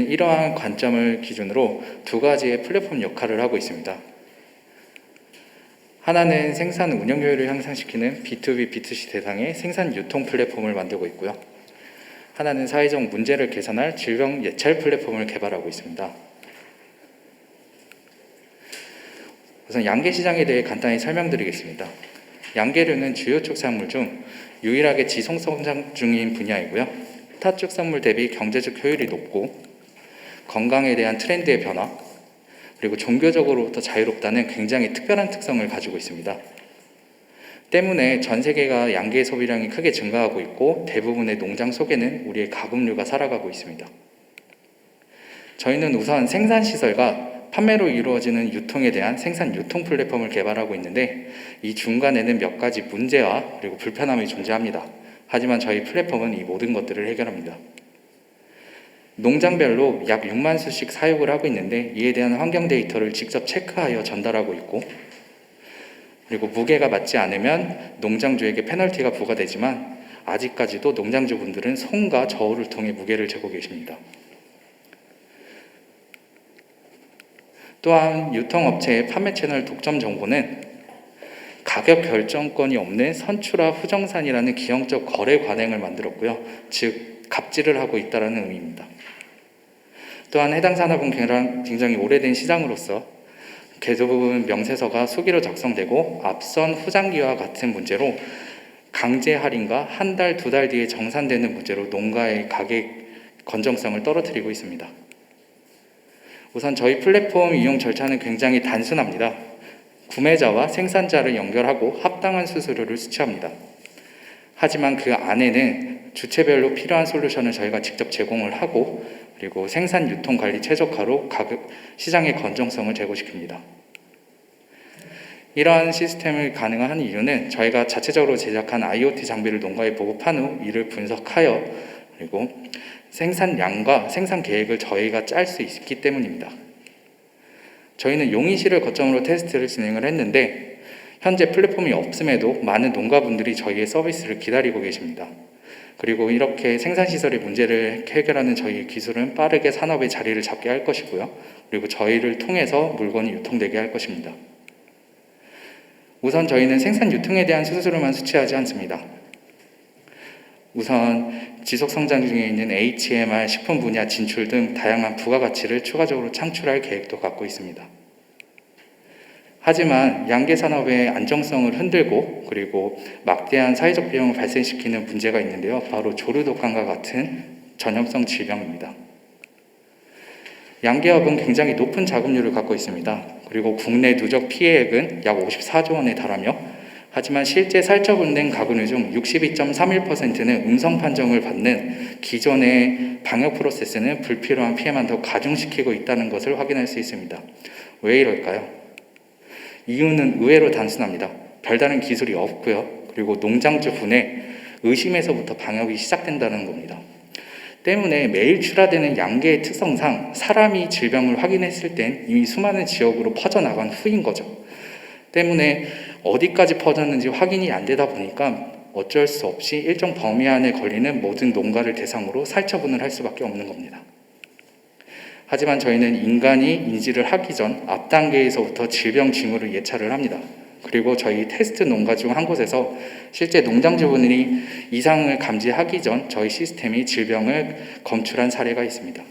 이러한 관점을 기준으로 2가지의 플랫폼 역할을 하고 있습니다. 하나는 생산 운영 효율을 향상시키는 B2B, B2C 대상의 생산 유통 플랫폼을 만들고 있고요. 하나는 사회적 문제를 개선할 질병 예찰 플랫폼을 개발하고 있습니다. 우선 양계 시장에 대해 간단히 설명드리겠습니다. 양계류는 주요 축산물 중 유일하게 지속 성장 중인 분야이고요. 타 축산물 대비 경제적 효율이 높고 건강에 대한 트렌드의 변화, 그리고 종교적으로부터 자유롭다는 굉장히 특별한 특성을 가지고 있습니다. 때문에 전 세계가 양계 소비량이 크게 증가하고 있고 대부분의 농장 속에는 우리의 가금류가 살아가고 있습니다. 저희는 우선 생산시설과 판매로 이루어지는 유통에 대한 생산 유통 플랫폼을 개발하고 있는데 이 중간에는 몇 가지 문제와 그리고 불편함이 존재합니다. 하지만 저희 플랫폼은 이 모든 것들을 해결합니다. 농장별로 약 6만 수씩 사육을 하고 있는데 이에 대한 환경 데이터를 직접 체크하여 전달하고 있고 그리고 무게가 맞지 않으면 농장주에게 페널티가 부과되지만 아직까지도 농장주분들은 손과 저울을 통해 무게를 재고 계십니다. 또한 유통업체의 판매 채널 독점 정보는 가격 결정권이 없는 선출화 후정산이라는 기형적 거래 관행을 만들었고요. 즉 갑질을 하고 있다는 의미입니다. 또한 해당 산업은 굉장히 오래된 시장으로서 대부분 명세서가 수기로 작성되고 앞선 후장기와 같은 문제로 강제 할인과 한 달, 두 달 뒤에 정산되는 문제로 농가의 가격 건정성을 떨어뜨리고 있습니다. 우선 저희 플랫폼 이용 절차는 굉장히 단순합니다. 구매자와 생산자를 연결하고 합당한 수수료를 수취합니다. 하지만 그 안에는 주체별로 필요한 솔루션을 저희가 직접 제공을 하고 그리고 생산 유통 관리 최적화로 시장의 건정성을 제고시킵니다. 이러한 시스템을 가능한 이유는 저희가 자체적으로 제작한 IoT 장비를 농가에 보급한 후 이를 분석하여 그리고 생산량과 생산 계획을 저희가 짤 수 있기 때문입니다. 저희는 용인시를 거점으로 테스트를 진행을 했는데 현재 플랫폼이 없음에도 많은 농가분들이 저희의 서비스를 기다리고 계십니다. 그리고 이렇게 생산시설의 문제를 해결하는 저희의 기술은 빠르게 산업의 자리를 잡게 할 것이고요. 그리고 저희를 통해서 물건이 유통되게 할 것입니다. 우선 저희는 생산 유통에 대한 수수료만 수취하지 않습니다. 우선 지속성장 중에 있는 HMR, 식품 분야 진출 등 다양한 부가가치를 추가적으로 창출할 계획도 갖고 있습니다. 하지만 양계 산업의 안정성을 흔들고 그리고 막대한 사회적 비용을 발생시키는 문제가 있는데요. 바로 조류독감과 같은 전염성 질병입니다. 양계업은 굉장히 높은 자금률을 갖고 있습니다. 그리고 국내 누적 피해액은 약 54조 원에 달하며 하지만 실제 살처분된 가구류 중 62.31%는 음성 판정을 받는 기존의 방역 프로세스는 불필요한 피해만 더 가중시키고 있다는 것을 확인할 수 있습니다. 왜 이럴까요? 이유는 의외로 단순합니다. 별다른 기술이 없고요. 그리고 농장주 분의 의심에서부터 방역이 시작된다는 겁니다. 때문에 매일 출하되는 양계의 특성상 사람이 질병을 확인했을 땐 이미 수많은 지역으로 퍼져나간 후인 거죠. 때문에 어디까지 퍼졌는지 확인이 안 되다 보니까 어쩔 수 없이 일정 범위 안에 걸리는 모든 농가를 대상으로 살처분을 할 수밖에 없는 겁니다. 하지만 저희는 인간이 인지를 하기 전 앞 단계에서부터 질병 징후를 예찰을 합니다. 그리고 저희 테스트 농가 중 한 곳에서 실제 농장주분이 이상을 감지하기 전 저희 시스템이 질병을 검출한 사례가 있습니다.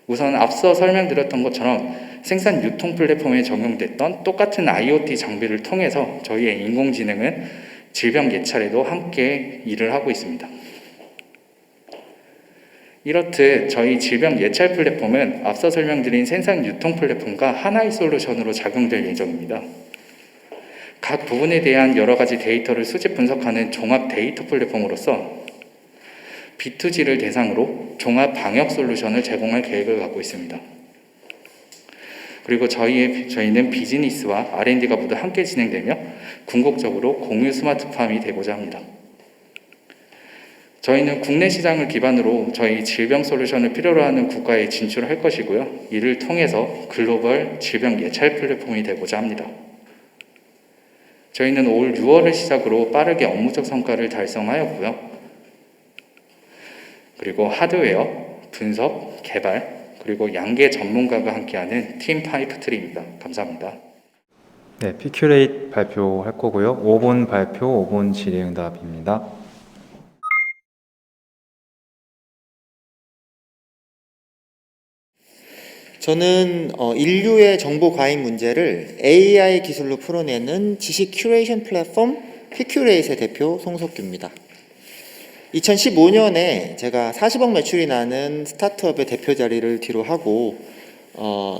우선 앞서 설명드렸던 것처럼 생산 유통 플랫폼에 적용됐던 똑같은 IoT 장비를 통해서 저희의 인공지능은 질병 예찰에도 함께 일을 하고 있습니다. 이렇듯 저희 질병 예찰 플랫폼은 앞서 설명드린 생산 유통 플랫폼과 하나의 솔루션으로 작용될 예정입니다. 각 부분에 대한 여러 가지 데이터를 수집 분석하는 종합 데이터 플랫폼으로서 B2G를 대상으로 종합 방역 솔루션을 제공할 계획을 갖고 있습니다. 그리고 저희는 비즈니스와 R&D가 모두 함께 진행되며 궁극적으로 공유 스마트팜이 되고자 합니다. 저희는 국내 시장을 기반으로 저희 질병 솔루션을 필요로 하는 국가에 진출할 것이고요. 이를 통해서 글로벌 질병 예찰 플랫폼이 되고자 합니다. 저희는 올 6월을 시작으로 빠르게 업무적 성과를 달성하였고요. 그리고 하드웨어, 분석, 개발, 그리고 양계 전문가가 함께하는 팀 파이프트리입니다. 감사합니다. 네, PQ레이트 발표할 거고요. 5분 발표, 5분 질의응답입니다. 저는 인류의 정보 과잉 문제를 AI 기술로 풀어내는 지식 큐레이션 플랫폼 PQ레이트의 대표 송석규입니다. 2015년에 제가 40억 매출이 나는 스타트업의 대표 자리를 뒤로 하고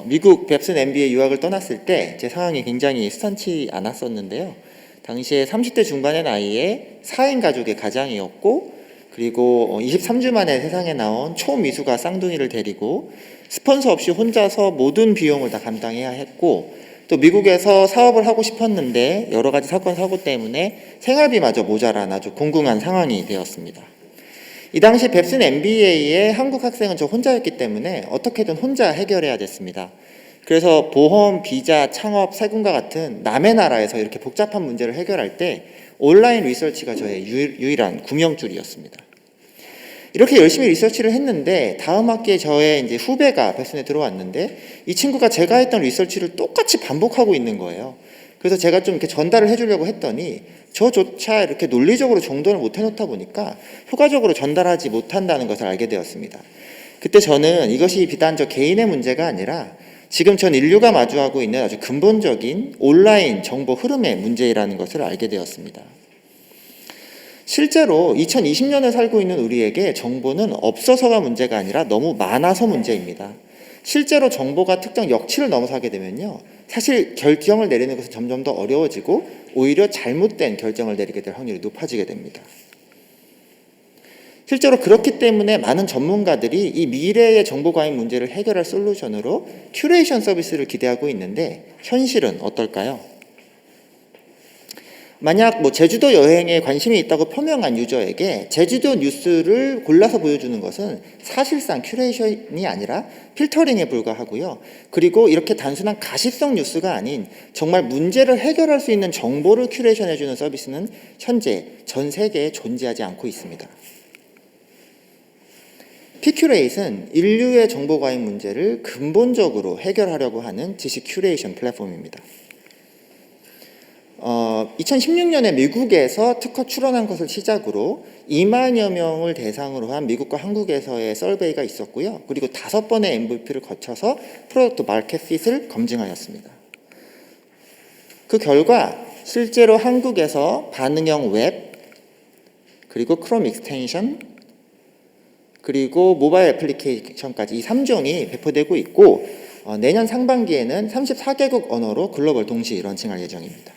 미국 뎁슨 MBA 유학을 떠났을 때 제 상황이 굉장히 수탄치 않았었는데요. 당시에 30대 중반의 나이에 4인 가족의 가장이었고, 그리고 23주 만에 세상에 나온 초미수가 쌍둥이를 데리고 스폰서 없이 혼자서 모든 비용을 다 감당해야 했고, 또 미국에서 사업을 하고 싶었는데 여러 가지 사건 사고 때문에 생활비마저 모자란 아주 공공한 상황이 되었습니다. 이 당시 뱁슨 MBA의 한국 학생은 저 혼자였기 때문에 어떻게든 혼자 해결해야 됐습니다. 그래서 보험, 비자, 창업, 세금과 같은 남의 나라에서 이렇게 복잡한 문제를 해결할 때 온라인 리서치가 저의 유일한 구명줄이었습니다. 이렇게 열심히 리서치를 했는데 다음 학기에 저의 이제 후배가 뱁슨에 들어왔는데 이 친구가 제가 했던 리서치를 똑같이 반복하고 있는 거예요. 그래서 제가 좀 이렇게 전달을 해주려고 했더니 저조차 이렇게 논리적으로 정돈을 못 해놓다 보니까 효과적으로 전달하지 못한다는 것을 알게 되었습니다. 그때 저는 이것이 비단 저 개인의 문제가 아니라 지금 전 인류가 마주하고 있는 아주 근본적인 온라인 정보 흐름의 문제라는 것을 알게 되었습니다. 실제로 2020년을 살고 있는 우리에게 정보는 없어서가 문제가 아니라 너무 많아서 문제입니다. 실제로 정보가 특정 역치를 넘어서게 되면요, 사실 결정을 내리는 것은 점점 더 어려워지고 오히려 잘못된 결정을 내리게 될 확률이 높아지게 됩니다. 실제로 그렇기 때문에 많은 전문가들이 이 미래의 정보 과잉 문제를 해결할 솔루션으로 큐레이션 서비스를 기대하고 있는데 현실은 어떨까요? 만약 제주도 여행에 관심이 있다고 표명한 유저에게 제주도 뉴스를 골라서 보여주는 것은 사실상 큐레이션이 아니라 필터링에 불과하고요. 그리고 이렇게 단순한 가시성 뉴스가 아닌 정말 문제를 해결할 수 있는 정보를 큐레이션해주는 서비스는 현재 전 세계에 존재하지 않고 있습니다. 피큐레이트는 인류의 정보 과잉 문제를 근본적으로 해결하려고 하는 지식 큐레이션 플랫폼입니다. 2016년에 미국에서 특허 출원한 것을 시작으로 2만여 명을 대상으로 한 미국과 한국에서의 서베이가 있었고요. 그리고 5번의 MVP를 거쳐서 프로덕트 마켓 핏을 검증하였습니다. 그 결과 실제로 한국에서 반응형 웹, 그리고 크롬 익스텐션, 그리고 모바일 애플리케이션까지 이 3종이 배포되고 있고 내년 상반기에는 34개국 언어로 글로벌 동시 런칭할 예정입니다.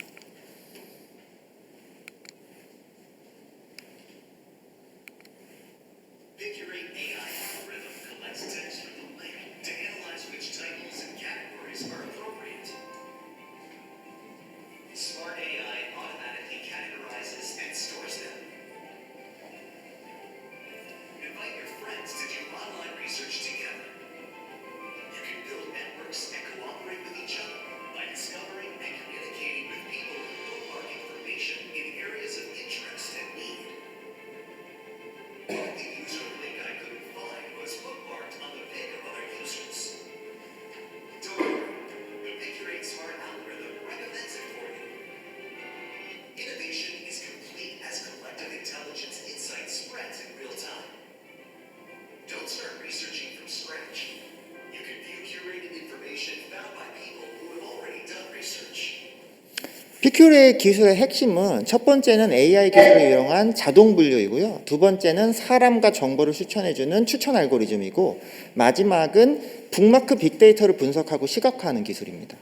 피큐레이 기술의 핵심은 첫 번째는 AI 기술을 이용한 자동 분류이고요. 두 번째는 사람과 정보를 추천해주는 추천 알고리즘이고 마지막은 북마크 빅데이터를 분석하고 시각화하는 기술입니다.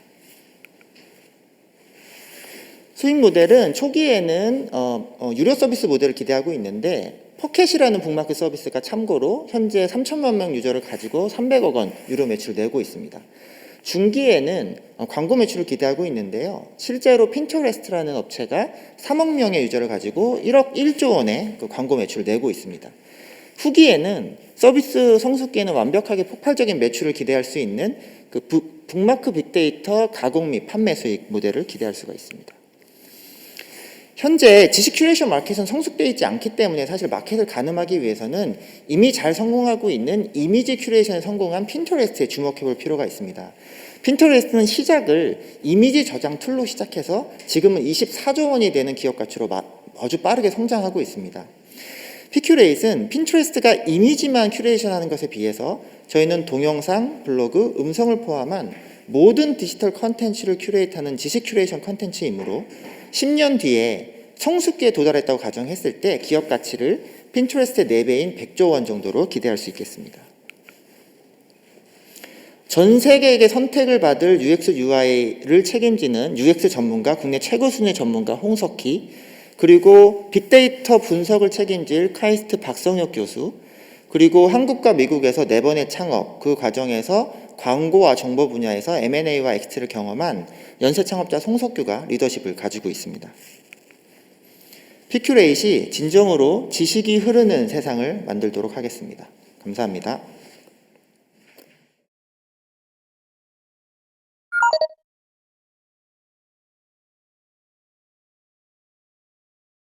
수익 모델은 초기에는 유료 서비스 모델을 기대하고 있는데 포켓이라는 북마크 서비스가 참고로 현재 3천만 명 유저를 가지고 300억 원 유료 매출을 내고 있습니다. 중기에는 광고 매출을 기대하고 있는데요. 실제로 핀터레스트라는 업체가 3억 명의 유저를 가지고 1조 원의 그 광고 매출을 내고 있습니다. 후기에는 서비스 성숙기에는 완벽하게 폭발적인 매출을 기대할 수 있는 그 북마크 빅데이터 가공 및 판매 수익 모델을 기대할 수가 있습니다. 현재 지식 큐레이션 마켓은 성숙되어 있지 않기 때문에 사실 마켓을 가늠하기 위해서는 이미 잘 성공하고 있는 이미지 큐레이션에 성공한 핀터레스트에 주목해 볼 필요가 있습니다. 핀터레스트는 시작을 이미지 저장 툴로 시작해서 지금은 24조 원이 되는 기업 가치로 아주 빠르게 성장하고 있습니다. 피큐레이트는 핀터레스트가 이미지만 큐레이션하는 것에 비해서 저희는 동영상, 블로그, 음성을 포함한 모든 디지털 컨텐츠를 큐레이트하는 지식 큐레이션 컨텐츠이므로 10년 뒤에 성숙기에 도달했다고 가정했을 때 기업 가치를 핀터레스트의 4배인 100조 원 정도로 기대할 수 있겠습니다. 전 세계에게 선택을 받을 UX UI를 책임지는 UX 전문가, 국내 최고 수준의 전문가 홍석희, 그리고 빅데이터 분석을 책임질 카이스트 박성혁 교수, 그리고 한국과 미국에서 4번의 창업, 그 과정에서 광고와 정보 분야에서 M&A와 엑스를 경험한 연세 창업자 송석규가 리더십을 가지고 있습니다. PQ레이시 진정으로 지식이 흐르는 세상을 만들도록 하겠습니다. 감사합니다.